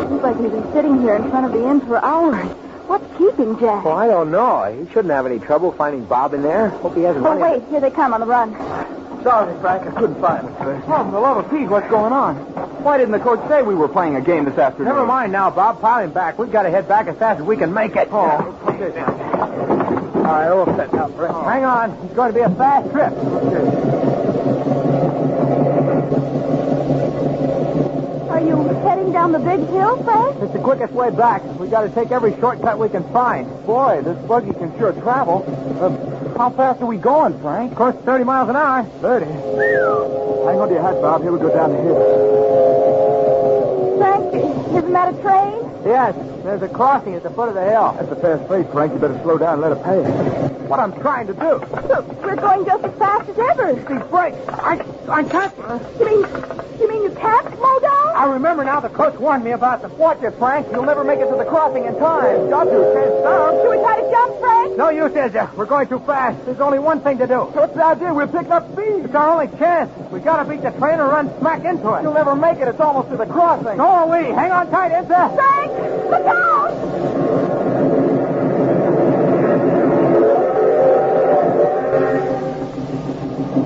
seems like he's been sitting here in front of the inn for hours. What's keeping Jack? Well, I don't know. He shouldn't have any trouble finding Bob in there. Hope he hasn't Oh, run wait. Here they come on the run. Sorry, Frank. I couldn't find him, sir. Oh, for the love of Pete, what's going on? Why didn't the coach say we were playing a game this afternoon? Never mind now, Bob. Pile him back. We've got to head back as fast as we can make it. Oh. All right, all set now, Frank. Oh. Hang on. It's going to be a fast trip. Are you heading down the big hill, Frank? It's the quickest way back. We've got to take every shortcut we can find. Boy, this buggy can sure travel. How fast are we going, Frank? Of course, 30 miles an hour. 30? Hang on to your hat, Bob. Here we go down the hill. Frank, isn't that a train? Yes, there's a crossing at the foot of the hill. That's a fast pace, Frank. You better slow down and let it pass. What I'm trying to do. Look, we're going just as fast as ever. These brakes. I can't. You mean you can't slow down? I remember now the coach warned me about the watch it, Frank. You'll never make it to the crossing in time. Got to. Can't stop. Should we try to jump, Frank? No use, is there? We're going too fast. There's only one thing to do. What's the idea? We're picking up speed. It's our only chance. We got to beat the train and run smack into it. You'll never make it. It's almost to the crossing. So are we. Hang on tight, Enza. Frank, look out!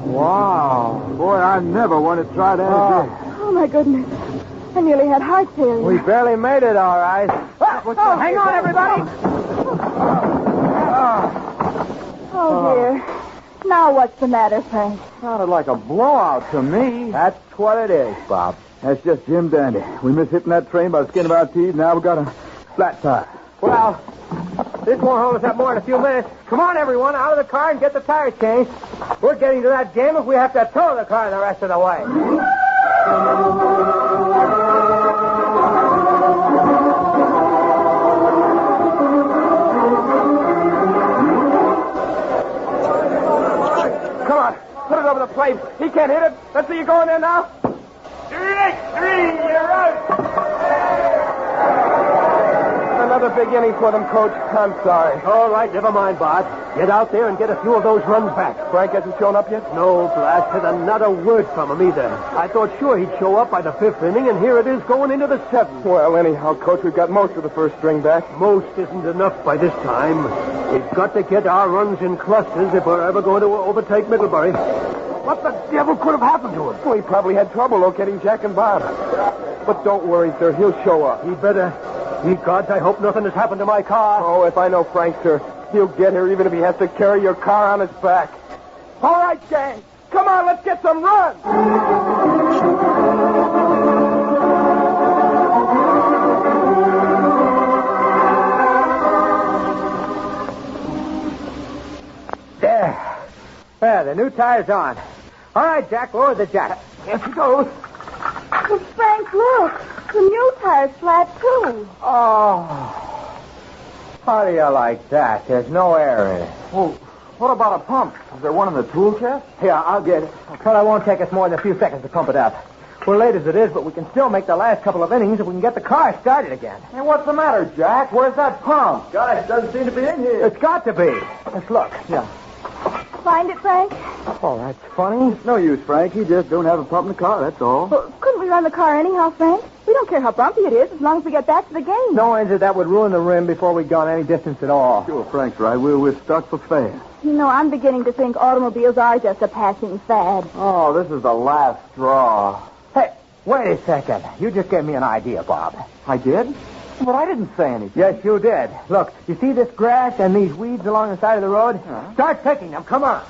Wow. Boy, I never want to try that again. Oh, my goodness. I nearly had heart failure. We barely made it, all right. Hang on, everybody. Oh, dear. Now what's the matter, Frank? Sounded like a blowout to me. That's what it is, Bob. That's just Jim Dandy. We missed hitting that train by the skin of our teeth. Now we've got a flat tire. Well, this won't hold us up more than a few minutes. Come on, everyone, out of the car and get the tires changed. We're getting to that game if we have to tow the car the rest of the way. Come on, put it over the plate. He can't hit it. Let's see you go in there now. You're out. Another big inning for them, Coach. I'm sorry. All right, never mind, Bart. Get out there and get a few of those runs back. Frank hasn't shown up yet? No, blasted. Another word from him either. I thought sure he'd show up by the 5th inning, and here it is going into the 7th. Well, anyhow, Coach, we've got most of the first string back. Most isn't enough by this time. We've got to get our runs in clusters if we're ever going to overtake Middlebury. What the devil could have happened to him? Well, he probably had trouble locating Jack and Bob. But don't worry, sir. He'll show up. He better. Ye gods, I hope nothing has happened to my car. Oh, if I know Frank, sir, he'll get here even if he has to carry your car on his back. All right, gang. Come on, let's get some runs. There, the new tire's on. All right, Jack, lower the jack. Here she goes. Well, Frank, look. The new tire's flat, too. Oh. How do you like that? There's no air in it. Well, what about a pump? Is there one in the tool chest? Here, I'll get it. But it won't take us more than a few seconds to pump it up. We're late as it is, but we can still make the last couple of innings if we can get the car started again. Hey, what's the matter, Jack? Where's that pump? Gosh, doesn't seem to be in here. It's got to be. Let's look. Yeah. Find it, Frank? Oh, that's funny. No use, Frank. You just don't have a pump in the car, that's all. Well, couldn't we run the car anyhow, Frank? We don't care how bumpy it is as long as we get back to the game. No engine that would ruin the rim before we'd gone any distance at all. Sure, Frank's right. We're stuck for fast. You know, I'm beginning to think automobiles are just a passing fad. Oh, this is the last straw. Hey, wait a second. You just gave me an idea, Bob. I did? But I didn't say anything. Yes, you did. Look, you see this grass and these weeds along the side of the road? Start picking them. Come on.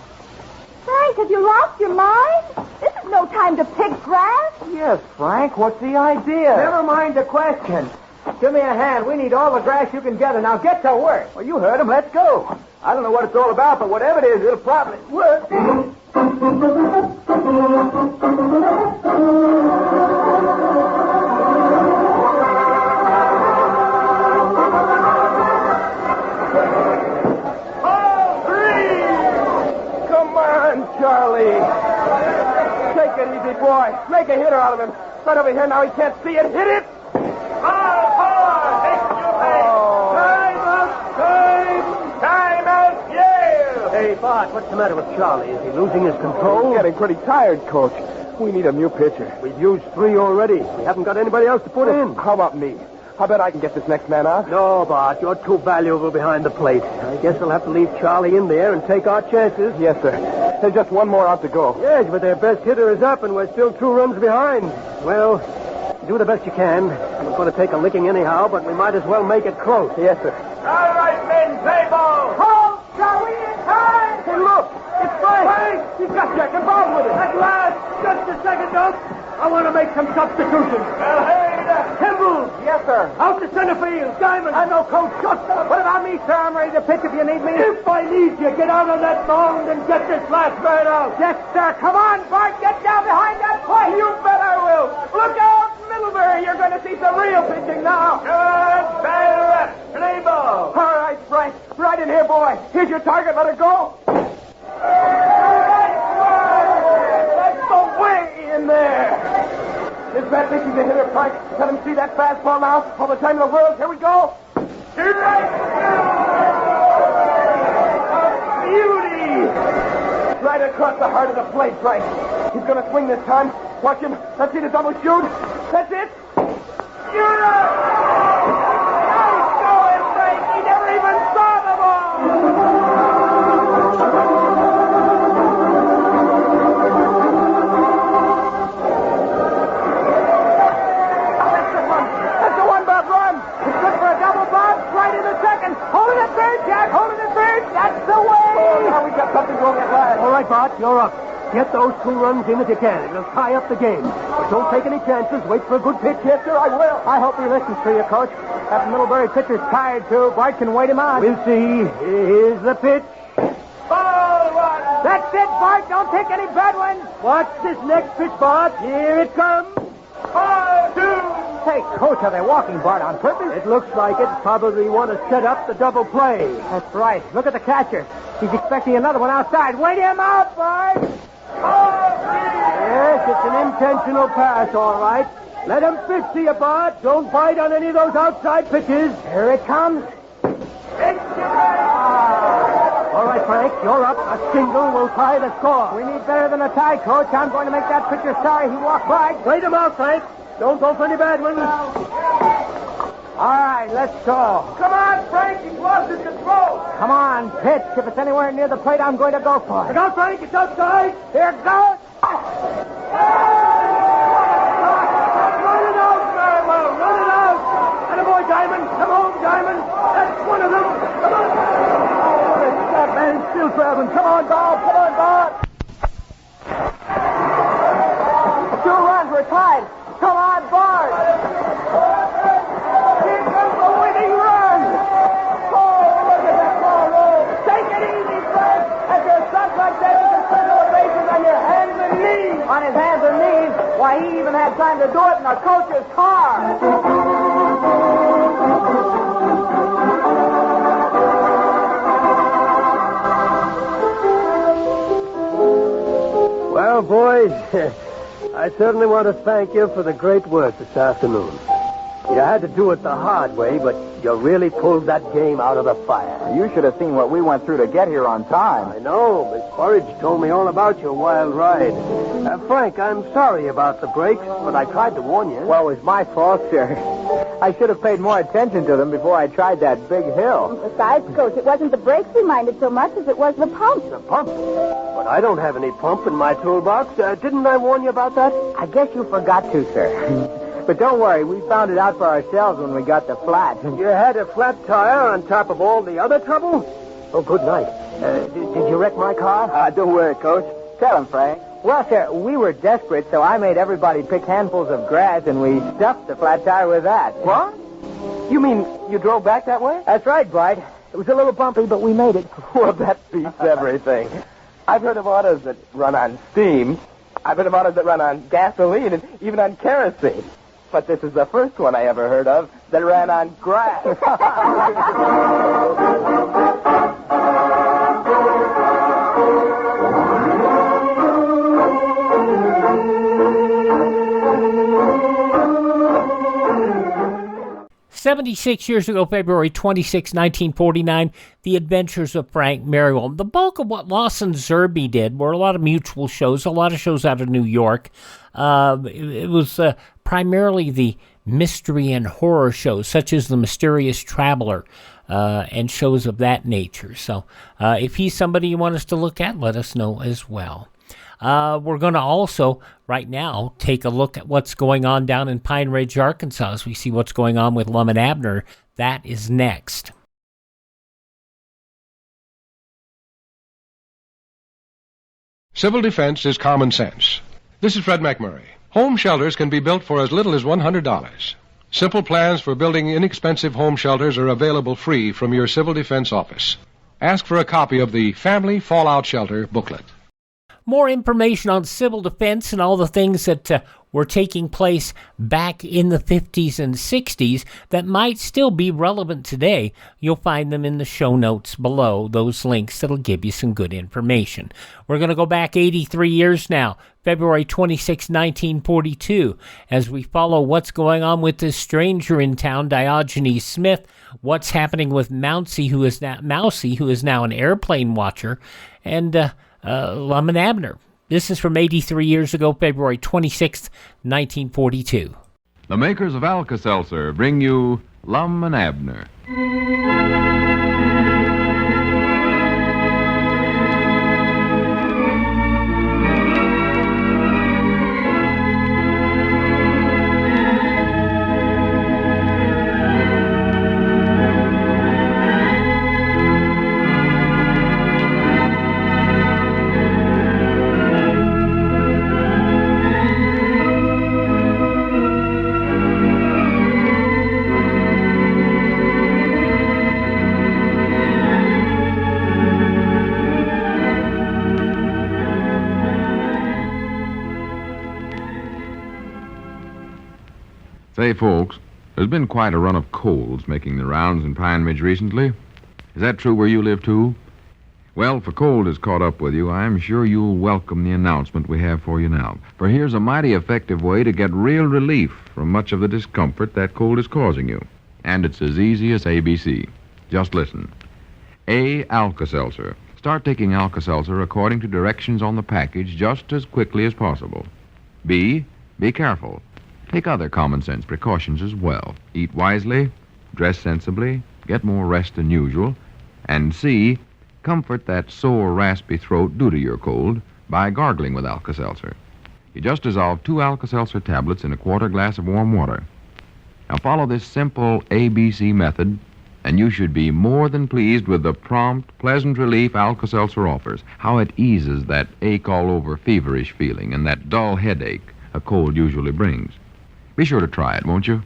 Frank, have you lost your mind? This is no time to pick grass. Yes, Frank. What's the idea? Never mind the question. Give me a hand. We need all the grass you can gather. Now get to work. Well, you heard him. Let's go. I don't know what it's all about, but whatever it is, it'll probably work. Charlie. Take it easy, boy. Make a hitter out of him. Right over here now. He can't see it. Hit it. Time out, Yale. Hey, Bart, what's the matter with Charlie? Is he losing his control? He's getting pretty tired, Coach. We need a new pitcher. We've used 3 already. We haven't got anybody else to put in. How about me? I bet I can get this next man out. No, Bart, you're too valuable behind the plate. I guess we'll have to leave Charlie in there and take our chances. Yes, sir. There's just one more out to go. Yes, but their best hitter is up, and we're still 2 runs behind. Well, do the best you can. We're going to take a licking anyhow, but we might as well make it close. Yes, sir. All right, men, play ball. Halt! Charlie, in time! Hey, look! It's Frank! He's got Jack and Bob with him. At last! Just a second, Doc. I want to make some substitutions. Well, hey, Kimball! Yes, sir. Out to center field. Diamond. I know, Coach. Shortstop. What about me, sir? I'm ready to pitch if you need me. If I need you, get out on that mound and get this last bird out. Yes, sir. Come on, Bart. Get down behind that plate. You bet I will. Look out, Middlebury. You're going to see some real pitching now. Good. Bad rep. Play ball. All right, Frank. Right in here, boy. Here's your target. Let her go. That's the way in there. This bat pitching's a hitter, Frank. Let him see that fastball now. All the time in the world. Here we go. Right. A beauty. Right across the heart of the plate, Frank. He's going to swing this time. Watch him. Let's see the double shoot. That's it. You're up. Nice going, Frank. He never even saw the ball. Hold it at third, Jack. Hold it at third. That's the way. Oh, now right, Bart, you're up. Get those 2 runs in if you can. It'll tie up the game. But don't take any chances. Wait for a good pitch. Yes, sir, I will. I hope he listens to you, Coach. That Middlebury pitcher's tired, too. Bart can wait him out. We'll see. Here's the pitch. That's it, Bart. Don't take any bad ones. Watch this next pitch, Bart. Here it comes. 2. Hey, Coach, are they walking Bart on purpose? It looks like it. Probably want to set up the double play. That's right. Look at the catcher. He's expecting another one outside. Wait him out, Bart. Yes, it's an intentional pass, all right. Let him pitch to you, Bart. Don't bite on any of those outside pitches. Here it comes. All right, Frank, you're up. A single will tie the score. We need better than a tie, Coach. I'm going to make that pitcher sorry he walked by. Wait him out, Frank. Don't go for any bad ones. All right, let's go. Come on, Frank. He's lost his control. Come on, pitch. If it's anywhere near the plate, I'm going to go for it. Look out, Frank. It's outside. Here it goes. Run it out, Merriwell. Run it out. And a boy, Diamond. Come home, Diamond. That's one of them. Come on. That man's still traveling. Come on, Bob. Come on, Bob. 2 runs. We're tied. Come on, Bart. Here comes the winning run. Oh, look at that ball roll. Take it easy, Frank. At your stuff like that, you can circle the bases on your hands and knees. On his hands and knees. Why, he even had time to do it in a coach's car. Well, boys, I certainly want to thank you for the great work this afternoon. You had to do it the hard way, but you really pulled that game out of the fire. You should have seen what we went through to get here on time. I know. Miss Burridge told me all about your wild ride. Frank, I'm sorry about the brakes, but I tried to warn you. Well, it was my fault, sir. I should have paid more attention to them before I tried that big hill. Besides, Coach, it wasn't the brakes we minded so much as it was the pump. The pump? But I don't have any pump in my toolbox. Didn't I warn you about that? I guess you forgot to, sir. But don't worry, we found it out for ourselves when we got the flat. You had a flat tire on top of all the other trouble? Oh, good night. Did you wreck my car? Don't worry, Coach. Tell him, Frank. Well, sir, we were desperate, so I made everybody pick handfuls of grass, and we stuffed the flat tire with that. What? You mean you drove back that way? That's right, Bart. It was a little bumpy, but we made it. Well, that beats everything. I've heard of autos that run on steam. I've heard of autos that run on gasoline and even on kerosene. But this is the first one I ever heard of that ran on grass. 76 years ago, February 26, 1949, The Adventures of Frank Merriwell. The bulk of what Lawson Zerbe did were a lot of mutual shows, a lot of shows out of New York. It was primarily the mystery and horror shows, such as The Mysterious Traveler, and shows of that nature. So if he's somebody you want us to look at, let us know as well. We're going to also, right now, take a look at what's going on down in Pine Ridge, Arkansas, as we see what's going on with Lum and Abner. That is next. Civil defense is common sense. This is Fred McMurray. Home shelters can be built for as little as $100. Simple plans for building inexpensive home shelters are available free from your civil defense office. Ask for a copy of the Family Fallout Shelter booklet. More information on civil defense and all the things that were taking place back in the 50s and 60s that might still be relevant today, you'll find them in the show notes below, those links that'll give you some good information. We're going to go back 83 years now, February 26, 1942, as we follow what's going on with this stranger in town, Diogenes Smith, what's happening with Mousy, who is now an airplane watcher, and Lum and Abner. This is from 83 years ago, February 26th, 1942. The makers of Alka-Seltzer bring you Lum and Abner. Say, folks, there's been quite a run of colds making the rounds in Pine Ridge recently. Is that true where you live, too? Well, if a cold has caught up with you, I'm sure you'll welcome the announcement we have for you now. For here's a mighty effective way to get real relief from much of the discomfort that cold is causing you. And it's as easy as ABC. Just listen. A. Alka-Seltzer. Start taking Alka-Seltzer according to directions on the package just as quickly as possible. B. Be careful. Take other common sense precautions as well. Eat wisely, dress sensibly, get more rest than usual. And C. Comfort that sore, raspy throat due to your cold by gargling with Alka-Seltzer. You just dissolve 2 Alka-Seltzer tablets in a quarter glass of warm water. Now follow this simple ABC method, and you should be more than pleased with the prompt, pleasant relief Alka-Seltzer offers. How it eases that ache-all-over feverish feeling and that dull headache a cold usually brings. Be sure to try it, won't you?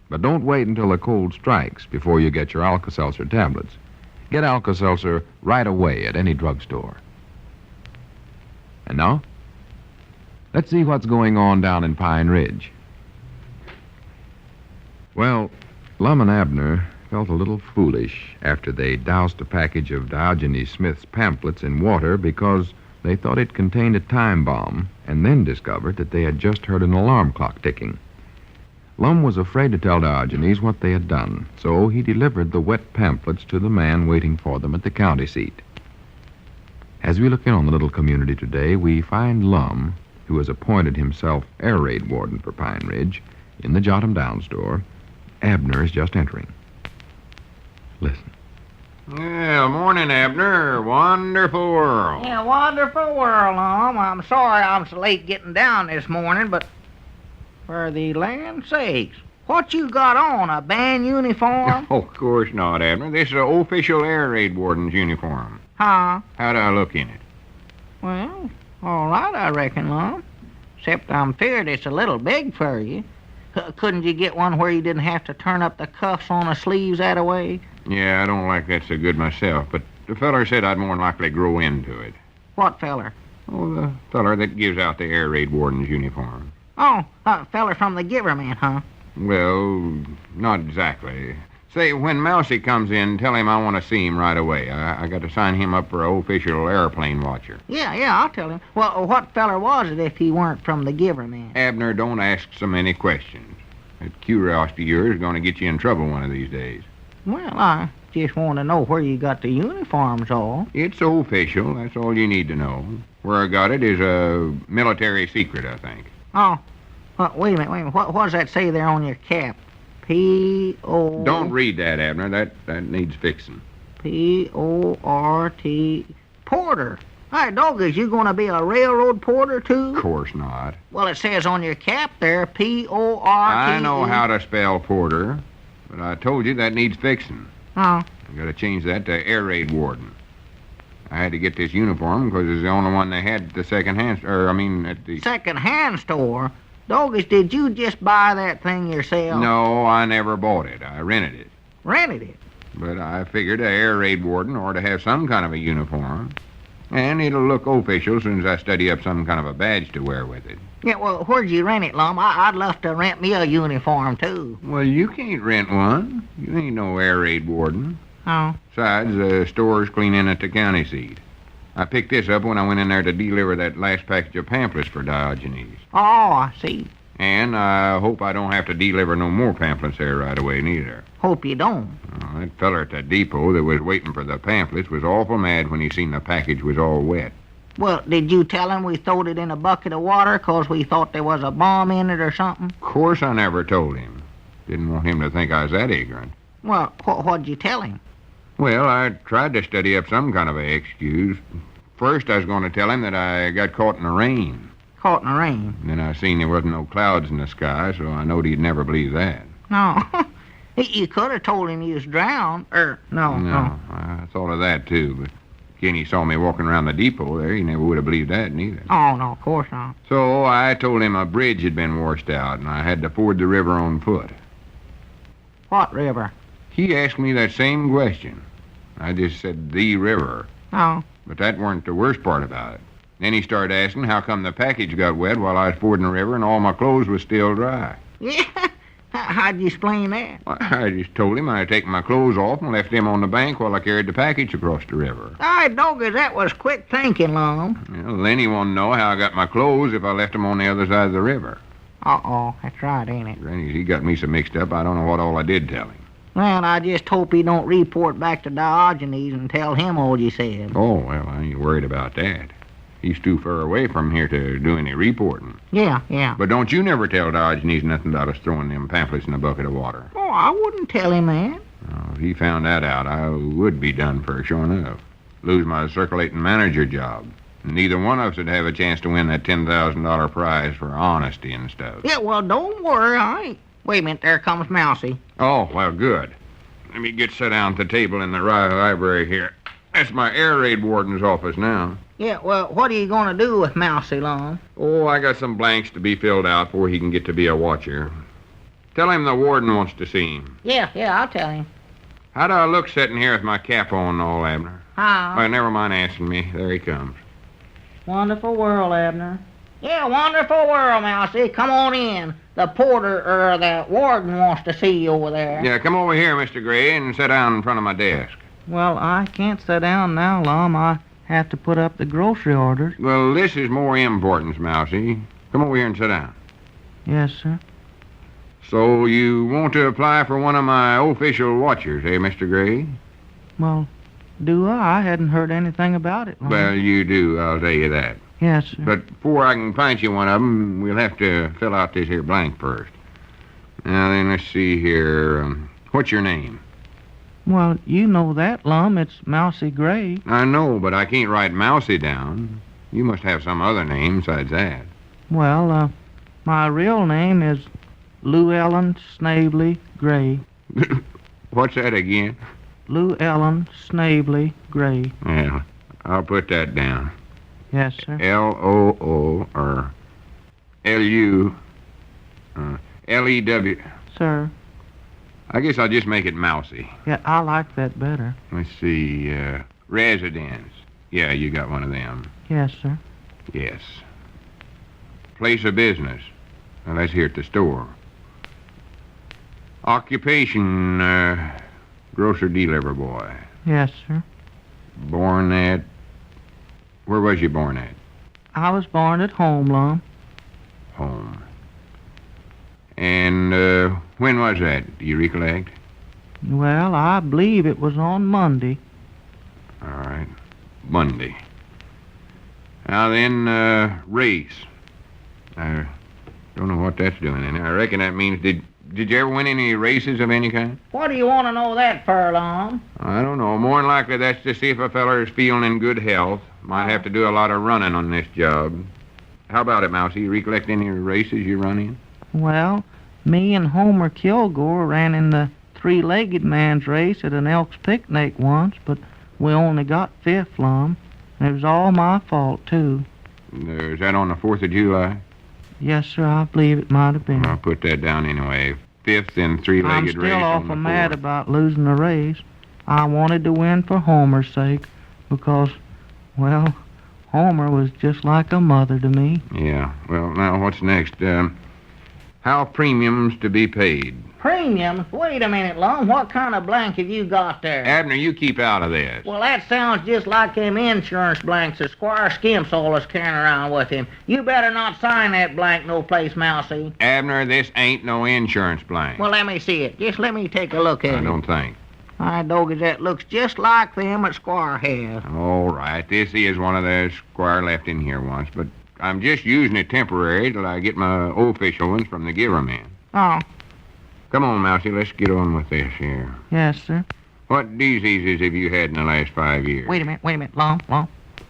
But don't wait until the cold strikes before you get your Alka-Seltzer tablets. Get Alka-Seltzer right away at any drugstore. And now, let's see what's going on down in Pine Ridge. Well, Lum and Abner felt a little foolish after they doused a package of Diogenes Smith's pamphlets in water because they thought it contained a time bomb and then discovered that they had just heard an alarm clock ticking. Lum was afraid to tell Diogenes what they had done, so he delivered the wet pamphlets to the man waiting for them at the county seat. As we look in on the little community today, we find Lum, who has appointed himself air raid warden for Pine Ridge, in the Jot 'em Down store. Abner is just entering. Listen. Yeah, morning, Abner. Wonderful world. Yeah, wonderful world, Lum. I'm sorry I'm so late getting down this morning, but for the land's sakes, what you got on, a band uniform? Oh, of course not, Abner. This is an official air raid warden's uniform. Huh? How'd I look in it? Well, all right, I reckon, Lum. Except I'm feared it's a little big for you. Couldn't you get one where you didn't have to turn up the cuffs on the sleeves that way? Yeah, I don't like that so good myself, but the feller said I'd more than likely grow into it. What feller? Oh, the feller that gives out the air raid warden's uniform. Oh, feller from the Giverman, huh? Well, not exactly. Say, when Mousy comes in, tell him I want to see him right away. I got to sign him up for an official airplane watcher. Yeah, I'll tell him. Well, what feller was it if he weren't from the Giverman? Abner, don't ask so many questions. That curiosity of yours is going to get you in trouble one of these days. Well, I just want to know where you got the uniforms all. It's official. That's all you need to know. Where I got it is a military secret, I think. Oh, wait a minute. What does that say there on your cap? P-O... Don't read that, Abner. That needs fixing. P-O-R-T... Porter. Hey, Doggers, you going to be a railroad porter, too? Of course not. Well, it says on your cap there, P-O-R-T... I know how to spell porter, but I told you that needs fixing. Oh. I got to change that to air raid warden. I had to get this uniform because it's the only one they had at the at the... Second-hand store? Doggers, did you just buy that thing yourself? No, I never bought it. I rented it. Rented it? But I figured a air raid warden ought to have some kind of a uniform. And it'll look official as soon as I study up some kind of a badge to wear with it. Yeah, well, where'd you rent it, Lum? I'd love to rent me a uniform, too. Well, you can't rent one. You ain't no air raid warden. Oh. Besides, the store's clean in at the county seat. I picked this up when I went in there to deliver that last package of pamphlets for Diogenes. Oh, I see. And I hope I don't have to deliver no more pamphlets there right away, neither. Hope you don't. Oh, that feller at the depot that was waiting for the pamphlets was awful mad when he seen the package was all wet. Well, did you tell him we throwed it in a bucket of water 'cause we thought there was a bomb in it or something? Of course I never told him. Didn't want him to think I was that ignorant. Well, what'd you tell him? Well, I tried to study up some kind of an excuse. First, I was going to tell him that I got caught in the rain. Caught in the rain? Then I seen there wasn't no clouds in the sky, so I knowed he'd never believe that. No. You could have told him he was drowned. No. I thought of that, too, but when he saw me walking around the depot there, he never would have believed that, neither. Oh, no, of course not. So I told him a bridge had been washed out, and I had to ford the river on foot. What river? He asked me that same question. I just said, the river. Oh. But that weren't the worst part about it. Then he started asking how come the package got wet while I was fording the river and all my clothes was still dry. Yeah, How'd you explain that? I just told him I'd taken my clothes off and left them on the bank while I carried the package across the river. Ay, doggies, that was quick thinking, Lum. Well, then he wanted to know how I got my clothes if I left them on the other side of the river. Uh-oh, that's right, ain't it? Granny, he got me so mixed up, I don't know what all I did tell him. Well, I just hope he don't report back to Diogenes and tell him all you said. Oh, well, I ain't worried about that. He's too far away from here to do any reporting. Yeah. But don't you never tell Diogenes nothing about us throwing them pamphlets in a bucket of water. Oh, I wouldn't tell him that. If he found that out, I would be done for, sure enough. Lose my circulating manager job. Neither one of us would have a chance to win that $10,000 prize for honesty and stuff. Yeah, well, don't worry, I ain't. Wait a minute, there comes Mousy. Oh, well, good. Let me get set down at the table in the library here. That's my air raid warden's office now. Yeah, well, what are you going to do with Mousy, Lum? Oh, I got some blanks to be filled out before he can get to be a watcher. Tell him the warden wants to see him. Yeah, I'll tell him. How do I look sitting here with my cap on and all, Abner? How? Well, never mind asking me. There he comes. Wonderful world, Abner. Yeah, wonderful world, Mousy. Come on in. The porter, or the warden wants to see you over there. Yeah, come over here, Mr. Gray, and sit down in front of my desk. Well, I can't sit down now, Lum. I have to put up the grocery orders. Well, this is more importance, Mousy. Come over here and sit down. Yes, sir. So you want to apply for one of my official watchers, eh, Mr. Gray? Well, do I? I hadn't heard anything about it, Lum. Well, you do, I'll tell you that. Yes, sir. But before I can find you one of them, we'll have to fill out this here blank first. Now then, let's see here. What's your name? Well, you know that, Lum. It's Mousy Gray. I know, but I can't write Mousy down. You must have some other name besides that. Well, my real name is Lou Ellen Snavely Gray. What's that again? Lou Ellen Snavely Gray. Yeah, I'll put that down. Yes, sir. L-O-O, or L-U, L-E-W. Sir. I guess I'll just make it Mousy. Yeah, I like that better. Let's see, residence. Yeah, you got one of them. Yes, sir. Yes. Place of business. Well, that's here at the store. Occupation, grocer delivery boy. Yes, sir. Born at... Where was you born at? I was born at home, Lum. Home. And, when was that? Do you recollect? Well, I believe it was on Monday. All right. Monday. Now then, race. I don't know what that's doing in there. I reckon that means, did you ever win any races of any kind? What do you want to know that for, Lum? I don't know. More than likely that's to see if a feller is feeling in good health. Might have to do a lot of running on this job. How about it, Mousy? You recollect any races you run in? Well, me and Homer Kilgore ran in the three-legged man's race at an Elks picnic once, but we only got fifth, Lum. And it was all my fault, too. Is that on the 4th of July? Yes, sir, I believe it might have been. I'll put that down anyway. Fifth in three-legged race. I'm still awful mad about losing the race. I wanted to win for Homer's sake because, well, Homer was just like a mother to me. Yeah. Well, now what's next? How premiums to be paid? Premiums? Wait a minute, Lum. What kind of blank have you got there? Abner, you keep out of this. Well, that sounds just like them insurance blanks that Squire Skimps always carrying around with him. You better not sign that blank no place, Mousy. Abner, this ain't no insurance blank. Well, let me see it. Just let me take a look at it. I don't think. My doggies, that looks just like them that Squire has. All right. This is one of the Squire left in here once, but I'm just using it temporary till I get my official ones from the giver man. Oh. Come on, Mousy, let's get on with this here. Yes, sir. What diseases have you had in the last 5 years? Wait a minute, Lum.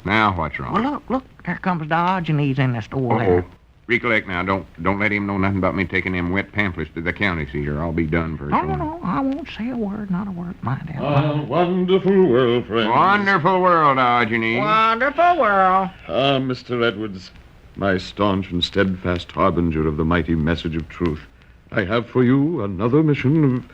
Now what's wrong? Well, look, there comes Diogenes in the store there. Recollect now, don't let him know nothing about me taking them wet pamphlets to the county seat, or I'll be done for soon. No, I won't say a word, not a word, mind that. Wonderful world, friends. Wonderful world, Diogenes. Wonderful world. Ah, Mr. Edwards, my staunch and steadfast harbinger of the mighty message of truth. I have for you another mission of...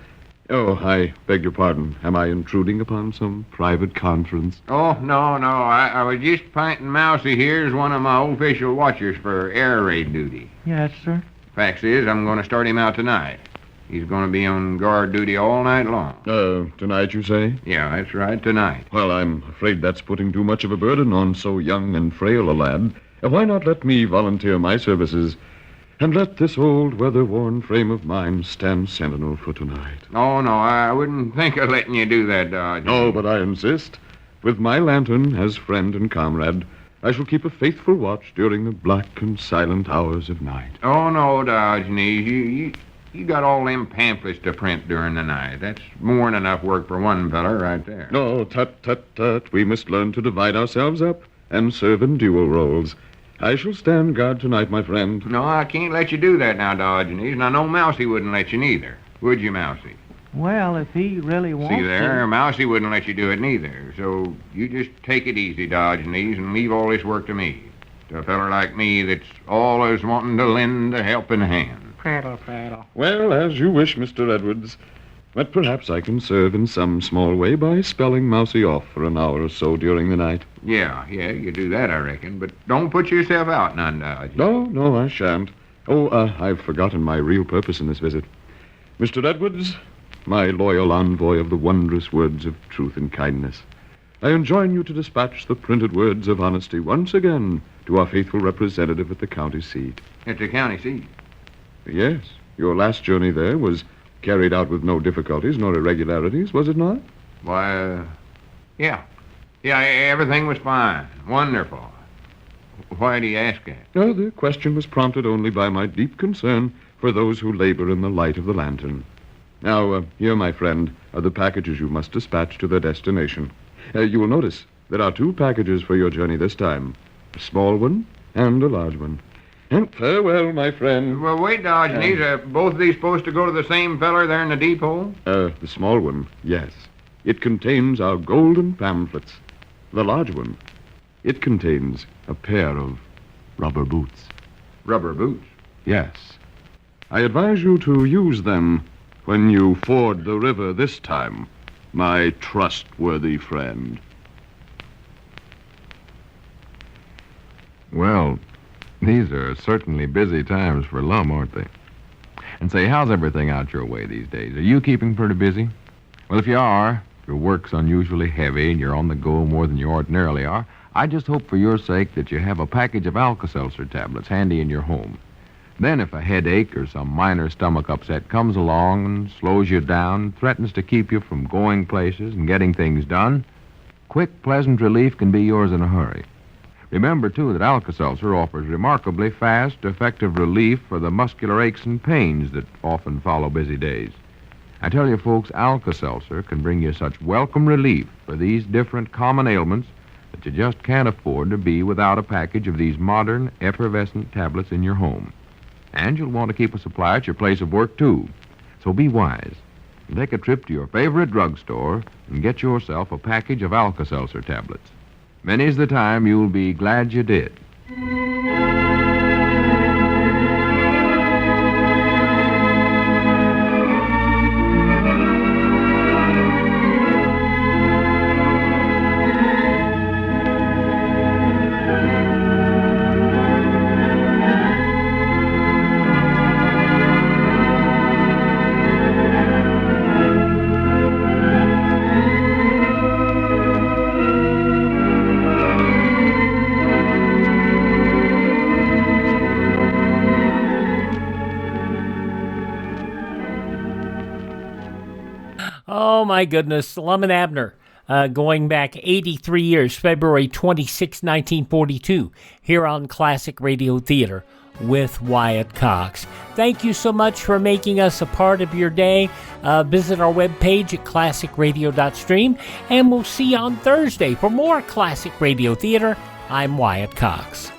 Oh, I beg your pardon. Am I intruding upon some private conference? Oh, no. I was just pointing Mousy here as one of my official watchers for air raid duty. Yes, sir. Facts is, I'm going to start him out tonight. He's going to be on guard duty all night long. Tonight, you say? Yeah, that's right, tonight. Well, I'm afraid that's putting too much of a burden on so young and frail a lad. Why not let me volunteer my services and let this old, weather-worn frame of mine stand sentinel for tonight? Oh, no, I wouldn't think of letting you do that, Dodge. No, but I insist. With my lantern as friend and comrade, I shall keep a faithful watch during the black and silent hours of night. Oh, no, Diogenes. You got all them pamphlets to print during the night. That's more than enough work for one feller right there. No, tut. We must learn to divide ourselves up and serve in dual roles. I shall stand guard tonight, my friend. No, I can't let you do that now, Diogenes. And I know Mousy wouldn't let you neither. Would you, Mousy? Well, if he really wants See there, to... Mousy wouldn't let you do it neither. So you just take it easy, Diogenes, and leave all this work to me. To a feller like me that's always wanting to lend a helping hand. Prattle. Well, as you wish, Mr. Edwards. But perhaps I can serve in some small way by spelling Mousy off for an hour or so during the night. Yeah, you do that, I reckon. But don't put yourself out none, Dodge. No, I shan't. I've forgotten my real purpose in this visit. Mr. Edwards, my loyal envoy of the wondrous words of truth and kindness, I enjoin you to dispatch the printed words of honesty once again to our faithful representative at the county seat. At the county seat? Yes. Your last journey there was carried out with no difficulties nor irregularities, was it not? Why, yeah. Yeah, everything was fine. Wonderful. Why do you ask that? No, the question was prompted only by my deep concern for those who labor in the light of the lantern. Now, here, my friend, are the packages you must dispatch to their destination. You will notice there are 2 packages for your journey this time. A small one and a large one. And farewell, my friend. Well, wait, Diogenes. Are both of these supposed to go to the same feller there in the depot? The small one, yes. It contains our golden pamphlets. The large one, it contains a pair of rubber boots. Rubber boots? Yes. I advise you to use them when you ford the river this time, my trustworthy friend. Well, these are certainly busy times for Lum, aren't they? And say, how's everything out your way these days? Are you keeping pretty busy? Well, if you are, if your work's unusually heavy and you're on the go more than you ordinarily are, I just hope for your sake that you have a package of Alka-Seltzer tablets handy in your home. Then if a headache or some minor stomach upset comes along and slows you down, threatens to keep you from going places and getting things done, quick, pleasant relief can be yours in a hurry. Remember, too, that Alka-Seltzer offers remarkably fast, effective relief for the muscular aches and pains that often follow busy days. I tell you, folks, Alka-Seltzer can bring you such welcome relief for these different common ailments that you just can't afford to be without a package of these modern, effervescent tablets in your home. And you'll want to keep a supply at your place of work, too. So be wise and take a trip to your favorite drugstore and get yourself a package of Alka-Seltzer tablets. Many's the time you'll be glad you did. Oh, my goodness. Lum and Abner, going back 83 years, February 26, 1942, here on Classic Radio Theater with Wyatt Cox. Thank you so much for making us a part of your day. Visit our webpage at classicradio.stream, and we'll see you on Thursday for more Classic Radio Theater. I'm Wyatt Cox.